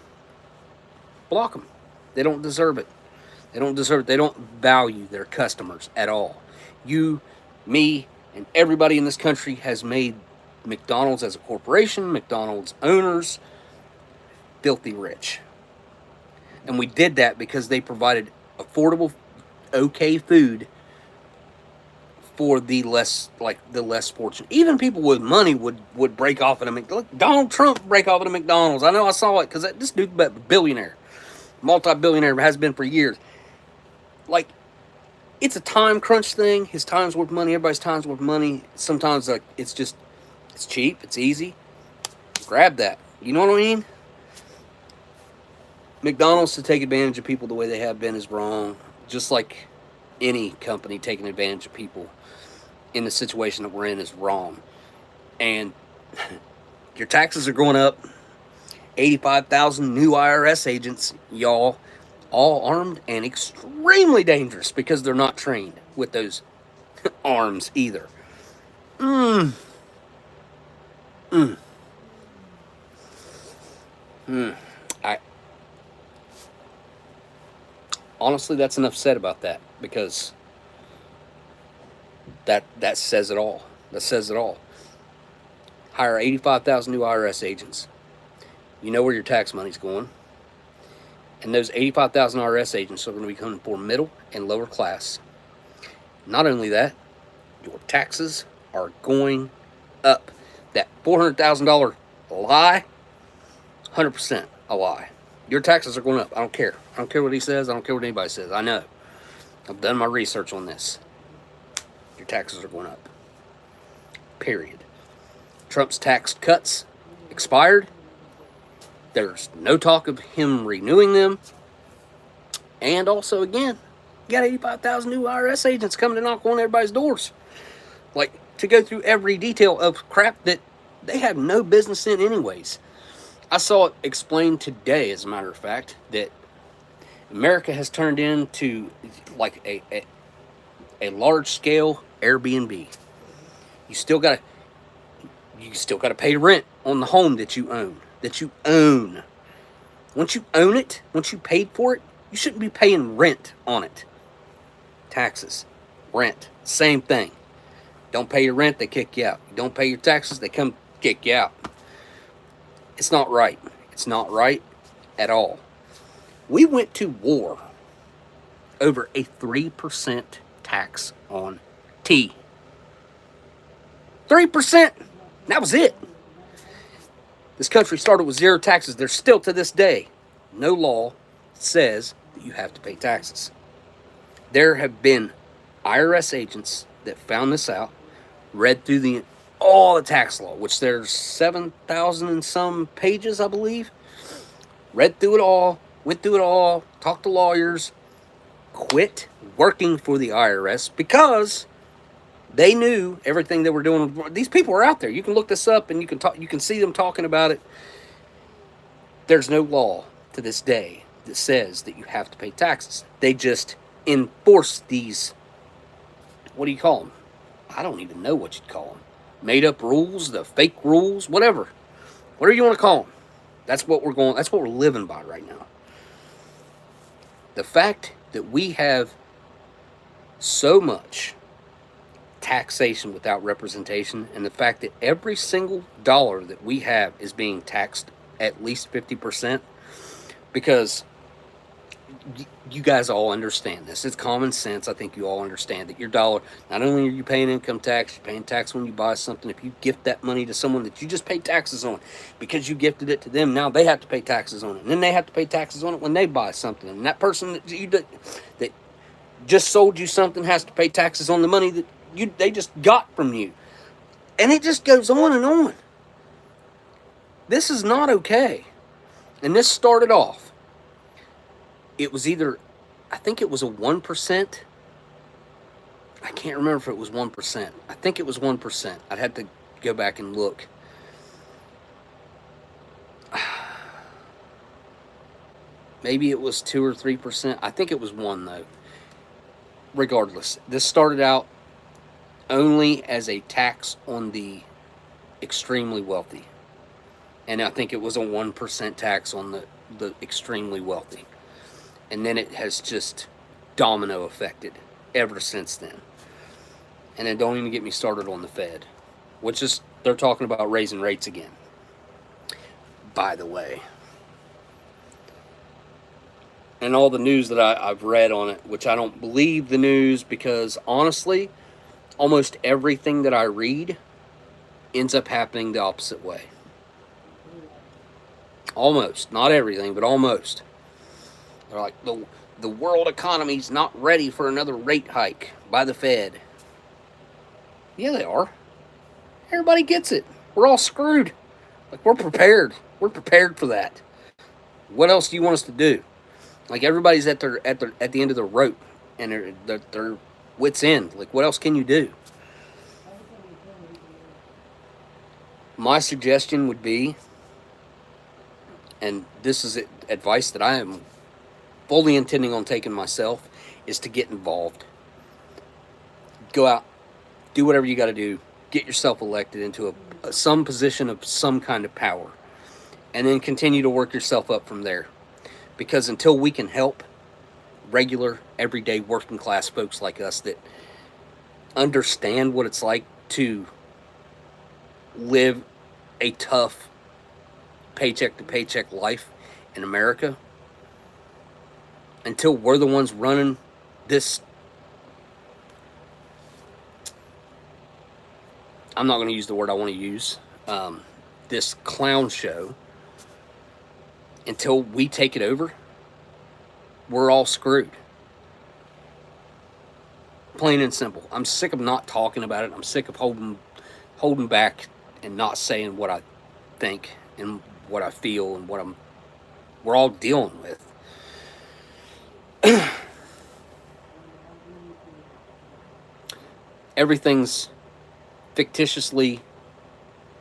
Block them. They don't deserve it. They don't deserve it. They don't value their customers at all. You, me, and everybody in this country has made McDonald's as a corporation, McDonald's owners, filthy rich. And we did that because they provided affordable, okay food for the less fortunate. Even people with money would break off at a McDonald's. Donald Trump break off at a McDonald's. I know, I saw it, because this dude's a billionaire. Multi-billionaire, has been for years. Like, it's a time crunch thing. His time's worth money. Everybody's time's worth money. Sometimes, like, it's cheap. It's easy. Grab that. You know what I mean? McDonald's to take advantage of people the way they have been is wrong. Just like any company taking advantage of people in the situation that we're in is wrong. And your taxes are going up. 85,000 new IRS agents, y'all, all armed and extremely dangerous because they're not trained with those arms either. Honestly, that's enough said about that, because that says it all. That says it all. Hire 85,000 new IRS agents. You know where your tax money's going. And those 85,000 IRS agents are going to be coming for middle and lower class. Not only that, your taxes are going up. That $400,000 lie, 100% a lie. Your taxes are going up. I don't care. I don't care what he says. I don't care what anybody says. I know. I've done my research on this. Your taxes are going up. Period. Trump's tax cuts expired. There's no talk of him renewing them. And also, again, you got 85,000 new IRS agents coming to knock on everybody's doors. Like, to go through every detail of crap that they have no business in anyways. I saw it explained today, as a matter of fact, that America has turned into like a large scale Airbnb. You still gotta pay rent on the home that you own. Once you own it, once you paid for it, you shouldn't be paying rent on it. Taxes, rent, same thing. Don't pay your rent, they kick you out. You don't pay your taxes, they come kick you out. It's not right. It's not right at all. We went to war over a 3% tax on tea. 3%! That was it. This country started with zero taxes. There's still, to this day, no law that says that you have to pay taxes. There have been IRS agents that found this out, read through all the tax law, which there's 7,000 and some pages, I believe. Read through it all, went through it all, talked to lawyers, quit working for the IRS because they knew everything they were doing. These people are out there. You can look this up and you can see them talking about it. There's no law to this day that says that you have to pay taxes. They just enforce these, what do you call them? I don't even know what you'd call them. Made up rules, the fake rules, whatever. Whatever you want to call them. That's what we're living by right now. The fact that we have so much taxation without representation, and the fact that every single dollar that we have is being taxed at least 50%, because you guys all understand this. It's common sense. I think you all understand that your dollar, not only are you paying income tax, you're paying tax when you buy something. If you gift that money to someone that you just pay taxes on because you gifted it to them, now they have to pay taxes on it. And then they have to pay taxes on it when they buy something. And that person that just sold you something has to pay taxes on the money that they just got from you. And it just goes on and on. This is not okay. And this started off. It was either, I think it was a 1%. I can't remember if it was 1%. I think it was 1%. I'd have to go back and look. Maybe it was 2 or 3%. I think it was 1 though. Regardless, this started out only as a tax on the extremely wealthy. And I think it was a 1% tax on the extremely wealthy. And then it has just domino affected ever since then. And then don't even get me started on the Fed, which is, they're talking about raising rates again, by the way. And all the news that I've read on it, which I don't believe the news, because honestly, almost everything that I read ends up happening the opposite way. Almost. Not everything, but almost. They're like, the world economy's not ready for another rate hike by the Fed. Yeah, they are. Everybody gets it. We're all screwed. Like, we're prepared. We're prepared for that. What else do you want us to do? Like, everybody's at the end of the rope, and their wits end. Like, what else can you do? My suggestion would be, and this is advice that I am fully intending on taking myself, is to get involved. Go out, do whatever you got to do, get yourself elected into some position of some kind of power, and then continue to work yourself up from there. Because until we can help regular, everyday, working class folks like us that understand what it's like to live a tough paycheck to paycheck life in America, until we're the ones running this, I'm not going to use the word I want to use, this clown show, until we take it over, we're all screwed. Plain and simple. I'm sick of not talking about it. I'm sick of holding back and not saying what I think and what I feel and we're all dealing with. Everything's fictitiously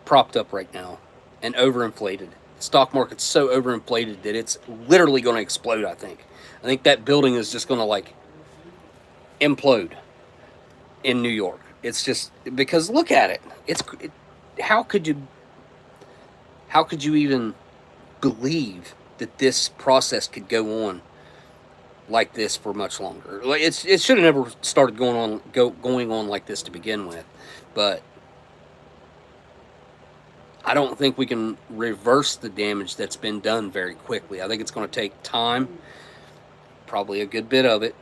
propped up right now and overinflated. The stock market's so overinflated that it's literally going to explode, I think. I think that building is just going to like implode in New York. It's just because look at it. How could you even believe that this process could go on like this for much longer? Like it should have never started going on like this to begin with. But I don't think we can reverse the damage that's been done very quickly. I think it's going to take time, probably a good bit of it,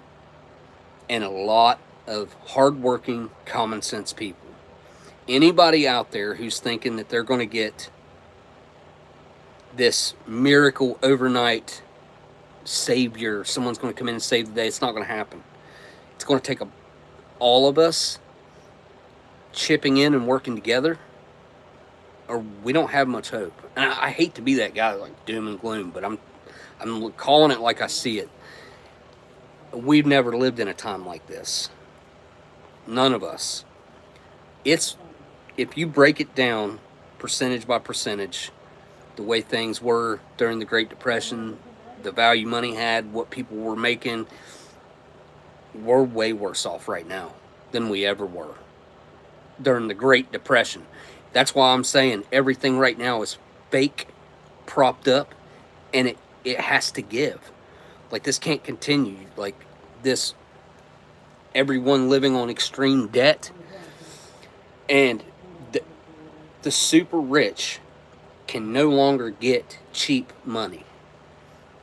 and a lot of hardworking, common sense people. Anybody out there who's thinking that they're going to get this miracle overnight savior, someone's going to come in and save the day, it's not going to happen. It's going to take all of us chipping in and working together, or we don't have much hope. And I hate to be that guy like doom and gloom, but I'm calling it like I see it. We've never lived in a time like this. None of us. If you break it down percentage by percentage, the way things were during the Great Depression, the value money had, what people were making, we're way worse off right now than we ever were during the Great Depression. That's why I'm saying everything right now is fake, propped up, and it has to give. Like, this can't continue. Like, this, everyone living on extreme debt, and the super rich can no longer get cheap money.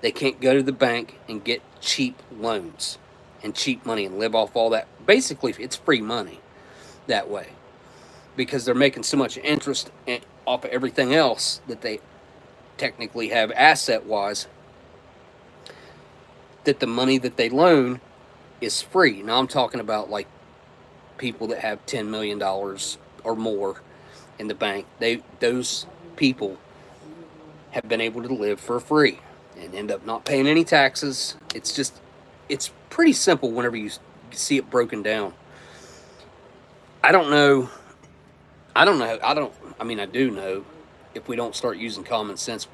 They can't go to the bank and get cheap loans and cheap money and live off all that. Basically, it's free money that way, because they're making so much interest off of everything else that they technically have asset-wise, that the money that they loan is free. Now I'm talking about like people that have $10 million or more in the bank. Those people have been able to live for free and end up not paying any taxes. It's pretty simple whenever you see it broken down. I do know if we don't start using common sense,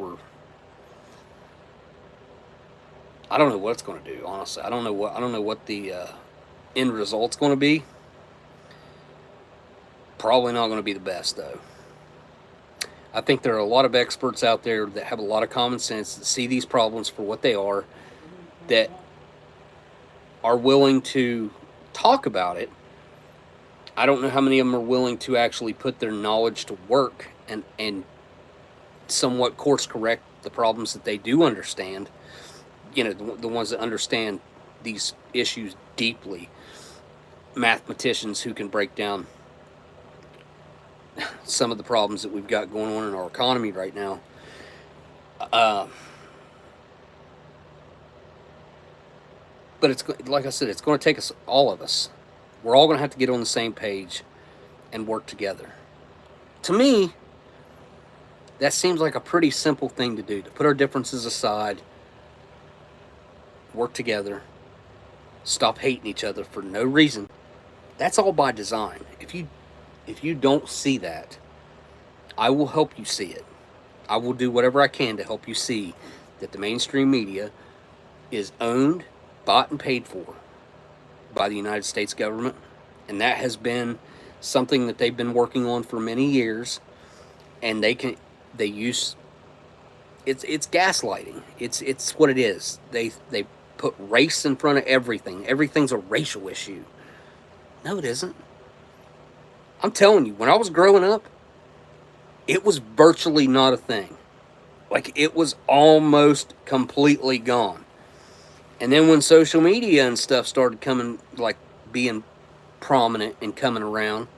I don't know what it's going to do, honestly. I don't know what the end result's going to be. Probably not going to be the best, though. I think there are a lot of experts out there that have a lot of common sense, that see these problems for what they are, that are willing to talk about it. I don't know how many of them are willing to actually put their knowledge to work and somewhat course correct the problems that they do understand. You know, the ones that understand these issues deeply. Mathematicians who can break down some of the problems that we've got going on in our economy right now. But it's like I said, it's going to take us, all of us. We're all going to have to get on the same page and work together. To me, that seems like a pretty simple thing to do, to put our differences aside, work together, stop hating each other for no reason. That's all by design. If you don't see that, I will help you see it. I will do whatever I can to help you see that the mainstream media is owned, bought, and paid for by the United States government, and that has been something that they've been working on for many years. And they use it's gaslighting. It's what it is. They put race in front of everything. Everything's a racial issue. No, it isn't. I'm telling you, when I was growing up, it was virtually not a thing. Like, it was almost completely gone. And then when social media and stuff started coming, like being prominent and coming around,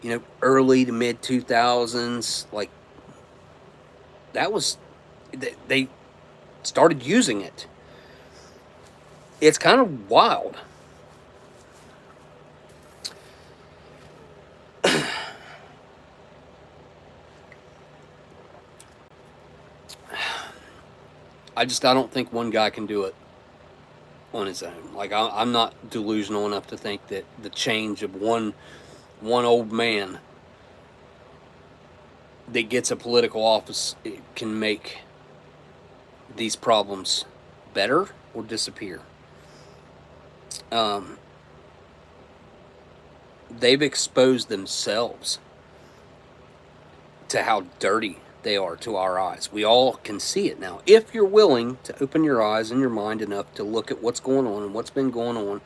you know, early to mid 2000s, like, that was, they started using it. It's kind of wild. I don't think one guy can do it. on his own. Like I'm not delusional enough to think that the change of one old man that gets a political office can make these problems better or disappear. They've exposed themselves to how dirty they are to our eyes. We all can see it now. If you're willing to open your eyes and your mind enough to look at what's going on and what's been going on,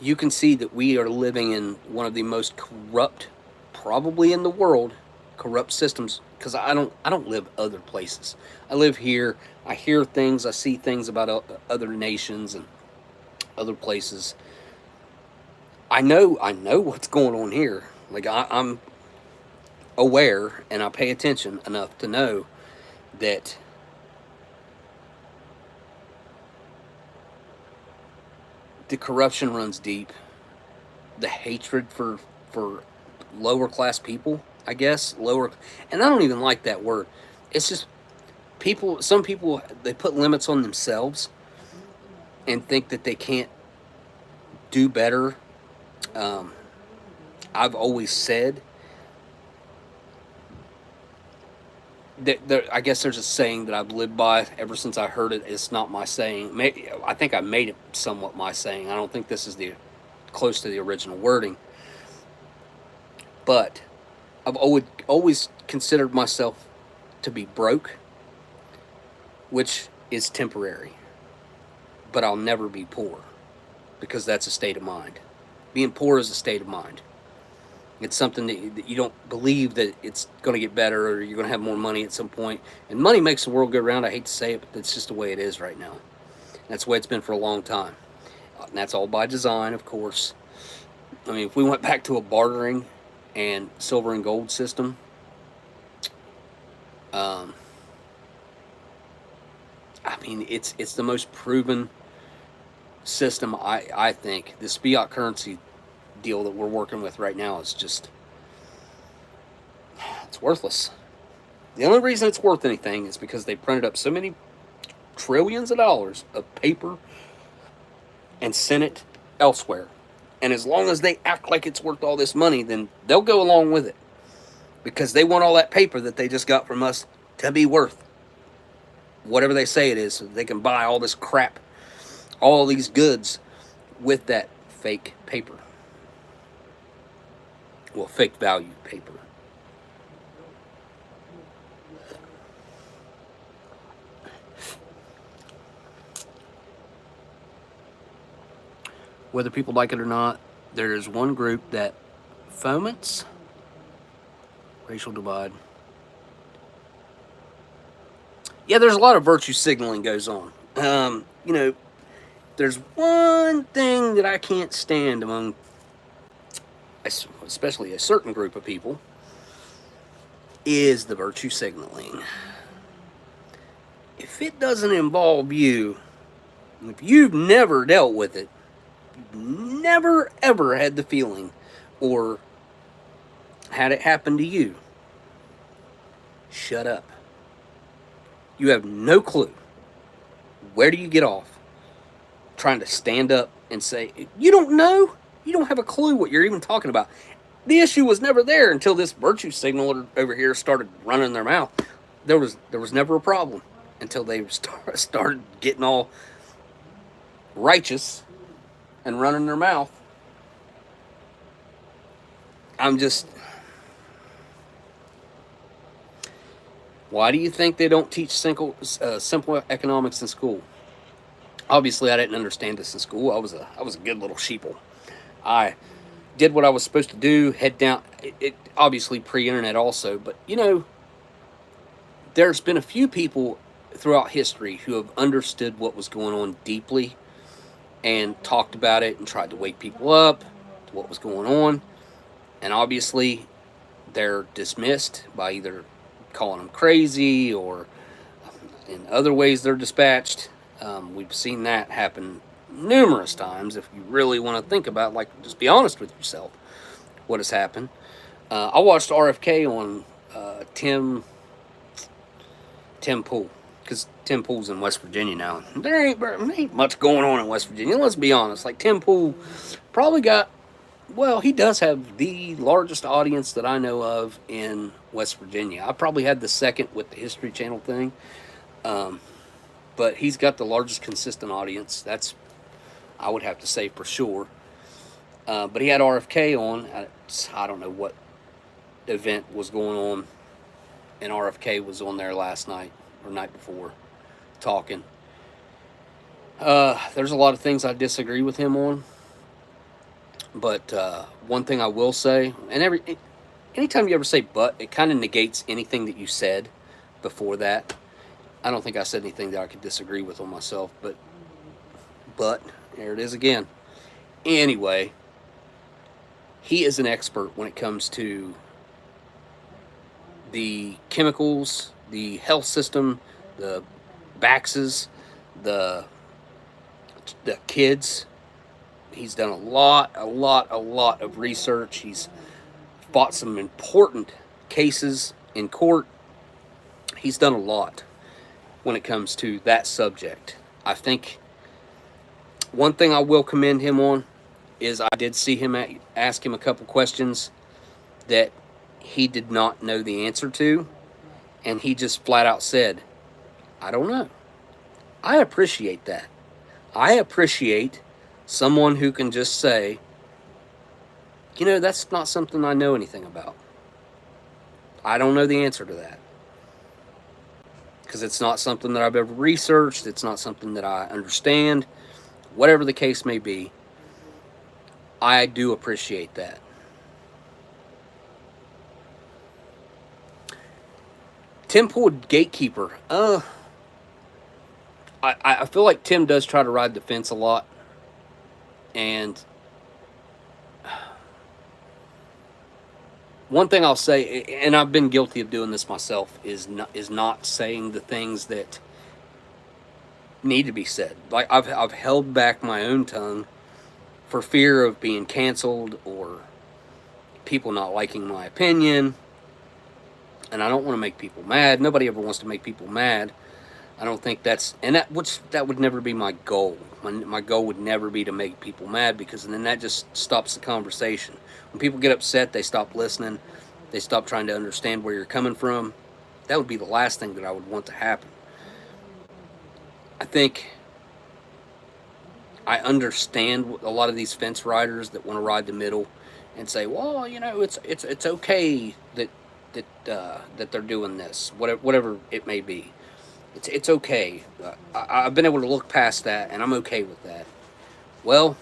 you can see that we are living in one of the most corrupt, probably in the world, corrupt systems. Because I don't live other places. I live here. I hear things. I see things about other nations and other places. I know what's going on here. Like I'm aware and I pay attention enough to know that the corruption runs deep. The hatred for lower class people, I guess, lower, and I don't even like that word. It's just people. Some people, they put limits on themselves and think that they can't do better. I've always said that I guess there's a saying that I've lived by ever since I heard it. It's not my saying. I think I made it somewhat my saying. I don't think this is close to the original wording. But I've always considered myself to be broke, which is temporary. But I'll never be poor, because that's a state of mind. Being poor is a state of mind. It's something that you don't believe that it's going to get better or you're going to have more money at some point. And money makes the world go round. I hate to say it, but that's just the way it is right now. That's the way it's been for a long time. And that's all by design, of course. I mean, if we went back to a bartering and silver and gold system, I mean, it's the most proven system, I think. This fiat currency deal that we're working with right now is just, it's worthless. The only reason it's worth anything is because they printed up so many trillions of dollars of paper and sent it elsewhere. And as long as they act like it's worth all this money, then they'll go along with it, because they want all that paper that they just got from us to be worth whatever they say it is, so they can buy all this crap, all these goods with that fake paper. Well, fake value paper. Whether people like it or not, there is one group that foments racial divide. Yeah, there's a lot of virtue signaling goes on. You know, there's one thing that I can't stand among, especially a certain group of people, is the virtue signaling. If it doesn't involve you, if you've never dealt with it, you've never ever had the feeling or had it happen to you, shut up. You have no clue. Where do you get off trying to stand up and say, you don't know? You don't have a clue what you're even talking about. The issue was never there until this virtue signaler over here started running their mouth. There was never a problem until they started getting all righteous and running their mouth. I'm just... Why do you think they don't teach simple economics in school? Obviously, I didn't understand this in school. I was a good little sheeple. I did what I was supposed to do, head down. It obviously pre-internet also, but you know, there's been a few people throughout history who have understood what was going on deeply and talked about it and tried to wake people up to what was going on. And obviously, they're dismissed by either calling them crazy or in other ways they're dispatched. We've seen that happen numerous times. If you really want to think about, like, just be honest with yourself, what has happened. I watched RFK on Temple, because Tempool's in West Virginia now. There ain't much going on in West Virginia. Let's be honest. Like, Tempool probably got, well, he does have the largest audience that I know of in West Virginia. I probably had the second with the History Channel thing. But he's got the largest consistent audience. That's, I would have to say for sure. But he had RFK on. I don't know what event was going on. And RFK was on there last night or night before talking. There's a lot of things I disagree with him on. But one thing I will say, and anytime you ever say but, it kind of negates anything that you said before that. I don't think I said anything that I could disagree with on myself, but there it is again. Anyway, he is an expert when it comes to the chemicals, the health system, the vaxes, the kids. He's done a lot of research. He's fought some important cases in court. He's done a lot when it comes to that subject. I think one thing I will commend him on is I did see him ask him a couple questions that he did not know the answer to, and he just flat out said, I don't know. I appreciate that. I appreciate someone who can just say, you know, that's not something I know anything about. I don't know the answer to that. Because it's not something that I've ever researched. It's not something that I understand. Whatever the case may be, I do appreciate that. Temple Gatekeeper. I feel like Tim does try to ride the fence a lot. And one thing I'll say, and I've been guilty of doing this myself, is not saying the things that need to be said. Like, I've held back my own tongue for fear of being canceled or people not liking my opinion. And I don't want to make people mad. Nobody ever wants to make people mad. I don't think that would never be my goal. My goal would never be to make people mad, because then that just stops the conversation. When people get upset, they stop listening. They stop trying to understand where you're coming from. That would be the last thing that I would want to happen. I think I understand a lot of these fence riders that want to ride the middle and say, well, you know, it's okay that they're doing this, whatever it may be. It's okay. I've been able to look past that, and I'm okay with that. Well,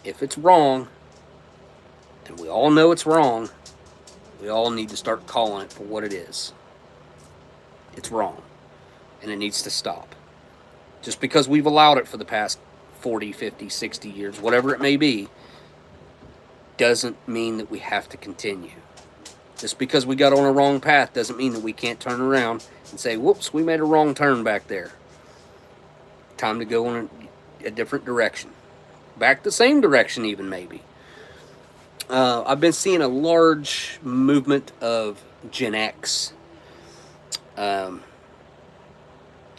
if it's wrong, and we all know it's wrong, we all need to start calling it for what it is. It's wrong, and it needs to stop. Just because we've allowed it for the past 40, 50, 60 years, whatever it may be, doesn't mean that we have to continue. Just because we got on a wrong path doesn't mean that we can't turn around and say, whoops, we made a wrong turn back there. Time to go in a different direction. Back the same direction even, maybe. I've been seeing a large movement of Gen X. I'm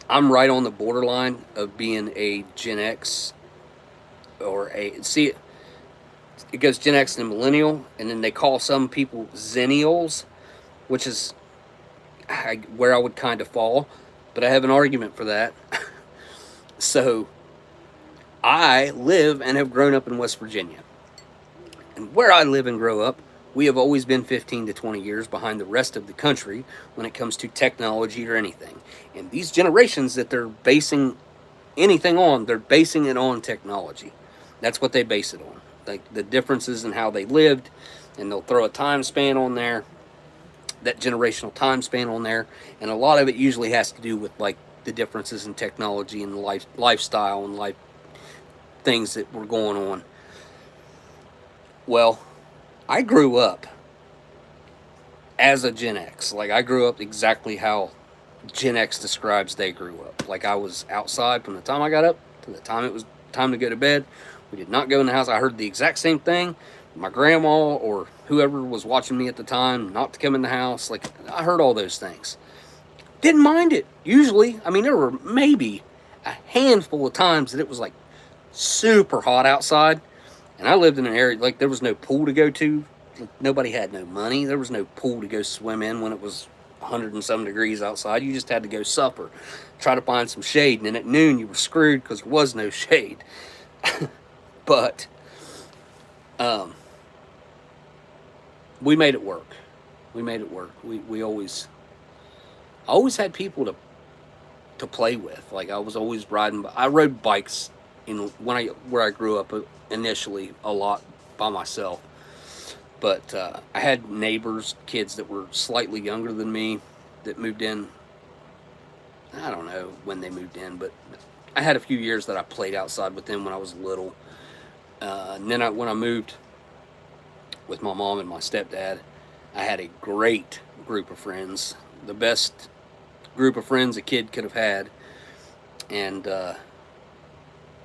right on the borderline of being a Gen X or it goes Gen X and Millennial, and then they call some people Zennials, which is where I would kind of fall, but I have an argument for that. So, I live and have grown up in West Virginia. And where I live and grow up, we have always been 15 to 20 years behind the rest of the country when it comes to technology or anything. And these generations that they're basing anything on, they're basing it on technology. That's what they base it on. Like the differences in how they lived, and they'll throw a time span on there, that generational time span on there, and a lot of it usually has to do with like the differences in technology and lifestyle and life things that were going on. Well, I grew up as a Gen X. Like, I grew up exactly how Gen X describes they grew up. Like, I was outside from the time I got up to the time it was time to go to bed. We did not go in the house. I heard the exact same thing. My grandma or whoever was watching me at the time not to come in the house. Like, I heard all those things. Didn't mind it. Usually, I mean, there were maybe a handful of times that it was like super hot outside, and I lived in an area like there was no pool to go to. Like, nobody had no money. There was no pool to go swim in when it was 100 and some degrees outside. You just had to go supper, try to find some shade, and then at noon you were screwed because there was no shade. But we made it work. We made it work. We always, I always had people to play with. Like I was always riding. I rode bikes where I grew up initially a lot by myself. But I had neighbors, kids that were slightly younger than me, that moved in. I don't know when they moved in, but I had a few years that I played outside with them when I was little. And then when I moved with my mom and my stepdad, I had a great group of friends, the best group of friends a kid could have had. And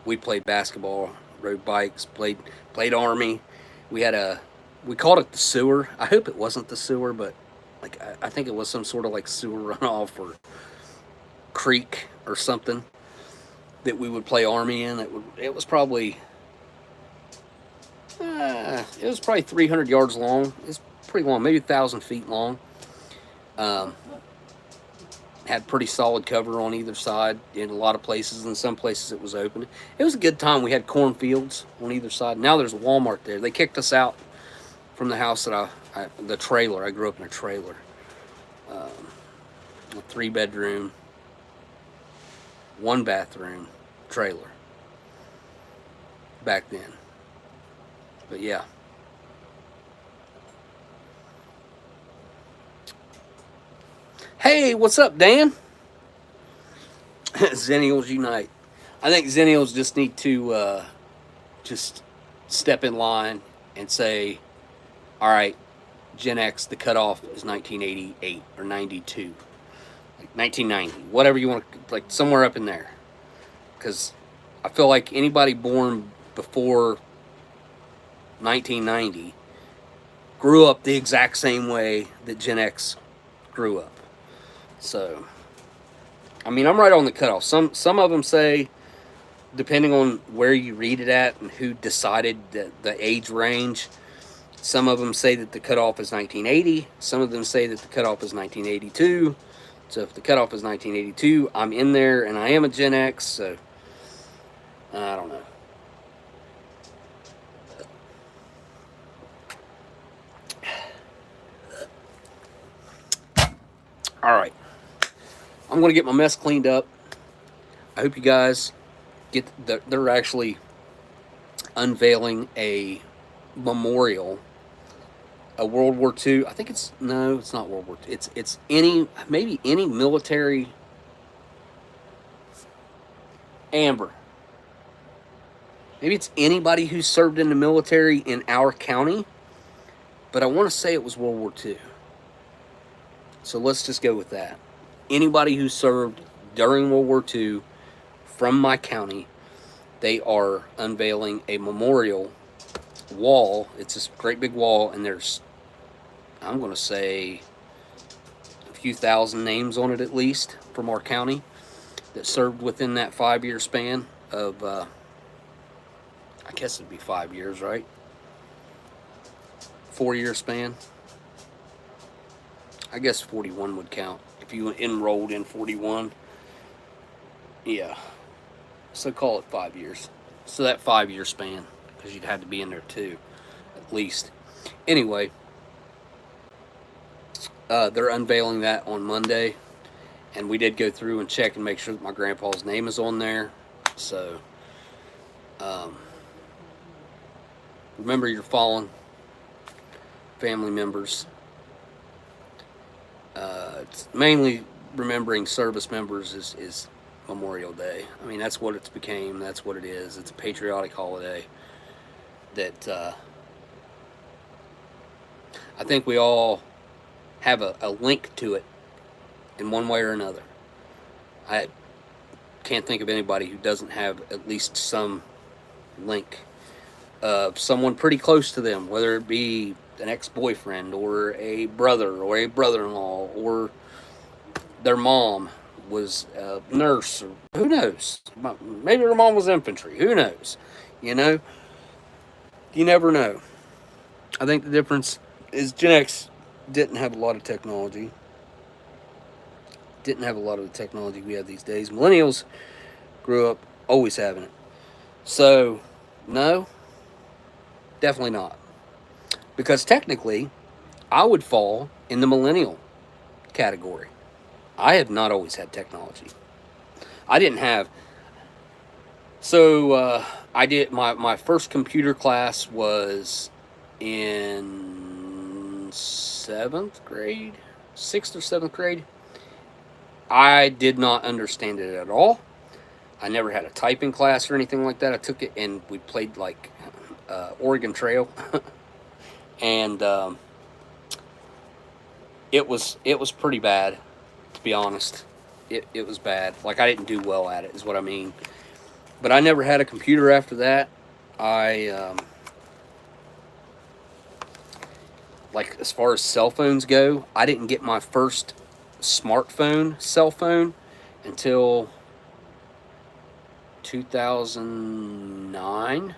we played basketball, rode bikes, played Army. We called it the sewer. I hope it wasn't the sewer, but like I think it was some sort of like sewer runoff or creek or something that we would play Army in. It was probably 300 yards long. It's pretty long, maybe 1,000 feet long. Had pretty solid cover on either side in a lot of places. In some places it was open. It was a good time. We had cornfields on either side. Now there's a Walmart there. They kicked us out from the house that the trailer. I grew up in a trailer. A 3-bedroom, 1-bathroom trailer back then. But yeah. Hey, what's up, Dan? Zennials unite. I think Zennials just need to just step in line and say, all right, Gen X, the cutoff is 1988 or 92. Like 1990, whatever you want to, like somewhere up in there. Because I feel like anybody born before 1990 grew up the exact same way that Gen X grew up. So, I mean, I'm right on the cutoff. Some of them say, depending on where you read it at and who decided the age range, some of them say that the cutoff is 1980. Some of them say that the cutoff is 1982. So if the cutoff is 1982, I'm in there and I am a Gen X. So, I don't know. All right. I'm going to get my mess cleaned up. I hope you guys they're actually unveiling a memorial, a World War II. I think it's not World War II. It's maybe any military. Amber. Maybe it's anybody who served in the military in our county, but I want to say it was World War II. So let's just go with that. Anybody who served during World War II from my county, they are unveiling a memorial wall. It's this great big wall, and there's, I'm going to say, a few thousand names on it at least from our county that served within that 5-year span of, I guess it'd be 5 years, right? 4-year span. I guess 41 would count if you enrolled in 41. Yeah. So call it 5 years. So that 5-year span, because you'd have to be in there too, at least. Anyway, they're unveiling that on Monday, and we did go through and check and make sure that my grandpa's name is on there. So, remember your fallen family members. It's mainly remembering service members is Memorial Day. I mean, that's what it's became. That's what it is. It's a patriotic holiday that I think we all have a link to it in one way or another. I can't think of anybody who doesn't have at least some link of someone pretty close to them, whether it be an ex-boyfriend or a brother or a brother-in-law or their mom was a nurse, or who knows? Maybe their mom was infantry. Who knows? You know, you never know. I think the difference is Gen X didn't have a lot of technology. Didn't have a lot of the technology we have these days. Millennials grew up always having it. So, no, definitely not. Because technically, I would fall in the millennial category. I have not always had technology. I didn't have. So, I did. My first computer class was in 7th grade, 6th or 7th grade. I did not understand it at all. I never had a typing class or anything like that. I took it and we played like Oregon Trail, and it was pretty bad, to be honest. It was bad. Like, I didn't do well at it, is what I mean. But I never had a computer after that. I like, as far as cell phones go, I didn't get my first smartphone cell phone until 2009,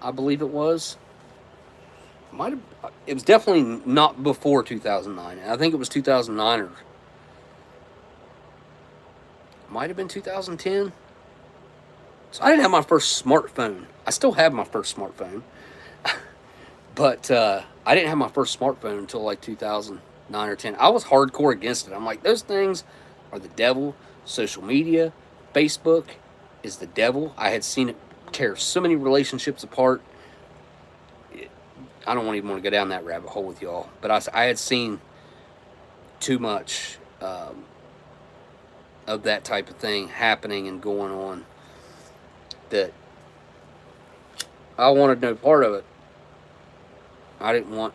I believe it was. It was definitely not before 2009. I think it was 2009, or might have been 2010. So I didn't have my first smartphone. I still have my first smartphone, but I didn't have my first smartphone until like 2009 or 10. I was hardcore against it. I'm like, those things are the devil. Social media, Facebook is the devil. I had seen it tear so many relationships apart. I don't even want to go down that rabbit hole with y'all, but I had seen too much of that type of thing happening and going on, that I wanted no part of it. I didn't want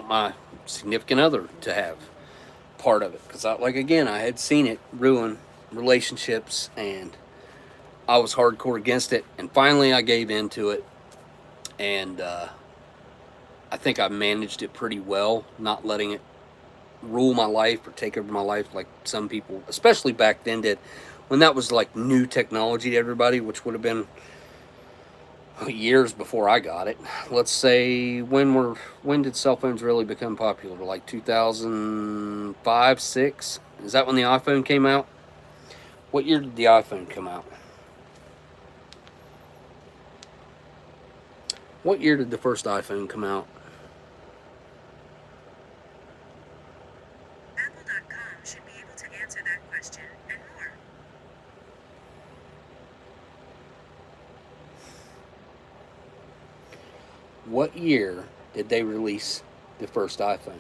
my significant other to have part of it, because I had seen it ruin relationships, and I was hardcore against it. And finally I gave into it, and I think I managed it pretty well, not letting it rule my life or take over my life like some people, especially back then, did, when that was like new technology to everybody, which would have been years before I got it. Let's say, when did cell phones really become popular? Like 2005, 6? Is that when the iPhone came out? What year did the iPhone come out? What year did the first iPhone come out? Apple.com should be able to answer that question and more. What year did they release the first iPhone?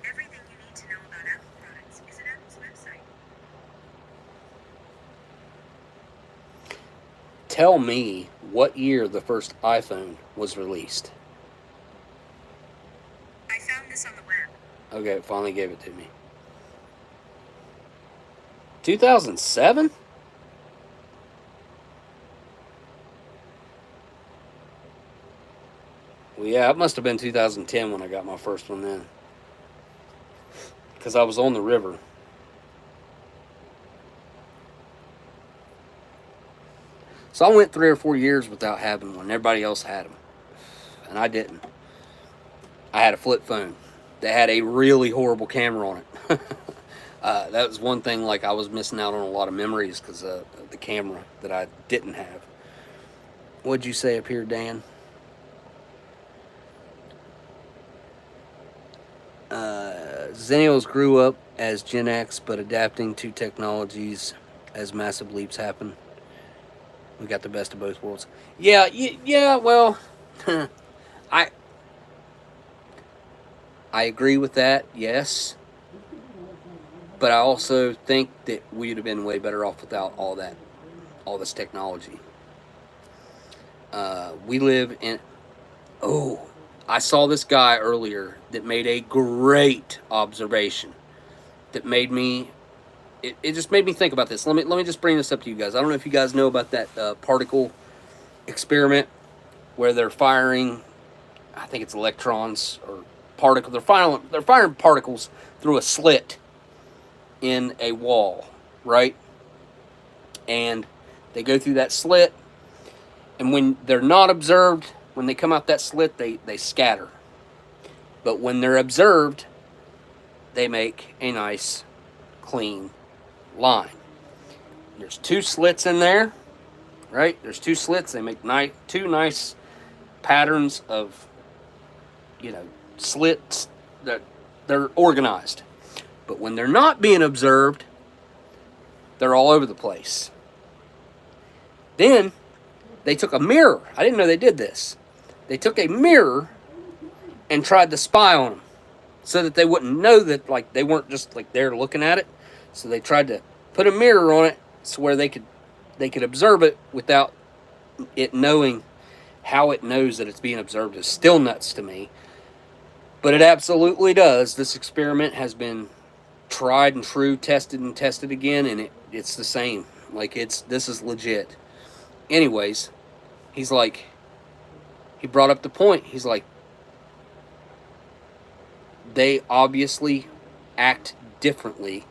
Everything you need to know about Apple products is at Apple's website. Tell me what year the first iPhone was released. I found this on the web. Okay, it finally gave it to me. 2007? Well, yeah, it must have been 2010 when I got my first one then, because I was on the river. So I went 3 or 4 years without having one. Everybody else had them, and I didn't. I had a flip phone that had a really horrible camera on it. That was one thing, like, I was missing out on a lot of memories because of the camera that I didn't have. What'd you say up here, Dan? Zennials grew up as Gen X, but adapting to technologies as massive leaps happen. We got the best of both worlds. Yeah, well, I agree with that, yes. But I also think that we'd have been way better off without all this technology. We live in... Oh, I saw this guy earlier that made a great observation that made me... It just made me think about this. Let me just bring this up to you guys. I don't know if you guys know about that particle experiment where they're firing, I think it's electrons or particle. They're firing particles through a slit in a wall, right? And they go through that slit, and when they're not observed, when they come out that slit, they scatter. But when they're observed, they make a nice, clean line. There's 2 slits in there, right? There's 2 slits. They make two nice patterns of, slits that they're organized. But when they're not being observed, they're all over the place. Then they took a mirror. I didn't know they did this. They took a mirror and tried to spy on them so that they wouldn't know that, like, they weren't just like there looking at it. So they tried to put a mirror on it so where they could observe it without it knowing. How it knows that it's being observed is still nuts to me. But it absolutely does. This experiment has been tried and true, tested and tested again, and it's the same. Like, this is legit. Anyways, he brought up the point. He's like, they obviously act differently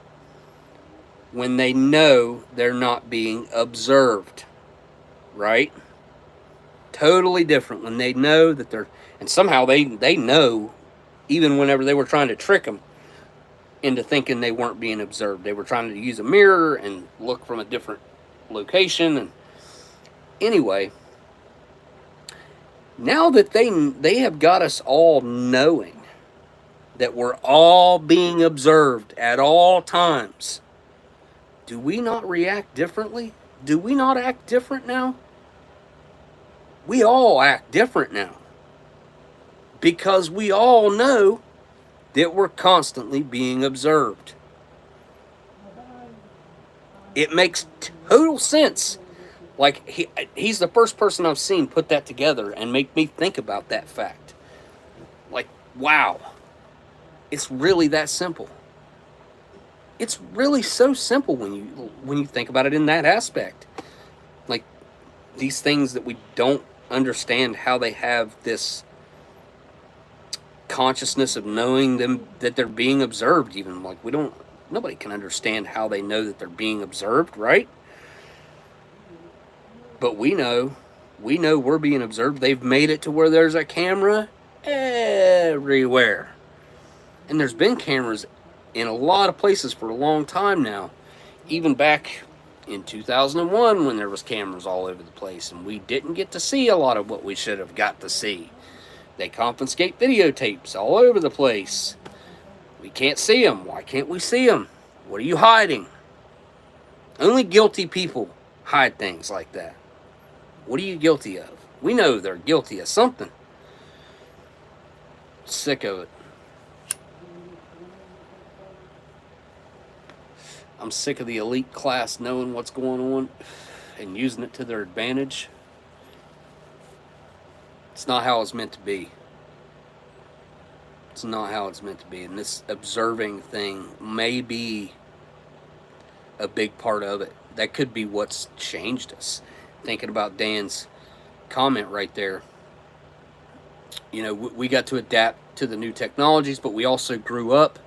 when they know they're not being observed, right? Totally different when they know that they're, and somehow they know, even whenever they were trying to trick them into thinking they weren't being observed. They were trying to use a mirror and look from a different location. And anyway, now that they have got us all knowing that we're all being observed at all times, do we not react differently? Do we not act different now? We all act different now. Because we all know that we're constantly being observed. It makes total sense. Like, he's the first person I've seen put that together and make me think about that fact. Like, wow. It's really that simple. It's really so simple when you think about it in that aspect. Like, these things that we don't understand how they have this consciousness of knowing them, that they're being observed. Even like, nobody can understand how they know that they're being observed, right? But we know we're being observed. They've made it to where there's a camera everywhere. And there's been cameras in a lot of places for a long time now. Even back in 2001 when there was cameras all over the place and we didn't get to see a lot of what we should have got to see. They confiscate videotapes all over the place. We can't see them. Why can't we see them? What are you hiding? Only guilty people hide things like that. What are you guilty of? We know they're guilty of something. Sick of it. I'm sick of the elite class knowing what's going on and using it to their advantage. It's not how it's meant to be. It's not how it's meant to be. And this observing thing may be a big part of it. That could be what's changed us. Thinking about Dan's comment right there. You know, we got to adapt to the new technologies, but we also grew up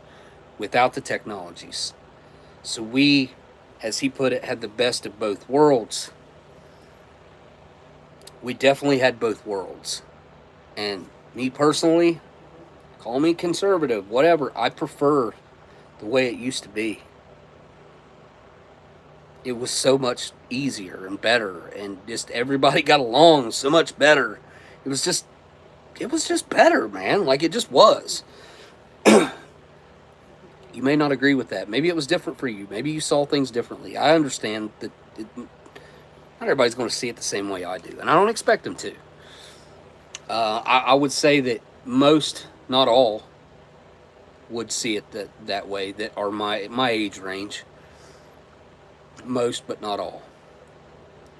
without the technologies. So we, as he put it, had the best of both worlds. We definitely had both worlds. And me personally, call me conservative, whatever, I prefer the way it used to be. It was so much easier and better, and just everybody got along so much better. It was just better, man. Like, it just was. You may not agree with that. Maybe it was different for you. Maybe you saw things differently. I understand that not everybody's going to see it the same way I do, and I don't expect them to. I would say that most, not all, would see it that way, that are my age range. Most, but not all.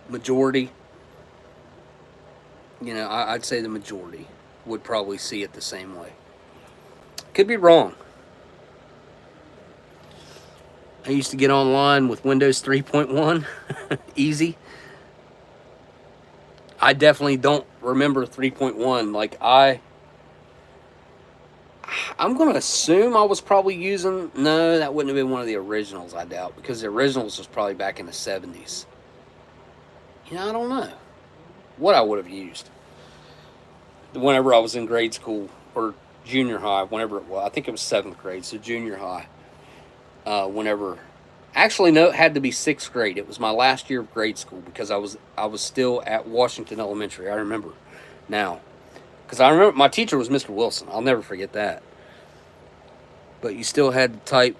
Majority, I'd say the majority would probably see it the same way. Could be wrong. I used to get online with Windows 3.1, easy. I definitely don't remember 3.1. Like, I I'm going to assume I was probably using... No, that wouldn't have been one of the originals, I doubt. Because the originals was probably back in the 70s. You know, I don't know what I would have used. Whenever I was in grade school, or junior high, whenever it was. I think it was 7th grade, so junior high. Whenever... Actually, no, it had to be 6th grade. It was my last year of grade school because I was still at Washington Elementary. I remember now. Because I remember my teacher was Mr. Wilson. I'll never forget that. But you still had to type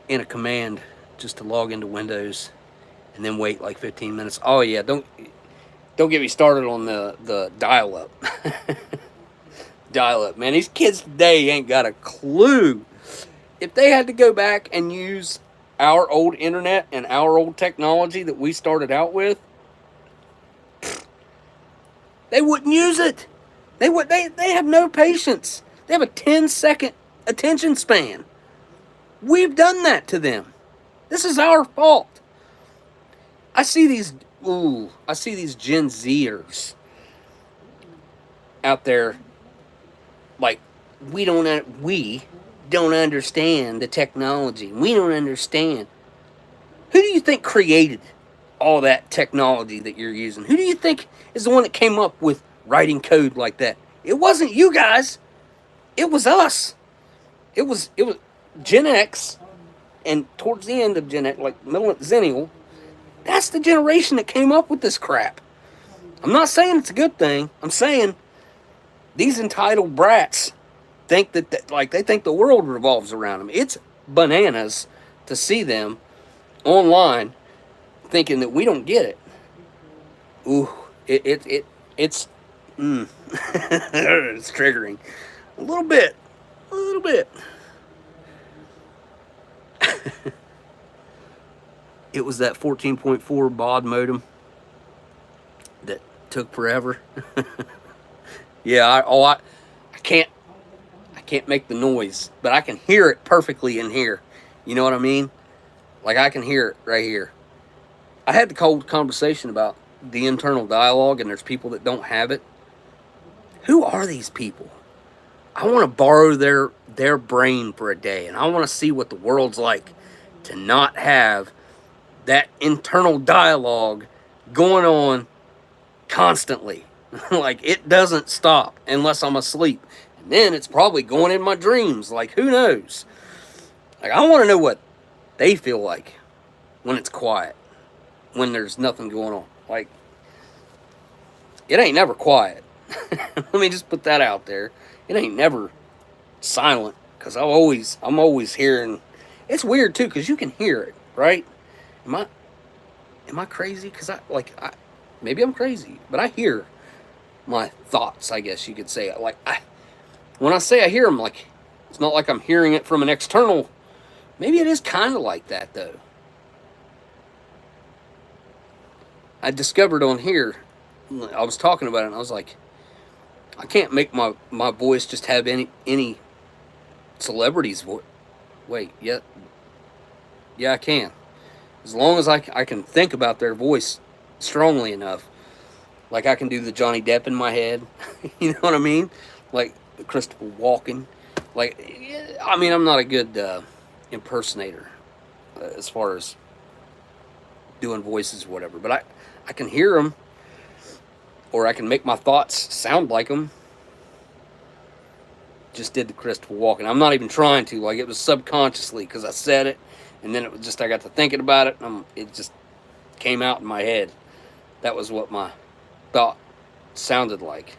in a command just to log into Windows and then wait like 15 minutes. Oh, yeah, don't get me started on the dial-up. Dial-up, man. These kids today ain't got a clue. If they had to go back and use our old internet and our old technology that we started out with, they wouldn't use it. They have no patience. They have a 10-second attention span. We've done that to them. This is our fault. I see these Gen Zers out there like we don't understand the technology. We don't understand. Who do you think created all that technology that you're using? Who do you think is the one that came up with writing code like that? It wasn't you guys. It was us. It was Gen X, and towards the end of Gen X, like millennial, that's the generation that came up with this crap. I'm not saying it's a good thing. I'm saying these entitled brats think that like they think the world revolves around them. It's bananas to see them online thinking that we don't get it. Ooh, it's it's triggering a little bit. It was that 14.4 baud modem that took forever. Yeah, I can't make the noise, but I can hear it perfectly in here. You know what I mean? Like I can hear it right here. I had the cold conversation about the internal dialogue, and there's people that don't have it. Who are these people? I want to borrow their brain for a day, and I want to see what the world's like to not have that internal dialogue going on constantly. Like it doesn't stop unless I'm asleep. And then it's probably going in my dreams. Like who knows? Like I want to know what they feel like when it's quiet, when there's nothing going on. Like it ain't never quiet. Let me just put that out there. It ain't never silent because I'm always hearing. It's weird too because you can hear it, right? Am I crazy? Because maybe I'm crazy, but I hear my thoughts. I guess you could say. When I say I hear them, like it's not like I'm hearing it from an external. Maybe it is kind of like that though. I discovered on here. I was talking about it, and I was like, I can't make my voice just have any celebrity's voice. Wait, yeah, I can. As long as I can think about their voice strongly enough. Like I can do the Johnny Depp in my head. You know what I mean? Like Christopher Walken. Like, I mean, I'm not a good impersonator as far as doing voices or whatever. But I can hear them. Or I can make my thoughts sound like them. Just did the Christopher Walken. I'm not even trying to. Like, it was subconsciously because I said it. And then it was just, I got to thinking about it. And it just came out in my head. That was what my thought sounded like.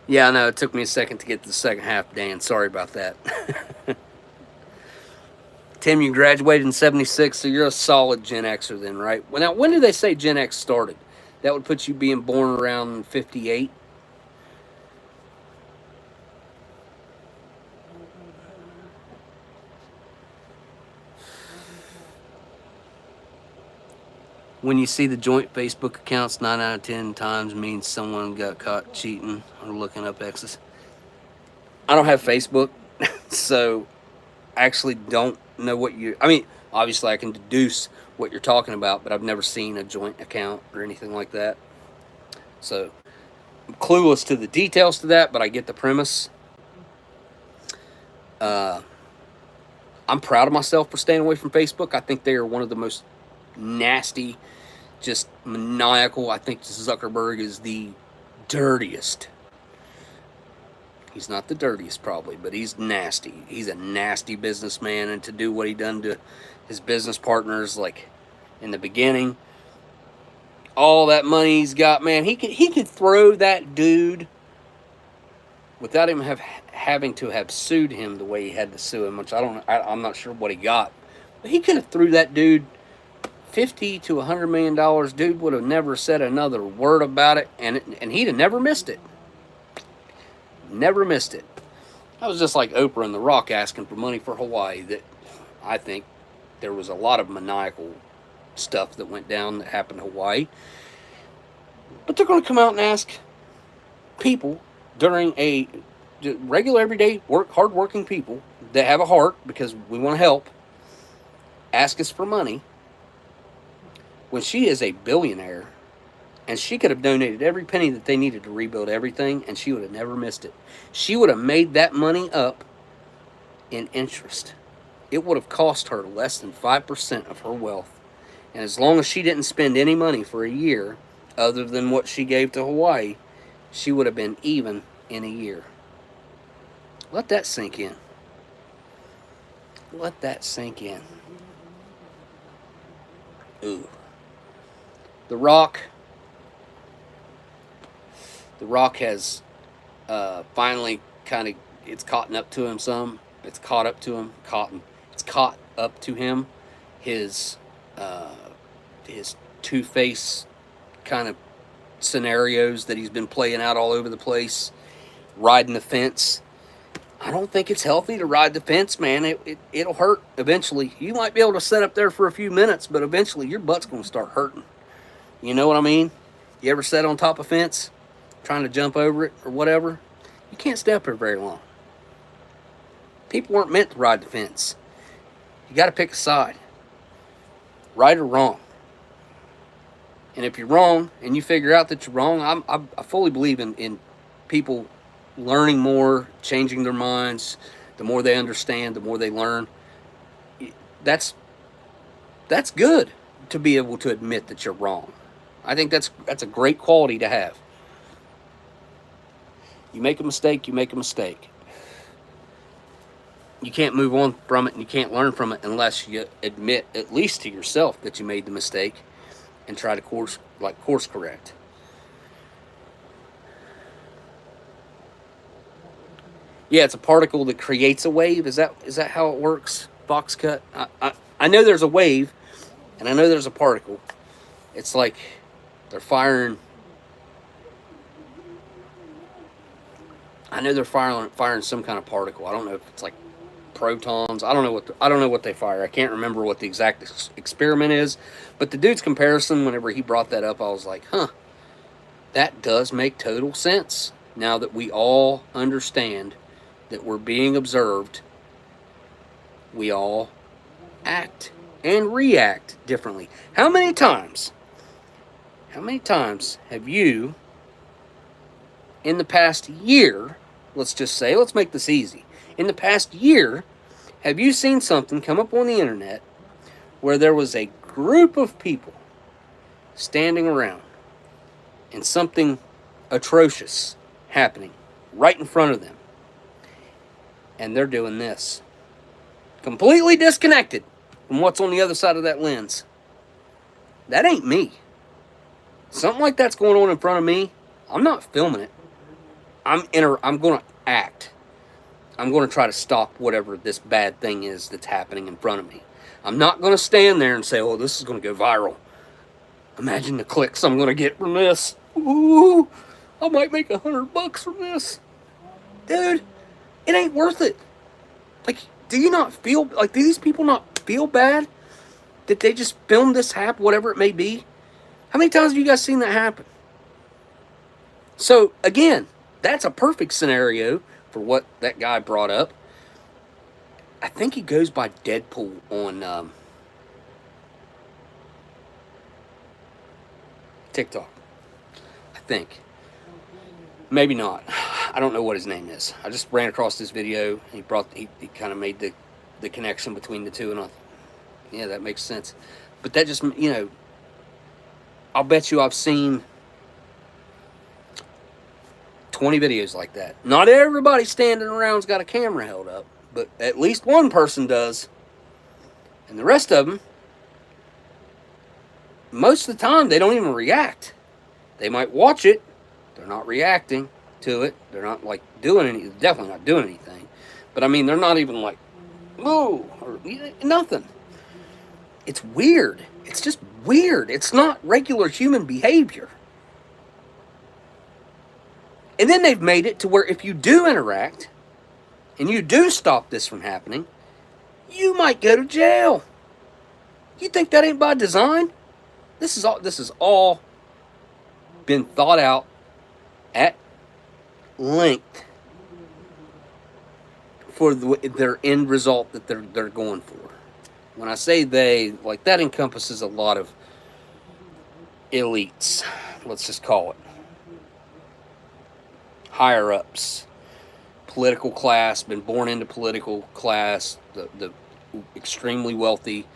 Yeah, I know. It took me a second to get to the second half, Dan. Sorry about that. Tim, you graduated in 76, so you're a solid Gen Xer then, right? Well, now, when did they say Gen X started? That would put you being born around 58. When you see the joint Facebook accounts, 9 out of 10 times means someone got caught cheating or looking up exes. I don't have Facebook, so I actually don't know what you... I mean, Obviously, I can deduce what you're talking about, but I've never seen a joint account or anything like that. So I'm clueless to the details to that, but I get the premise. I'm proud of myself for staying away from Facebook. I think they are one of the most nasty, just maniacal. I think Zuckerberg is the dirtiest. He's not the dirtiest, probably, but he's nasty. He's a nasty businessman, and to do what he done to his business partners, like in the beginning, all that money he's got, man, he could throw that dude without him having to have sued him the way he had to sue him, which I'm not sure what he got, but he could have threw that dude $50 to $100 million. Dude would have never said another word about it, and he'd have never missed it. Never missed it. I was just like Oprah and The Rock asking for money for Hawaii. That I think there was a lot of maniacal stuff that went down that happened in Hawaii. But they're going to come out and ask people during a regular, everyday, hard-working people that have a heart because we want to help, ask us for money when she is a billionaire. And she could have donated every penny that they needed to rebuild everything, and she would have never missed it. She would have made that money up in interest. It would have cost her less than 5% of her wealth. And as long as she didn't spend any money for a year, other than what she gave to Hawaii, she would have been even in a year. Let that sink in. Let that sink in. Ooh. The Rock has finally kind of, it's caught up to him some. It's caught up to him. It's caught up to him. His two-face kind of scenarios that he's been playing out all over the place. Riding the fence. I don't think it's healthy to ride the fence, man. It'll hurt eventually. You might be able to sit up there for a few minutes, but eventually your butt's going to start hurting. You know what I mean? You ever sat on top of a fence trying to jump over it or whatever? You can't stay up there very long. People weren't meant to ride the fence. You got to pick a side. Right or wrong. And if you're wrong and you figure out that you're wrong, I fully believe in people learning more, changing their minds. The more they understand, the more they learn. That's good to be able to admit that you're wrong. I think that's a great quality to have. You make a mistake, you make a mistake. You can't move on from it and you can't learn from it unless you admit, at least to yourself, that you made the mistake and try to course correct. Yeah, it's a particle that creates a wave. Is that how it works? Box cut. I know there's a wave, and I know there's a particle. It's like they're firing. I know they're firing some kind of particle. I don't know if it's like protons. I don't know what they fire. I can't remember what the exact experiment is. But the dude's comparison, whenever he brought that up, I was like, huh, that does make total sense. Now that we all understand that we're being observed, we all act and react differently. How many times have you, in the past year, let's make this easy. In the past year, have you seen something come up on the internet where there was a group of people standing around and something atrocious happening right in front of them? And they're doing this. Completely disconnected from what's on the other side of that lens. That ain't me. Something like that's going on in front of me. I'm not filming it. I'm going to act. I'm going to try to stop whatever this bad thing is that's happening in front of me. I'm not going to stand there and say, oh, this is going to go viral. Imagine the clicks I'm going to get from this. Ooh, I might make $100 from this. Dude, it ain't worth it. Like, do you not feel, like, do these people not feel bad that they just filmed this happen, whatever it may be? How many times have you guys seen that happen? So, again, that's a perfect scenario for what that guy brought up. I think he goes by Deadpool on TikTok. I think. Maybe not. I don't know what his name is. I just ran across this video. He kind of made the connection between the two, and I thought, yeah, that makes sense. But that just, you know, I'll bet you I've seen 20 videos like that. Not everybody standing around's got a camera held up, but at least one person does. And the rest of them, most of the time, they don't even react. They might watch it. They're not reacting to it. They're not, like, doing anything. Definitely not doing anything. But, I mean, they're not even like, whoa, or nothing. It's weird. It's just weird. It's not regular human behavior. And then they've made it to where if you do interact, and you do stop this from happening, you might go to jail. You think that ain't by design? This is all been thought out at length for their end result that they're going for. When I say they, like, that encompasses a lot of elites, let's just call it. Higher ups, political class, been born into political class, the extremely wealthy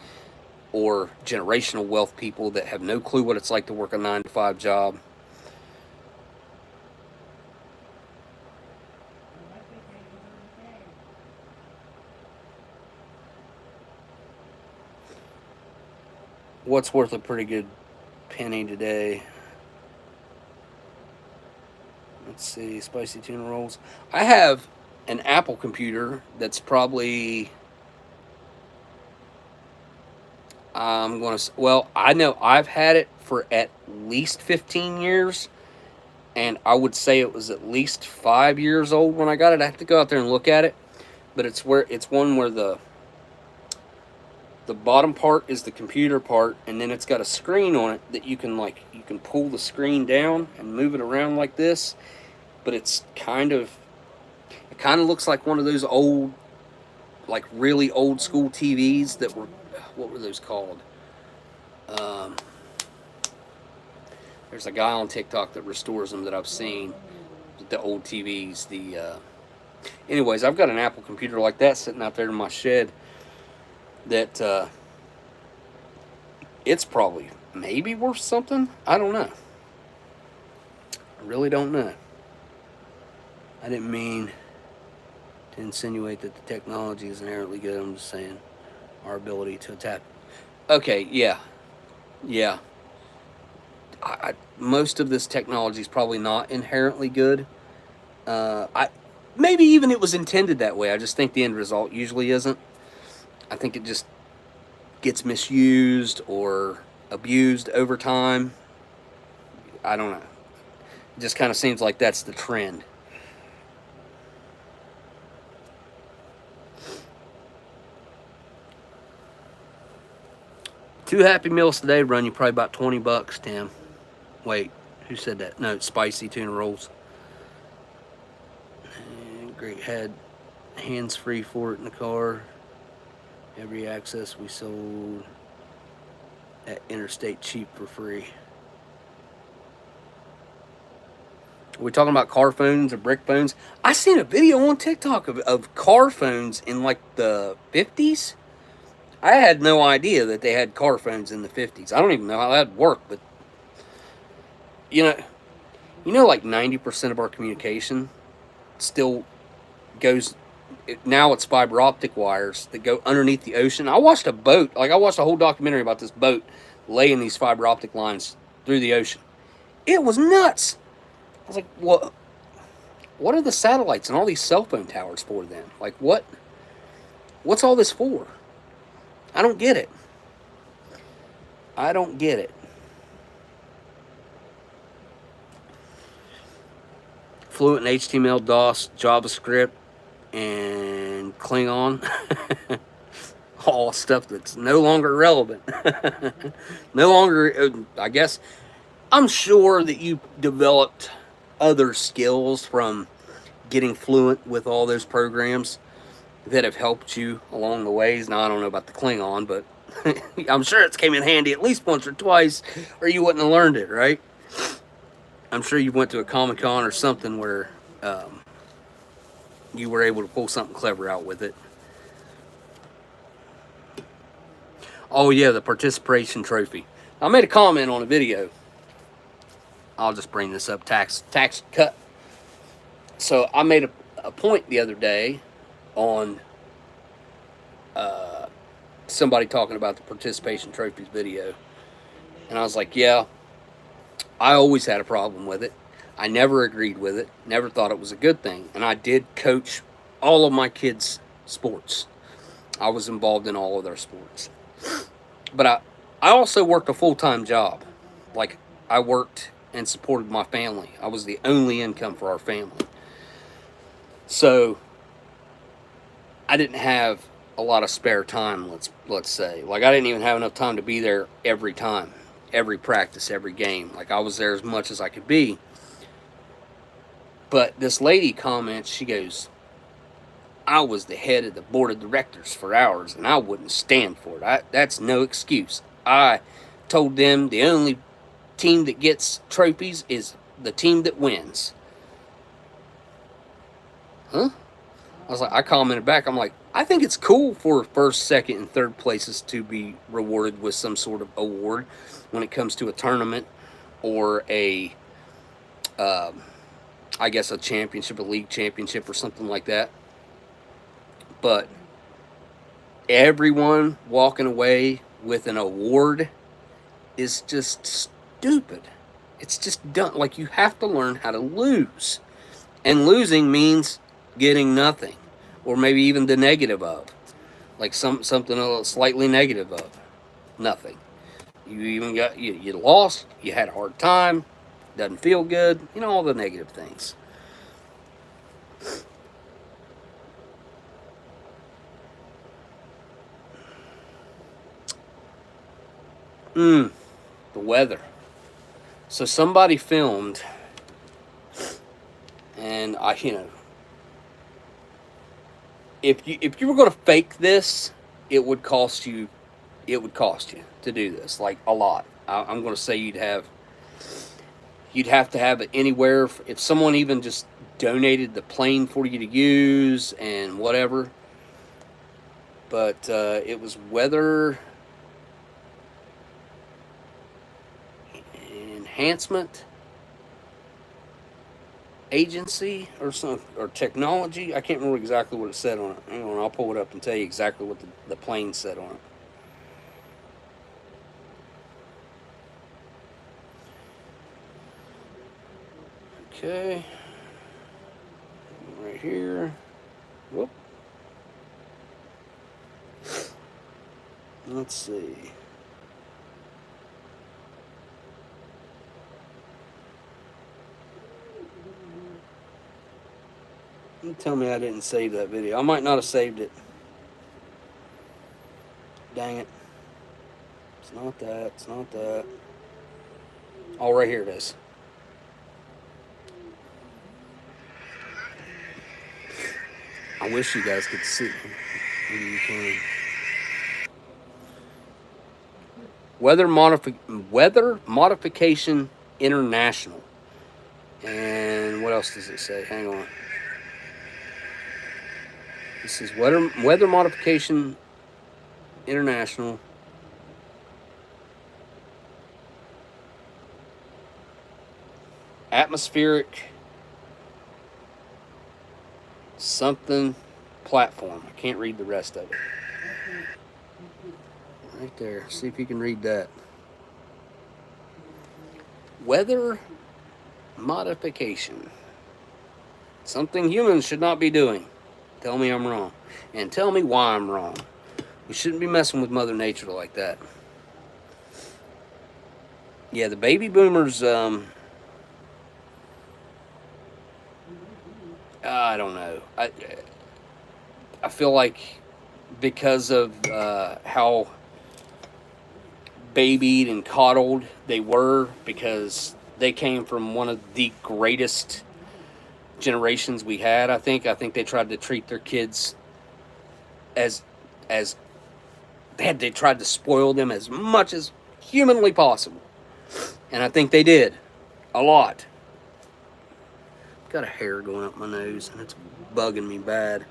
or generational wealth people that have no clue what it's like to work a 9-to-5 job. What's worth a pretty good penny today? Let's see, spicy tuna rolls. I have an Apple computer that's probably, well, I know I've had it for at least 15 years, and I would say it was at least 5 years old when I got it. I have to go out there and look at it, but it's one where the bottom part is the computer part, and then it's got a screen on it that you can pull the screen down and move it around like this. But it kind of looks like one of those old, like really old school TVs that were, what were those called? There's a guy on TikTok that restores them that I've seen, the old TVs. Anyways, I've got an Apple computer like that sitting out there in my shed that it's probably maybe worth something. I don't know. I really don't know. I didn't mean to insinuate that the technology is inherently good. I'm just saying our ability to attack. Okay, yeah. Most of this technology is probably not inherently good. Maybe even it was intended that way. I just think the end result usually isn't. I think it just gets misused or abused over time. I don't know. It just kind of seems like that's the trend. Two Happy Meals today run you probably about $20, Tim. Wait, who said that? No, spicy tuna rolls. And great, had hands-free for it in the car. Every access we sold at Interstate cheap for free. Are we talking about car phones or brick phones? I seen a video on TikTok of car phones in like the 50s. I had no idea that they had car phones in the 50s. I don't even know how that worked, but you know, like 90% of our communication still goes. Now it's fiber optic wires that go underneath the ocean. I watched a whole documentary about this boat laying these fiber optic lines through the ocean. It was nuts. I was like, what are the satellites and all these cell phone towers for then? Like, what's all this for? I don't get it. Fluent in HTML, DOS, JavaScript, and Klingon. All stuff that's no longer relevant. No longer, I guess. I'm sure that you developed other skills from getting fluent with all those programs that have helped you along the ways. Now, I don't know about the Klingon, but I'm sure it's came in handy at least once or twice, or you wouldn't have learned it, right? I'm sure you went to a Comic-Con or something where you were able to pull something clever out with it. Oh yeah, the participation trophy. I made a comment on a video. I'll just bring this up, tax cut. So I made a point the other day on somebody talking about the participation trophies video. And I was like, yeah, I always had a problem with it. I never agreed with it, never thought it was a good thing. And I did coach all of my kids' sports. I was involved in all of their sports. But I also worked a full-time job. Like, I worked and supported my family. I was the only income for our family. So I didn't have a lot of spare time, let's say. Like, I didn't even have enough time to be there every time, every practice, every game. Like, I was there as much as I could be. But this lady comments, she goes, I was the head of the board of directors for hours, and I wouldn't stand for it. That's no excuse. I told them the only team that gets trophies is the team that wins. Huh? I commented back, I'm like, I think it's cool for first, second, and third places to be rewarded with some sort of award when it comes to a tournament or a, I guess a championship, a league championship or something like that. But everyone walking away with an award is just stupid. It's just dumb. Like, you have to learn how to lose. And losing means getting nothing. Or maybe even the negative of. Like something a little slightly negative of. Nothing. You even got, you lost, you had a hard time, doesn't feel good, you know, all the negative things. The weather. So somebody filmed, and if you were going to fake this, it would cost you to do this, like a lot. I'm going to say you'd have to have it anywhere. If someone even just donated the plane for you to use and whatever. But it was weather enhancement agency or technology. I can't remember exactly what it said on it. Hang on, I'll pull it up and tell you exactly what the plane said on it. Okay, right here. Whoop. Let's see. You tell me I didn't save that video. I might not have saved it. Dang it. It's not that. It's not that. Oh, right here it is. I wish you guys could see. Maybe you can. Weather Modification International. And what else does it say? Hang on. This is Weather Modification International. Atmospheric something platform. I can't read the rest of it. Right there. See if you can read that. Weather modification. Something humans should not be doing. Tell me I'm wrong. And tell me why I'm wrong. We shouldn't be messing with Mother Nature like that. Yeah, the baby boomers, I don't know. I feel like because of how babied and coddled they were, because they came from one of the greatest generations we had. I think they tried to treat their kids as they tried to spoil them as much as humanly possible. And I think they did. A lot. Got a hair going up my nose and it's bugging me bad.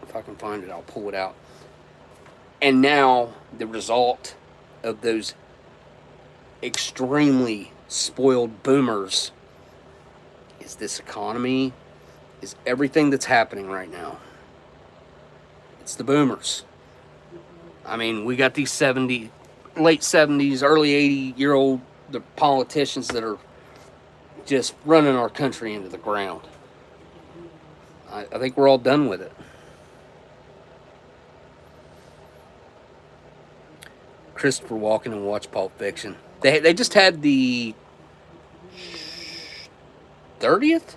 If I can find it, I'll pull it out. And now the result of those extremely spoiled boomers is this economy, is everything that's happening right now. It's the boomers. I mean, we got these late 70s, early 80-year-old the politicians that are just running our country into the ground. I think we're all done with it. Christopher Walken and watch Pulp Fiction. They just had the 30th?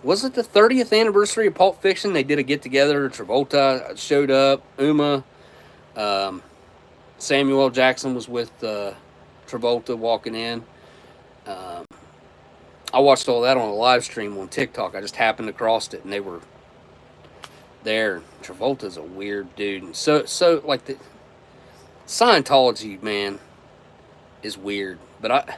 Was it the 30th anniversary of Pulp Fiction? They did a get-together. Travolta showed up. Uma. Samuel L. Jackson was with Travolta walking in. I watched all that on a live stream on TikTok. I just happened across it, and they were there. Travolta's a weird dude. And so like, the Scientology, man, is weird. But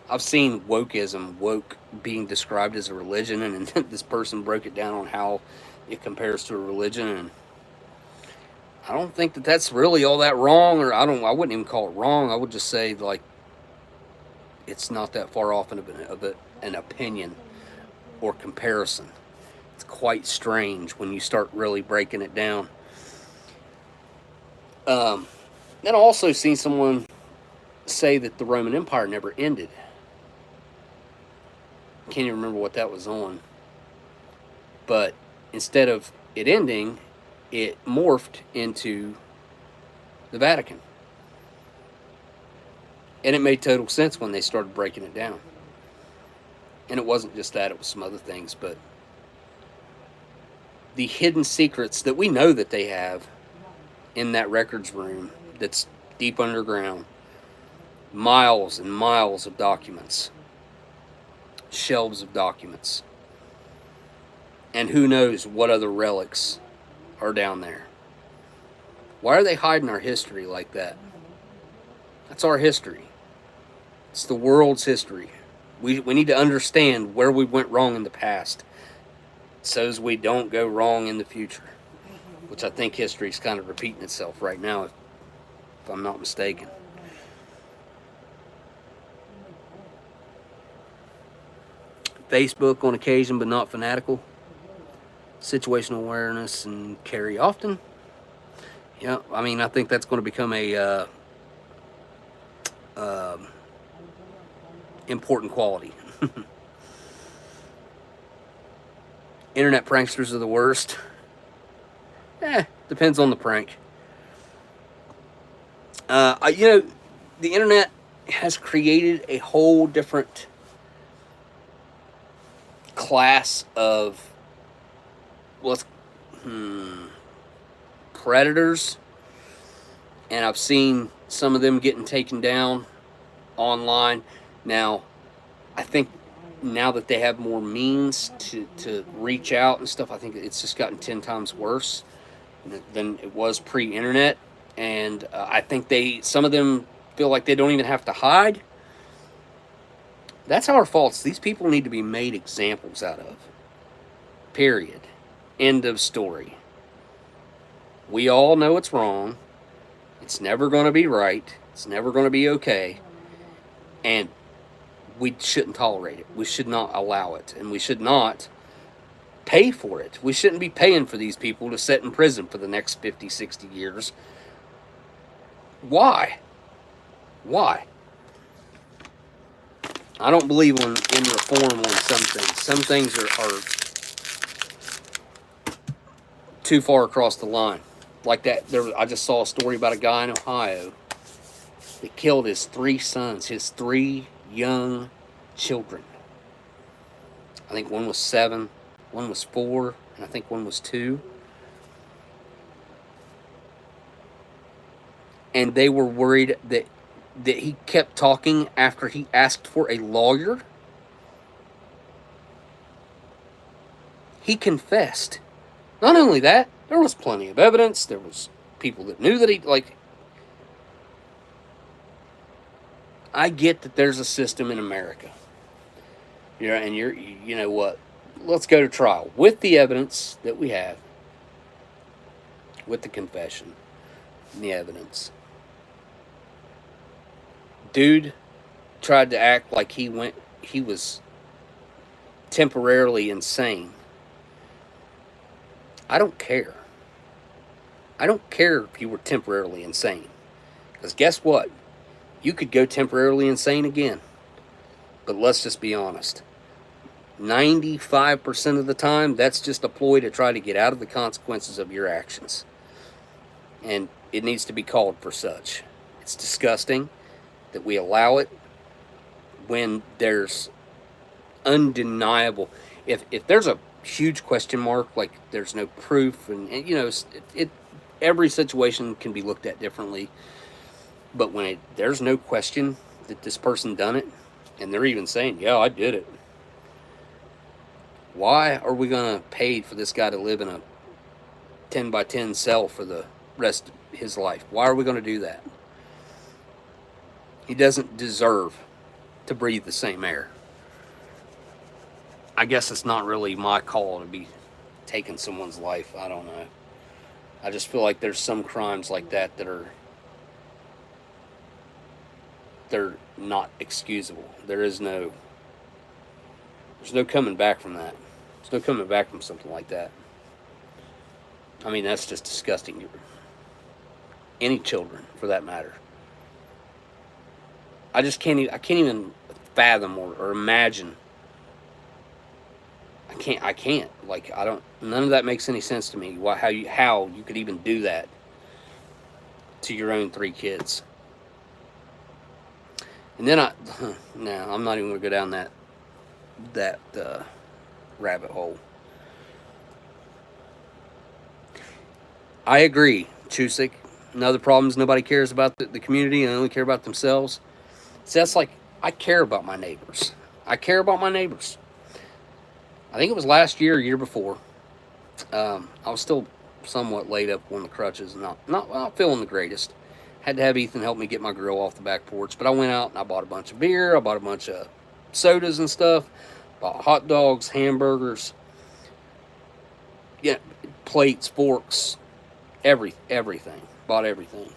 I've seen wokeism, woke being described as a religion, and this person broke it down on how it compares to a religion, and I don't think that that's really all that wrong, or I wouldn't even call it wrong. I would just say, like, it's not that far off of an opinion or comparison. It's quite strange when you start really breaking it down. Then I also seen someone say that the Roman Empire never ended. Can't even remember what that was on. But instead of it ending, it morphed into the Vatican. And it made total sense when they started breaking it down. And it wasn't just that, it was some other things, but the hidden secrets that we know that they have in that records room that's deep underground, miles and miles of documents, shelves of documents, and who knows what other relics are down there. Why are they hiding our history like that? That's our history. It's the world's history. We need to understand where we went wrong in the past so as we don't go wrong in the future, which I think history is kind of repeating itself right now, if I'm not mistaken. Facebook on occasion, but not fanatical. Situational awareness and carry often. Yeah, I mean, I think that's going to become a important quality. Internet pranksters are the worst. Depends on the prank. The internet has created a whole different class of predators, and I've seen some of them getting taken down online. Now, I think now that they have more means to reach out and stuff, I think it's just gotten 10 times worse than it was pre-internet. And I think some of them feel like they don't even have to hide. That's our faults. These people need to be made examples out of. Period. End of story. We all know it's wrong. It's never going to be right. It's never going to be okay. And we shouldn't tolerate it. We should not allow it. And we should not pay for it. We shouldn't be paying for these people to sit in prison for the next 50, 60 years. Why? I don't believe in reform on some things. Some things are too far across the line. Like that, I just saw a story about a guy in Ohio that killed his 3 sons, his 3 young children. I think one was 7, one was 4, and I think one was 2. And they were worried that he kept talking after he asked for a lawyer. He confessed. Not only that, There was plenty of evidence. There was people that knew that he, like, I get that there's a system in America. And you know what? Let's go to trial with the evidence that we have, with the confession and the evidence. Dude tried to act like he was temporarily insane. I don't care. I don't care if you were temporarily insane. Because guess what? You could go temporarily insane again. But let's just be honest. 95% of the time, that's just a ploy to try to get out of the consequences of your actions. And it needs to be called for such. It's disgusting that we allow it when there's undeniable. If there's a huge question mark, like there's no proof, and you know, every situation can be looked at differently. But when there's no question that this person done it, and they're even saying, yeah, I did it. Why are we going to pay for this guy to live in a 10 by 10 cell for the rest of his life? Why are we going to do that? He doesn't deserve to breathe the same air. I guess it's not really my call to be taking someone's life. I don't know. I just feel like there's some crimes like that they're not excusable. There's no coming back from that. There's no coming back from something like that. I mean, that's just disgusting. Any children, for that matter. I can't even fathom or imagine. I can't. Like, none of that makes any sense to me. How you could even do that to your own 3 kids. And then no, I'm not even going to go down that rabbit hole. I agree, Chusik. Another problem is nobody cares about the community and they only care about themselves. So that's like, I care about my neighbors. I think it was last year or year before. I was still somewhat laid up on the crutches, not feeling the greatest. Had to have Ethan help me get my grill off the back porch. But I went out and I bought a bunch of beer. I bought a bunch of sodas and stuff. Bought hot dogs, hamburgers, plates, forks, everything. Bought everything.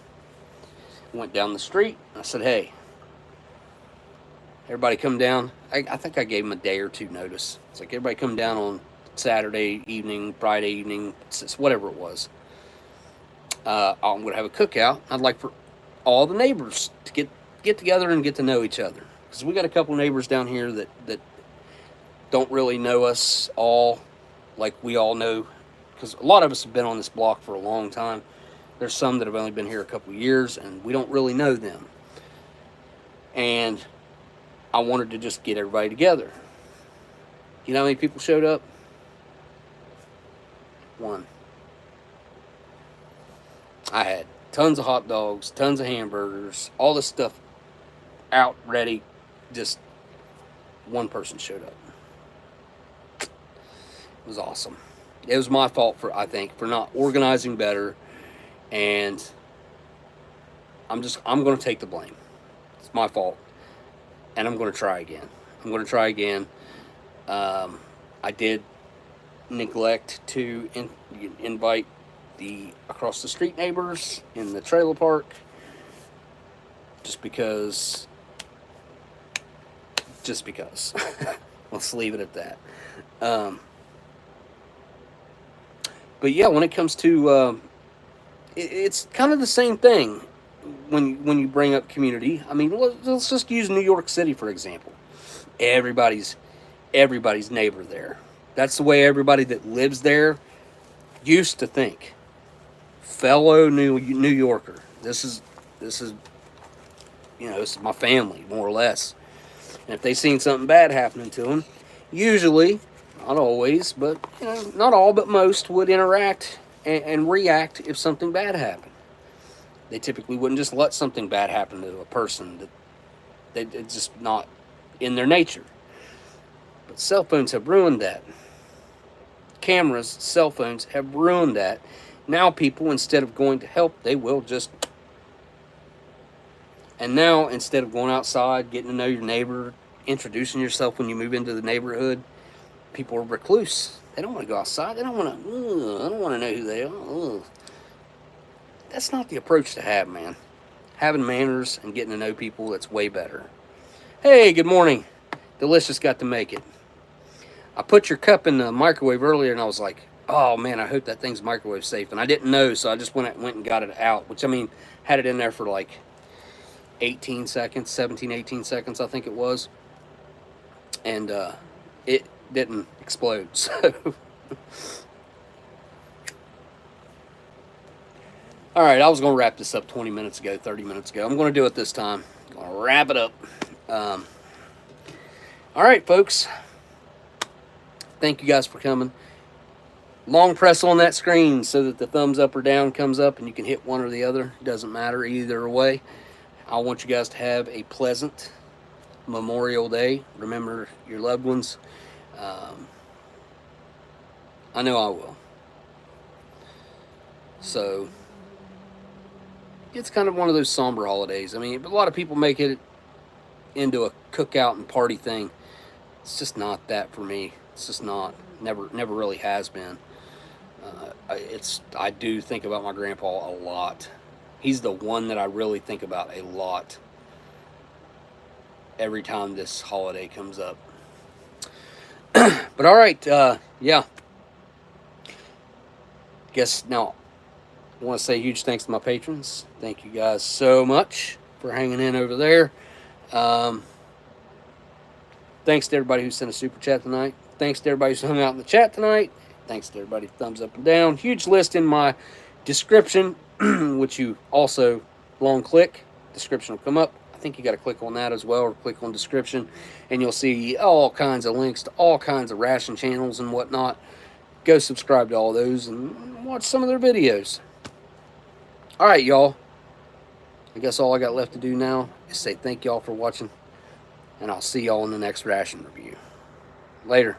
Went down the street. I said, hey, everybody come down. I think I gave them a day or two notice. It's like, everybody come down on Saturday evening, Friday evening, whatever it was. I'm going to have a cookout. I'd like for all the neighbors to get together and get to know each other. Because we got a couple neighbors down here that don't really know us all like we all know. Because a lot of us have been on this block for a long time. There's some that have only been here a couple years, and we don't really know them. And I wanted to just get everybody together. You know how many people showed up? 1. I had tons of hot dogs, tons of hamburgers, all this stuff out, ready. Just 1 person showed up. It was awesome. It was my fault for not organizing better, and I'm going to take the blame. It's my fault, and I'm going to try again. I did neglect to invite the across the street neighbors in the trailer park, just because. Let's leave it at that. But yeah, when it comes to it's kind of the same thing when you bring up community. I mean, let's just use New York City for example. Everybody's neighbor there. That's the way everybody that lives there used to think. Fellow New Yorker. This is this is my family, more or less. And if they seen something bad happening to them, usually, not always, but not all, but most would interact and react if something bad happened. They typically wouldn't just let something bad happen to a person that it's just not in their nature. But cell phones have ruined that. cameras, cell phones have ruined that. Now people, instead of going to help, they will just... And now, instead of going outside, getting to know your neighbor, introducing yourself when you move into the neighborhood, people are recluse. They don't want to go outside. They don't want to, I don't want to know who they are. Ugh. That's not the approach to have, man. Having manners and getting to know people, that's way better. Hey, good morning. Delicious got to make it. I put your cup in the microwave earlier, and I was like, oh, man, I hope that thing's microwave safe. And I didn't know, so I just went and got it out, which, I mean, had it in there for like 18 seconds, 17, 18 seconds, I think it was. And it didn't explode, so... All right, I was going to wrap this up 20 minutes ago, 30 minutes ago. I'm going to do it this time. I'm going to wrap it up. All right, folks. Thank you guys for coming. Long press on that screen so that the thumbs up or down comes up and you can hit one or the other. It doesn't matter either way. I want you guys to have a pleasant Memorial Day. Remember your loved ones. I know I will. So... it's kind of one of those somber holidays. I mean, a lot of people make it into a cookout and party thing. It's just not that for me. It's just not. Never really has been. I do think about my grandpa a lot. He's the one that I really think about a lot every time this holiday comes up. But all right, yeah. Guess now... I want to say huge thanks to my patrons. Thank you guys so much for hanging in over there. Thanks to everybody who sent a super chat tonight. Thanks to everybody who's hung out in the chat tonight. Thanks to everybody thumbs up and down. Huge list in my description, which you also long click. Description will come up. I think you got to click on that as well, or click on description, and you'll see all kinds of links to all kinds of ration channels and whatnot. Go subscribe to all those and watch some of their videos. All right, y'all. I guess all I got left to do now is say thank y'all for watching, and I'll see y'all in the next ration review. Later.